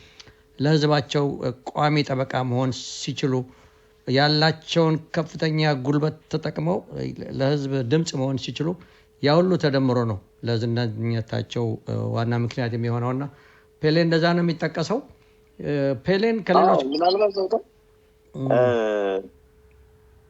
ለህዝባቸው ቋሚ ጠበቃ መሆን ሲችሉ ያላቸውን ከፍተኛ ጉልበት ተጠቅመው ለህዝብ ድምጽ መሆን ሲችሉ ያ ሁሉ ተደምሮ ነው ለዝነኝነታቸው ዋና ምክንያት የሚሆነውና ፔሌ እንደዛ ነው የሚጠቀሰው። ፔሌን ከሌሎች ምናልባት ዘውቶ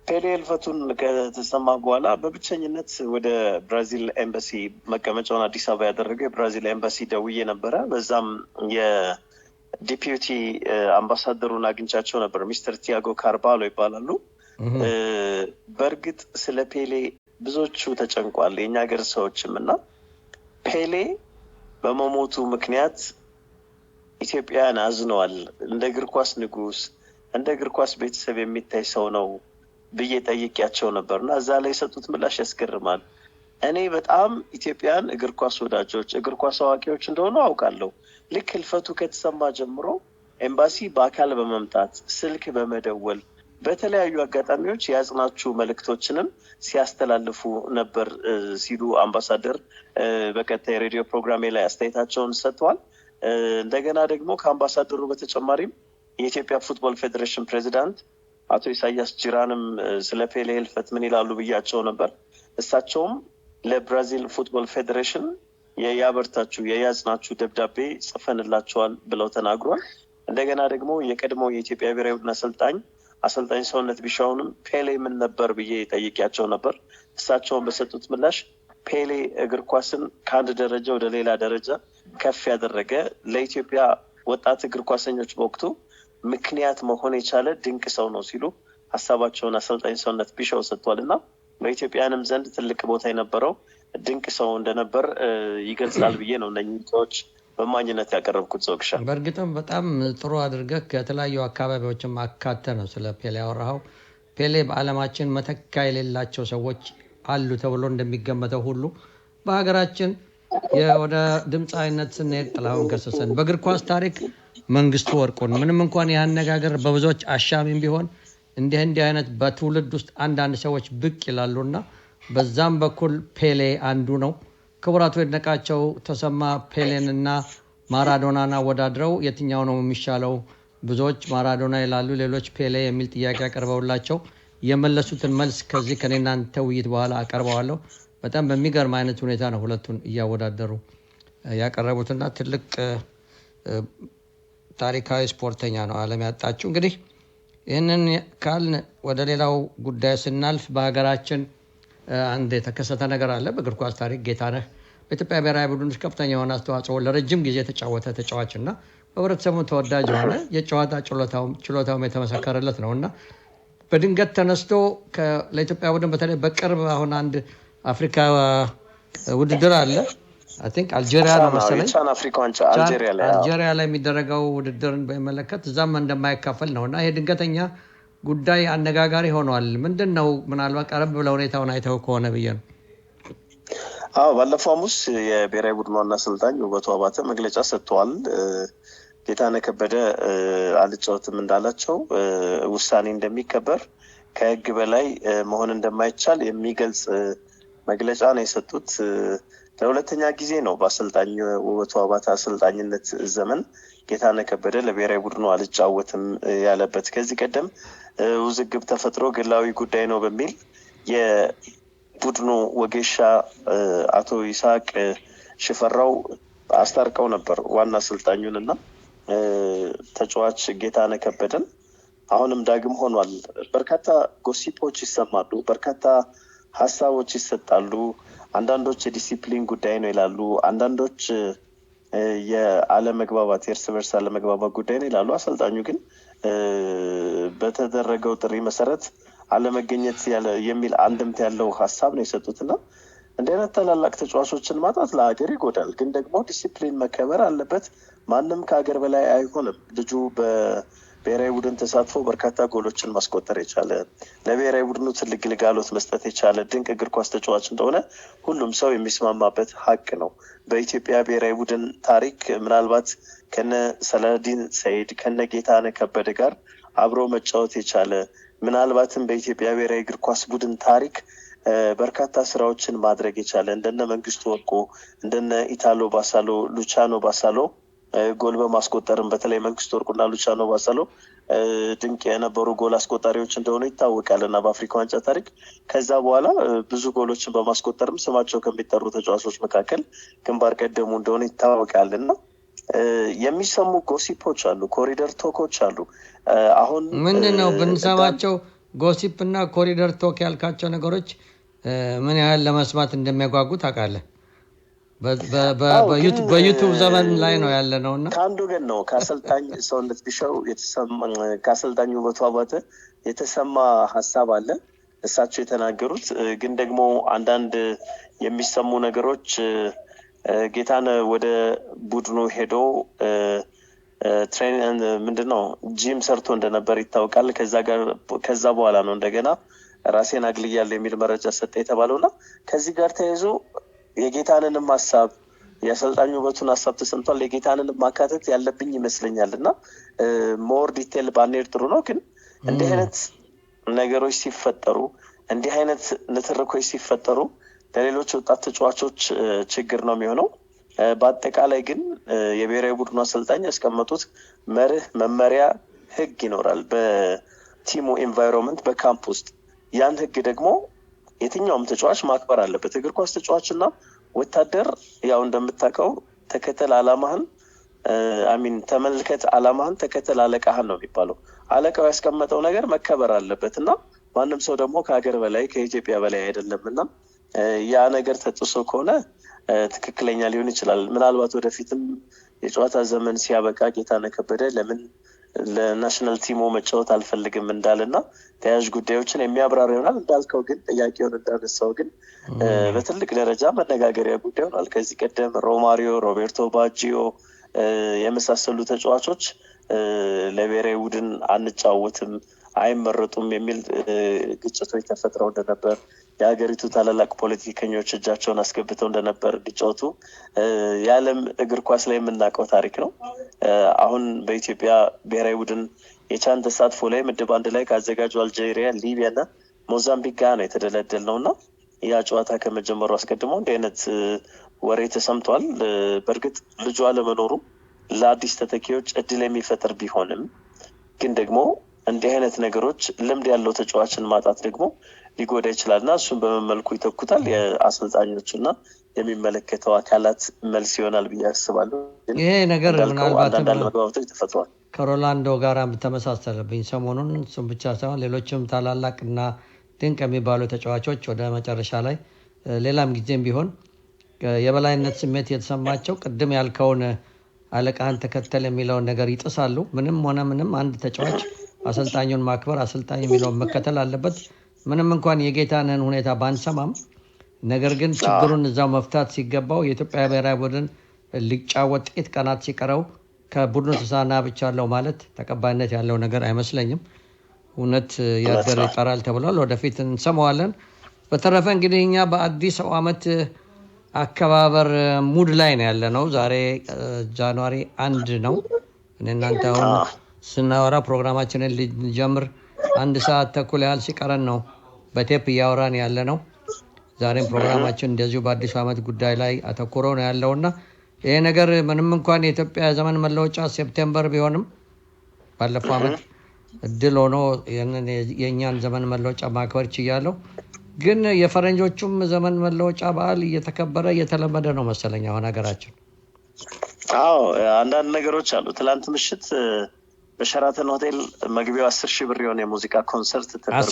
ፔሌ ህልፈቱን ከተሰማ በኋላ በብቸኝነት ወደ ብራዚል ኤምባሲ መቀመጫውን አዲስ አበባ ያደረገው የብራዚል ኤምባሲ ደውዬ ነበረ። በዛም የዲፒዩቲ አምባሳደሩን አግኝቻቸው ነበር። ሚስተር ቲያጎ ካርባሎ ይባላሉ። በእርግጥ ስለ ፔሌ ብዙዎቹ ተጨንቋል የኛ ሀገር ሰዎችም እና ፔሌ በመሞቱ ምክንያት ኢትዮጵያን አዝነዋል። እንደ እግር ኳስ ንጉስ እንደ እግር ኳስ ቤተሰብ የሚታይ ሰው ነው ብዬ ጠይቄያቸው ነበርና እዛ ላይ የሰጡት ምላሽ ያስገርማል። እኔ በጣም ኢትዮጵያን እግር ኳስ ወዳጆች እግር ኳስ አዋቂዎች እንደሆኑ አውቃለሁ። ልክ ህልፈቱ ከተሰማ ጀምሮ ኤምባሲ በአካል በመምጣት ስልክ በመደወል በተለያዩ አጋጣሚዎች ያጽናቹ መልእክቶችንም ሲያስተላልፉ ነበር ሲሉ አምባሳደር በቀጣይ ሬዲዮ ፕሮግራሜ ላይ አስተያየታቸውን ሰጥተዋል። እንደገና ደግሞ ከአምባሳደሩ በተጨማሪም የኢትዮጵያ ፉትቦል ፌዴሬሽን ፕሬዚዳንት አቶ ኢሳያስ ጂራንም ስለ ፔሌ ህልፈት ምን ይላሉ ብያቸው ነበር። እሳቸውም ለብራዚል ፉትቦል ፌዴሬሽን የያበርታችሁ የያጽናችሁ ደብዳቤ ጽፈንላቸዋል ብለው ተናግሯል። እንደገና ደግሞ የቀድሞው የኢትዮጵያ ብሔራዊ ቡድን አሰልጣኝ ሰውነት ቢሻውንም ፔሌ ምን ነበር ብዬ ጠይቄያቸው ነበር። እሳቸውን በሰጡት ምላሽ ፔሌ እግር ኳስን ከአንድ ደረጃ ወደ ሌላ ደረጃ ከፍ ያደረገ ለኢትዮጵያ ወጣት እግር ኳሰኞች በወቅቱ ምክንያት መሆን የቻለ ድንቅ ሰው ነው ሲሉ ሀሳባቸውን አሰልጣኝ ሰውነት ቢሻው ሰጥቷልና በኢትዮጵያንም ዘንድ ትልቅ ቦታ የነበረው ድንቅ ሰው እንደነበር ይገልጻል ብዬ ነው እነኚህ ሰዎች በማኝነት ያቀረብኩት። ዘውግሻ በእርግጥም በጣም ጥሩ አድርገህ ከተለያዩ አካባቢዎችም አካተ ነው ስለ ፔሌ ያወራኸው። ፔሌ በዓለማችን መተካ የሌላቸው ሰዎች አሉ ተብሎ እንደሚገመተው ሁሉ በሀገራችን ወደ ድምፃዊነት ስንሄድ ጥላሁን ገሰሰን፣ በእግር ኳስ ታሪክ መንግስቱ ወርቁን ምንም እንኳን ያነጋገር በብዙዎች አሻሚም ቢሆን እንዲህ አይነት በትውልድ ውስጥ አንዳንድ ሰዎች ብቅ ይላሉና በዛም በኩል ፔሌ አንዱ ነው። ክቡራቱ ይድነቃቸው ተሰማ ፔሌንና ማራዶናን አወዳድረው የትኛው ነው የሚሻለው? ብዙዎች ማራዶና ይላሉ፣ ሌሎች ፔሌ የሚል ጥያቄ አቀርበውላቸው የመለሱትን መልስ ከዚህ ከኔናንተ ውይይት በኋላ አቀርበዋለሁ። በጣም በሚገርም አይነት ሁኔታ ነው ሁለቱን እያወዳደሩ ያቀረቡትና ትልቅ ታሪካዊ ስፖርተኛ ነው ዓለም ያጣችው። እንግዲህ ይህንን ካልን ወደ ሌላው ጉዳይ ስናልፍ በሀገራችን አንድ የተከሰተ ነገር አለ። በእግር ኳስ ታሪክ ጌታነህ በኢትዮጵያ ብሔራዊ ቡድን ውስጥ ከፍተኛ የሆነ አስተዋጽኦ ለረጅም ጊዜ የተጫወተ ተጫዋችና በህብረተሰቡ ተወዳጅ የሆነ የጨዋታ ችሎታውም የተመሰከረለት ነው እና በድንገት ተነስቶ ለኢትዮጵያ ቡድን በተለይ በቅርብ አሁን አንድ አፍሪካ ውድድር አለ አይ ቲንክ አልጄሪያ ነው መሰለኝ ቻን አፍሪካ ዋንጫ አልጄሪያ ላይ የሚደረገው ውድድርን በመለከት እዛም እንደማይካፈል ነውና ይሄ ድንገተኛ ጉዳይ አነጋጋሪ ሆኗል። ምንድነው? ምናልባት ቀረብ ብለው ሁኔታውን አይተው ከሆነ ብዬ ነው። ባለፈው ሐሙስ የብሔራዊ ቡድን ዋና አሰልጣኝ ውበቱ አባተ መግለጫ ሰጥተዋል። ጌታነህ ከበደ አልጫወትም እንዳላቸው ውሳኔ እንደሚከበር ከህግ በላይ መሆን እንደማይቻል የሚገልጽ መግለጫ ነው የሰጡት። ለሁለተኛ ጊዜ ነው በአሰልጣኝ ውበቱ አባተ አሰልጣኝነት ዘመን ጌታነህ ከበደ ለብሔራዊ ቡድኑ አልጫወትም ያለበት። ከዚህ ቀደም ውዝግብ ተፈጥሮ ግላዊ ጉዳይ ነው በሚል የቡድኑ ወጌሻ አቶ ይስሐቅ ሽፈራው አስታርቀው ነበር ዋና አሰልጣኙንና ተጫዋች ጌታነህ ከበደን። አሁንም ዳግም ሆኗል። በርካታ ጎሲፖች ይሰማሉ፣ በርካታ ሀሳቦች ይሰጣሉ። አንዳንዶች የዲሲፕሊን ጉዳይ ነው ይላሉ፣ አንዳንዶች የአለመግባባት የእርስ በርስ አለመግባባት ጉዳይ ነው ይላሉ። አሰልጣኙ ግን በተደረገው ጥሪ መሰረት አለመገኘት የሚል አንድምት ያለው ሀሳብ ነው የሰጡትና እንዲህ አይነት ታላላቅ ተጫዋቾችን ማጣት ለሀገር ይጎዳል። ግን ደግሞ ዲሲፕሊን መከበር አለበት። ማንም ከሀገር በላይ አይሆንም። ልጁ በብሔራዊ ቡድን ተሳትፎ በርካታ ጎሎችን ማስቆጠር የቻለ ለብሔራዊ ቡድኑ ትልቅ ግልጋሎት መስጠት የቻለ ድንቅ እግር ኳስ ተጫዋች እንደሆነ ሁሉም ሰው የሚስማማበት ሀቅ ነው። በኢትዮጵያ ብሔራዊ ቡድን ታሪክ ምናልባት ከነ ሰላዲን ሰይድ ከነ ጌታነህ ከበደ ጋር አብሮ መጫወት የቻለ ምናልባትም በኢትዮጵያ ብሔራዊ እግር ኳስ ቡድን ታሪክ በርካታ ስራዎችን ማድረግ የቻለ እንደነ መንግስቱ ወርቁ እንደነ ኢታሎ ባሳሎ ሉቻኖ ባሳሎ ጎል በማስቆጠርም በተለይ መንግስቱ ወርቁና ሉቻኖ ባሳሎ ድንቅ የነበሩ ጎል አስቆጣሪዎች እንደሆኑ ይታወቃልና በአፍሪካ ዋንጫ ታሪክ ከዛ በኋላ ብዙ ጎሎችን በማስቆጠርም ስማቸው ከሚጠሩ ተጫዋቾች መካከል ግንባር ቀደሙ እንደሆነ ይታወቃልና የሚሰሙ ጎሲፖች አሉ፣ ኮሪደር ቶኮች አሉ። አሁን ምንድነው ብንሰማቸው ጎሲፕ እና ኮሪደር ቶክ ያልካቸው ነገሮች ምን ያህል ለመስማት እንደሚያጓጉ ታውቃለህ? በዩቱብ ዘመን ላይ ነው ያለ ነውና ከአንዱ ግን ነው ከአሰልጣኝ ሰውነት ቢሻው ከአሰልጣኙ ውበቱ አባተ የተሰማ ሀሳብ አለ እሳቸው የተናገሩት። ግን ደግሞ አንዳንድ የሚሰሙ ነገሮች ጌታነህ ወደ ቡድኑ ሄዶ ትሬኒንግ ምንድነው ጂም ሰርቶ እንደነበር ይታወቃል። ከዛ በኋላ ነው እንደገና ራሴን አግልያለሁ የሚል መረጃ ሰጠ የተባለውና ከዚህ ጋር ተያይዞ የጌታነህንም ሀሳብ የአሰልጣኙ ውበቱን ሀሳብ ተሰምቷል። የጌታነህንም ማካተት ያለብኝ ይመስለኛልና ሞር ዲቴል ባንሄድ ጥሩ ነው። ግን እንዲህ አይነት ነገሮች ሲፈጠሩ እንዲህ አይነት ንትርኮች ሲፈጠሩ ለሌሎች ወጣት ተጫዋቾች ችግር ነው የሚሆነው። በአጠቃላይ ግን የብሔራዊ ቡድኑ አሰልጣኝ ያስቀመጡት መርህ፣ መመሪያ፣ ህግ ይኖራል በቲሙ ኤንቫይሮንመንት በካምፕ ውስጥ። ያን ህግ ደግሞ የትኛውም ተጫዋች ማክበር አለበት። እግር ኳስ ተጫዋችና ወታደር ያው እንደምታውቀው ተከተል አላማህን ተመልከት አላማህን ተከተል አለቃህን ነው የሚባለው። አለቃው ያስቀመጠው ነገር መከበር አለበት እና ማንም ሰው ደግሞ ከሀገር በላይ ከኢትዮጵያ በላይ አይደለምና ያ ነገር ተጥሶ ከሆነ ትክክለኛ ሊሆን ይችላል። ምናልባት ወደፊትም የጨዋታ ዘመን ሲያበቃ ጌታነህ ከበደ ለምን ለናሽናል ቲሙ መጫወት አልፈልግም እንዳለና ተያያዥ ጉዳዮችን የሚያብራራ ይሆናል። እንዳልከው ግን ጥያቄውን እንዳነሳው ግን በትልቅ ደረጃ መነጋገሪያ ጉዳይ ሆኗል። ከዚህ ቀደም ሮማሪዮ፣ ሮቤርቶ ባጂዮ የመሳሰሉ ተጫዋቾች ለብሔራዊ ቡድን አንጫወትም አይመረጡም የሚል ግጭቶች ተፈጥረው እንደነበር የሀገሪቱ ታላላቅ ፖለቲከኞች እጃቸውን አስገብተው እንደነበር እንዲጫወቱ የዓለም እግር ኳስ ላይ የምናውቀው ታሪክ ነው። አሁን በኢትዮጵያ ብሔራዊ ቡድን የቻን ተሳትፎ ላይ ምድብ አንድ ላይ ካዘጋጁ አልጄሪያ፣ ሊቢያ እና ሞዛምቢክ ጋር ነው የተደለደል ነው እና ያ ጨዋታ ከመጀመሩ አስቀድሞ እንዲህ አይነት ወሬ ተሰምቷል። በእርግጥ ልጁ አለመኖሩ ለአዲስ ተተኪዎች እድል የሚፈጥር ቢሆንም ግን ደግሞ እንዲህ አይነት ነገሮች ልምድ ያለው ተጫዋችን ማጣት ደግሞ ሊጎዳ ይችላልና እሱን በመመልኩ ይተኩታል የአሰልጣኞቹና የሚመለከተው አካላት መልስ ይሆናል ብዬ አስባለሁ። ይሄ ነገር ምናልባትም መግባባቶች ተፈጥሯል። ከሮላንዶ ጋር ተመሳሰለብኝ ሰሞኑን። እሱም ብቻ ሳይሆን ሌሎችም ታላላቅና ድንቅ የሚባሉ ተጫዋቾች ወደ መጨረሻ ላይ ሌላም ጊዜም ቢሆን የበላይነት ስሜት የተሰማቸው ቅድም ያልከውን አለቃህን ተከተል የሚለውን ነገር ይጥሳሉ። ምንም ሆነ ምንም አንድ ተጫዋች አሰልጣኙን ማክበር፣ አሰልጣኝ የሚለውን መከተል አለበት። ምንም እንኳን የጌታነህን ሁኔታ ባንሰማም፣ ነገር ግን ችግሩን እዛው መፍታት ሲገባው የኢትዮጵያ ብሔራዊ ቡድን ሊጫወት ጥቂት ቀናት ሲቀረው ከቡድኑ ተሰናብቻለሁ ማለት ተቀባይነት ያለው ነገር አይመስለኝም። እውነት ያደረ ይቀራል ተብሏል። ወደፊት እንሰማዋለን። በተረፈ እንግዲህ እኛ በአዲስ ዓመት አከባበር ሙድ ላይ ነው ያለ ነው። ዛሬ ጃንዋሪ 1 ነው። እናንተ አሁን ስናወራ ፕሮግራማችንን ልንጀምር 1 ሰዓት ተኩል ያህል ሲቀረን ነው በቴፕ እያወራን ያለ ነው። ዛሬም ፕሮግራማችን እንደዚሁ በአዲሱ ዓመት ጉዳይ ላይ አተኩሮ ነው ያለውና ይሄ ነገር ምንም እንኳን የኢትዮጵያ ዘመን መለወጫ ሴፕቴምበር ቢሆንም ባለፈው ዓመት እድል ሆኖ የእኛን ዘመን መለወጫ ማክበር ችያለሁ። ግን የፈረንጆቹም ዘመን መለወጫ በዓል እየተከበረ እየተለመደ ነው መሰለኝ አሁን ሀገራችን። አዎ አንዳንድ ነገሮች አሉ። ትላንት ምሽት በሸራተን ሆቴል መግቢያው 10,000 ብር የሆነ የሙዚቃ ኮንሰርት ተደርጓል።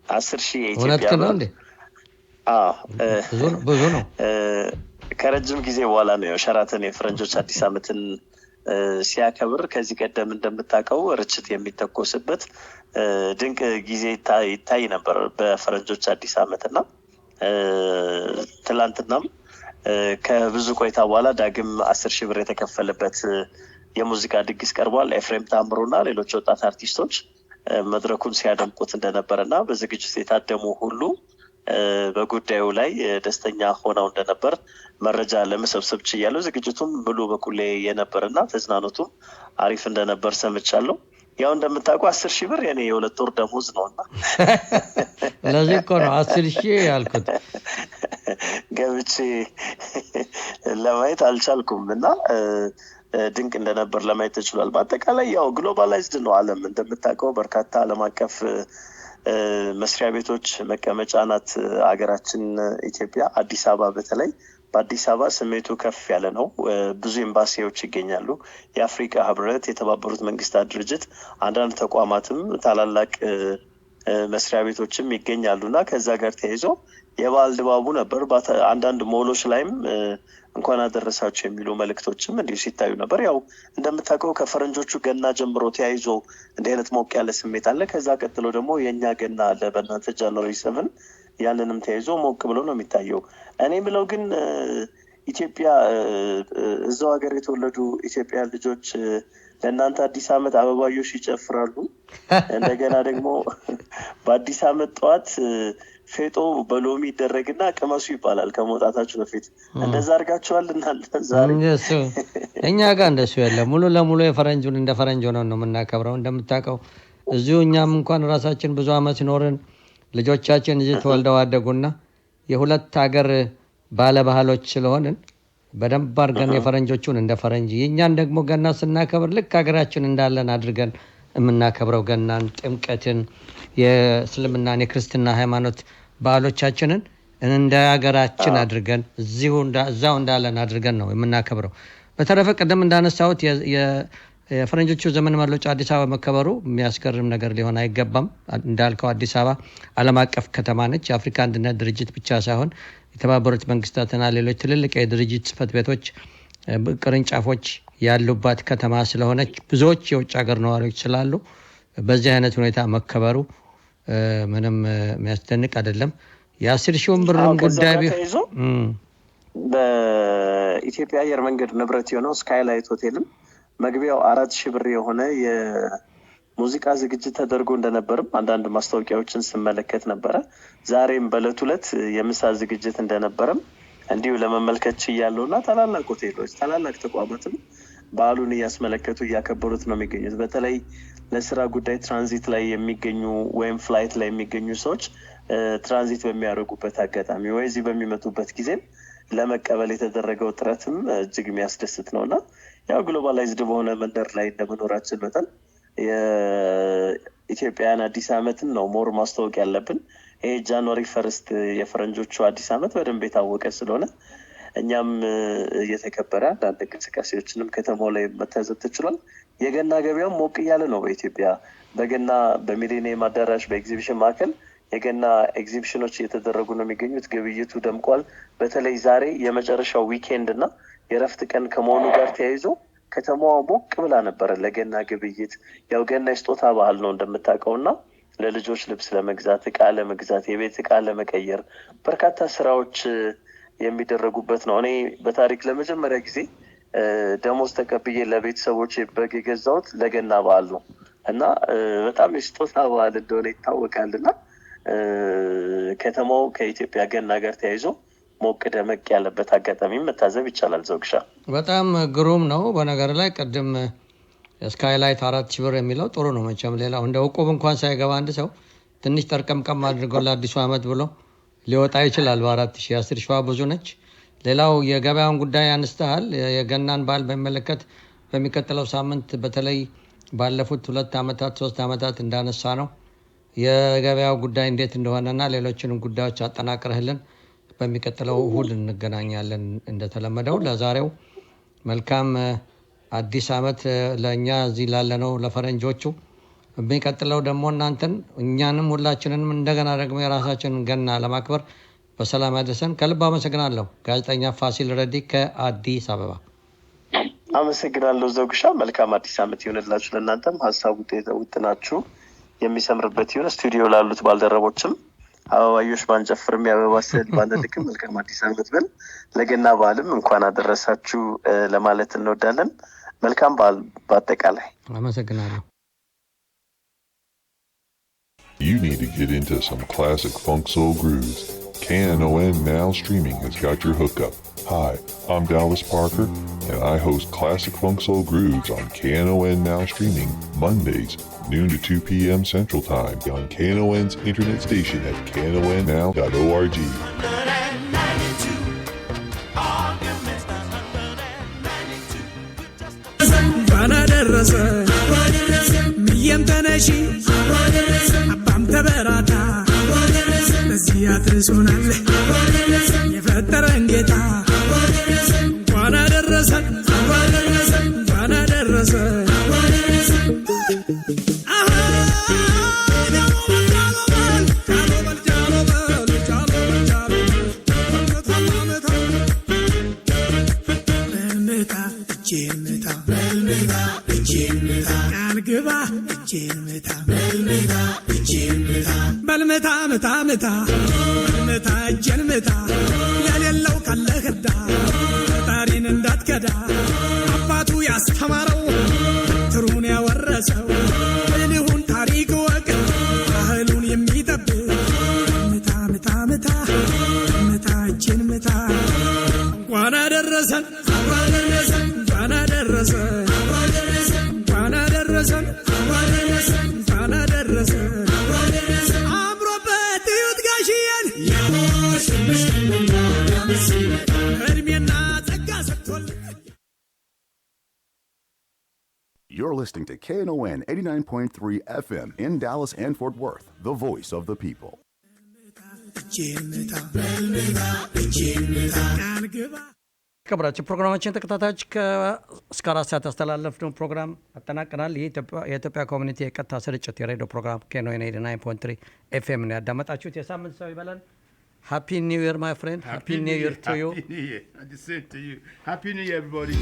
10,000 የኢትዮጵያ ብር እንዴ? ብዙ ነው። ከረጅም ጊዜ በኋላ ነው ሸራተን የፈረንጆች አዲስ ዓመትን ሲያከብር። ከዚህ ቀደም እንደምታውቀው ርችት የሚተኮስበት ድንቅ ጊዜ ይታይ ነበር በፈረንጆች አዲስ ዓመትና ትላንትናም ከብዙ ቆይታ በኋላ ዳግም 10,000 ብር የተከፈለበት የሙዚቃ ድግስ ቀርቧል። ኤፍሬም ታምሩና ሌሎች ወጣት አርቲስቶች መድረኩን ሲያደምቁት እንደነበረና በዝግጅት የታደሙ ሁሉ በጉዳዩ ላይ ደስተኛ ሆነው እንደነበር መረጃ ለመሰብሰብ ችያለሁ። ዝግጅቱም ሙሉ በኩል የነበረና ተዝናኖቱም አሪፍ እንደነበር ሰምቻለሁ። ያው እንደምታውቁ 10,000 ብር የኔ የሁለት ወር ደሞዝ ነውና ለዚህ እኮ ነው 10,000 ያልኩት። ገብቼ ለማየት አልቻልኩም እና ድንቅ እንደነበር ለማየት ተችሏል። በአጠቃላይ ያው ግሎባላይዝድ ነው ዓለም እንደምታውቀው በርካታ ዓለም አቀፍ መስሪያ ቤቶች መቀመጫ ናት ሀገራችን ኢትዮጵያ። አዲስ አበባ በተለይ በአዲስ አበባ ስሜቱ ከፍ ያለ ነው። ብዙ ኤምባሲዎች ይገኛሉ። የአፍሪካ ህብረት፣ የተባበሩት መንግስታት ድርጅት፣ አንዳንድ ተቋማትም ታላላቅ መስሪያ ቤቶችም ይገኛሉና ከዛ ጋር ተያይዞ የበዓል ድባቡ ነበር። አንዳንድ ሞሎች ላይም እንኳን አደረሳችሁ የሚሉ መልእክቶችም እንዲሁ ሲታዩ ነበር። ያው እንደምታውቀው ከፈረንጆቹ ገና ጀምሮ ተያይዞ እንዲህ አይነት ሞቅ ያለ ስሜት አለ። ከዛ ቀጥሎ ደግሞ የኛ ገና አለ በእናንተ ጃንዋሪ 7 ያንንም ተያይዞ ሞቅ ብሎ ነው የሚታየው። እኔ ብለው ግን ኢትዮጵያ እዛው ሀገር የተወለዱ ኢትዮጵያ ልጆች ለእናንተ አዲስ ዓመት አበባዮሽ ይጨፍራሉ። እንደገና ደግሞ በአዲስ ዓመት ጠዋት ፌጦ በሎሚ ይደረግና ቅመሱ ይባላል ከመውጣታችሁ በፊት። እንደዛ አድርጋችኋል እናንተ ዛሬ? እኛ ጋር እንደሱ የለም። ሙሉ ለሙሉ የፈረንጁን እንደ ፈረንጅ ሆነን ነው የምናከብረው። እንደምታውቀው እዚሁ እኛም እንኳን ራሳችን ብዙ ዓመት ኖርን። ልጆቻችን እዚህ ተወልደው አደጉና የሁለት ሀገር ባለባህሎች ስለሆንን በደንብ አድርገን የፈረንጆቹን እንደ ፈረንጅ የእኛን ደግሞ ገና ስናከብር ልክ ሀገራችን እንዳለን አድርገን የምናከብረው ገናን፣ ጥምቀትን፣ የእስልምናን የክርስትና ሃይማኖት ባህሎቻችንን እንደ ሀገራችን አድርገን እዛው እንዳለን አድርገን ነው የምናከብረው። በተረፈ ቀደም እንዳነሳሁት የፈረንጆቹ ዘመን መለወጫ አዲስ አበባ መከበሩ የሚያስገርም ነገር ሊሆን አይገባም። እንዳልከው አዲስ አበባ ዓለም አቀፍ ከተማ ነች። የአፍሪካ አንድነት ድርጅት ብቻ ሳይሆን የተባበሩት መንግስታትና ሌሎች ትልልቅ የድርጅት ጽህፈት ቤቶች ቅርንጫፎች ያሉባት ከተማ ስለሆነች ብዙዎች የውጭ ሀገር ነዋሪዎች ስላሉ በዚህ አይነት ሁኔታ መከበሩ ምንም የሚያስደንቅ አይደለም። የ10,000 ብርም ጉዳይ በኢትዮጵያ አየር መንገድ ንብረት የሆነው ስካይላይት ሆቴልም መግቢያው 4,000 ብር የሆነ የሙዚቃ ዝግጅት ተደርጎ እንደነበርም አንዳንድ ማስታወቂያዎችን ስመለከት ነበረ። ዛሬም በዕለት ሁለት የምሳ ዝግጅት እንደነበርም እንዲሁ ለመመልከት ችያለሁና ታላላቅ ሆቴሎች፣ ታላላቅ ተቋማትም በዓሉን እያስመለከቱ እያከበሩት ነው የሚገኙት። በተለይ ለስራ ጉዳይ ትራንዚት ላይ የሚገኙ ወይም ፍላይት ላይ የሚገኙ ሰዎች ትራንዚት በሚያደርጉበት አጋጣሚ ወይ እዚህ በሚመጡበት ጊዜም ለመቀበል የተደረገው ጥረትም እጅግ የሚያስደስት ነውና ያው ግሎባላይዝድ በሆነ መንደር ላይ እንደመኖራችን መጠን የኢትዮጵያን አዲስ ዓመትን ነው ሞር ማስተዋወቅ ያለብን። ይሄ ጃንዋሪ 1 የፈረንጆቹ አዲስ ዓመት በደንብ የታወቀ ስለሆነ እኛም እየተከበረ አንዳንድ እንቅስቃሴዎችንም ከተማው ላይ መታዘብ ተችሏል። የገና ገበያው ሞቅ እያለ ነው። በኢትዮጵያ በገና በሚሊኒየም አዳራሽ በኤግዚቢሽን ማዕከል የገና ኤግዚቢሽኖች እየተደረጉ ነው የሚገኙት። ግብይቱ ደምቋል። በተለይ ዛሬ የመጨረሻው ዊኬንድ እና የረፍት ቀን ከመሆኑ ጋር ተያይዞ ከተማዋ ሞቅ ብላ ነበረ ለገና ግብይት። ያው ገና የስጦታ ባህል ነው እንደምታውቀውና ለልጆች ልብስ ለመግዛት፣ እቃ ለመግዛት፣ የቤት እቃ ለመቀየር በርካታ ስራዎች የሚደረጉበት ነው። እኔ በታሪክ ለመጀመሪያ ጊዜ ደሞዝ ተቀብዬ ለቤተሰቦች በግ የገዛሁት ለገና በዓል ነው እና በጣም የስጦታ በዓል እንደሆነ ይታወቃልና ከተማው ከኢትዮጵያ ገና ጋር ተያይዞ ሞቅ ደመቅ ያለበት አጋጣሚ መታዘብ ይቻላል። ዘውግሻ በጣም ግሩም ነው። በነገር ላይ ቅድም ስካይላይት 4,000 ብር የሚለው ጥሩ ነው። መቼም ሌላው እንደ ዕቁብ እንኳን ሳይገባ አንድ ሰው ትንሽ ጠርቀምቀም አድርገው ለአዲሱ ዓመት ብሎ ሊወጣ ይችላል። በ4,000 10,000 ብዙ ነች። ሌላው የገበያውን ጉዳይ አንስተሃል። የገናን በዓል በሚመለከት በሚቀጥለው ሳምንት በተለይ ባለፉት 2 ዓመታት 3 ዓመታት እንዳነሳ ነው የገበያው ጉዳይ እንዴት እንደሆነና ሌሎችንም ጉዳዮች አጠናቅረህልን በሚቀጥለው እሁድ እንገናኛለን እንደተለመደው። ለዛሬው መልካም አዲስ ዓመት ለእኛ እዚህ ላለነው ለፈረንጆቹ። በሚቀጥለው ደግሞ እናንተን እኛንም ሁላችንንም እንደገና ደግሞ የራሳችንን ገና ለማክበር በሰላም ያደርሰን። ከልብ አመሰግናለሁ። ጋዜጠኛ ፋሲል ረዲ ከአዲስ አበባ። አመሰግናለሁ ዘውግሻ። መልካም አዲስ ዓመት ይሁንላችሁ። ለእናንተም ሀሳቡ ውጥናችሁ የሚሰምርበት ይሁን። ስቱዲዮ ላሉት ባልደረቦችም አበባዮሽ ባንጨፍርም ያበባ ስዕል ባንልክም መልካም አዲስ ዓመት በል ለገና በዓልም እንኳን አደረሳችሁ ለማለት እንወዳለን። መልካም በዓል በአጠቃላይ። አመሰግናለሁ። You need to get into some classic funk soul grooves. KNON Now Streaming has got your hookup. Hi, I'm Dallas Parker, and I host Classic Funk Soul Grooves on KNON Now Streaming Mondays, noon to 2 p.m. Central Time on KNON's internet station at knonow.org. ተበራታ ለዚህ አድርሶናል የፈጠረን ጌታ እንኳን አደረሰን እንኳን አደረሰን በልመታ መታ መታ በልመታ እጄን መታ የሌለው ካለ ህዳ ፈጣሪን እንዳትከዳ አባቱ ያስተማረው ትሩን ያወረሰው ልሁን ታሪክ ወቅ ባህሉን የሚጠብቅ መታ መታ መታ መታ እጄን መታ እንኳን አደረሰን እንኳን አደረሰን እንኳን አደረሰን እንኳን አደረሰን You're listening to KNON 89.3 FM in Dallas and Fort Worth, the voice of the people. ክቡራን ፕሮግራማችን ተከታታዮች እስከ 4 ሰዓት ያስተላለፍነው ፕሮግራም አጠናቀናል። ይህ የኢትዮጵያ ኮሚኒቲ የቀጥታ ስርጭት የሬዲዮ ፕሮግራም KNON 89.3 FM ነው ያዳመጣችሁት። የሳምንት ሰው ይበላል። Happy New Year, my friend. Happy New Year to you. Happy New Year. I just said to you. Happy New Year, everybody.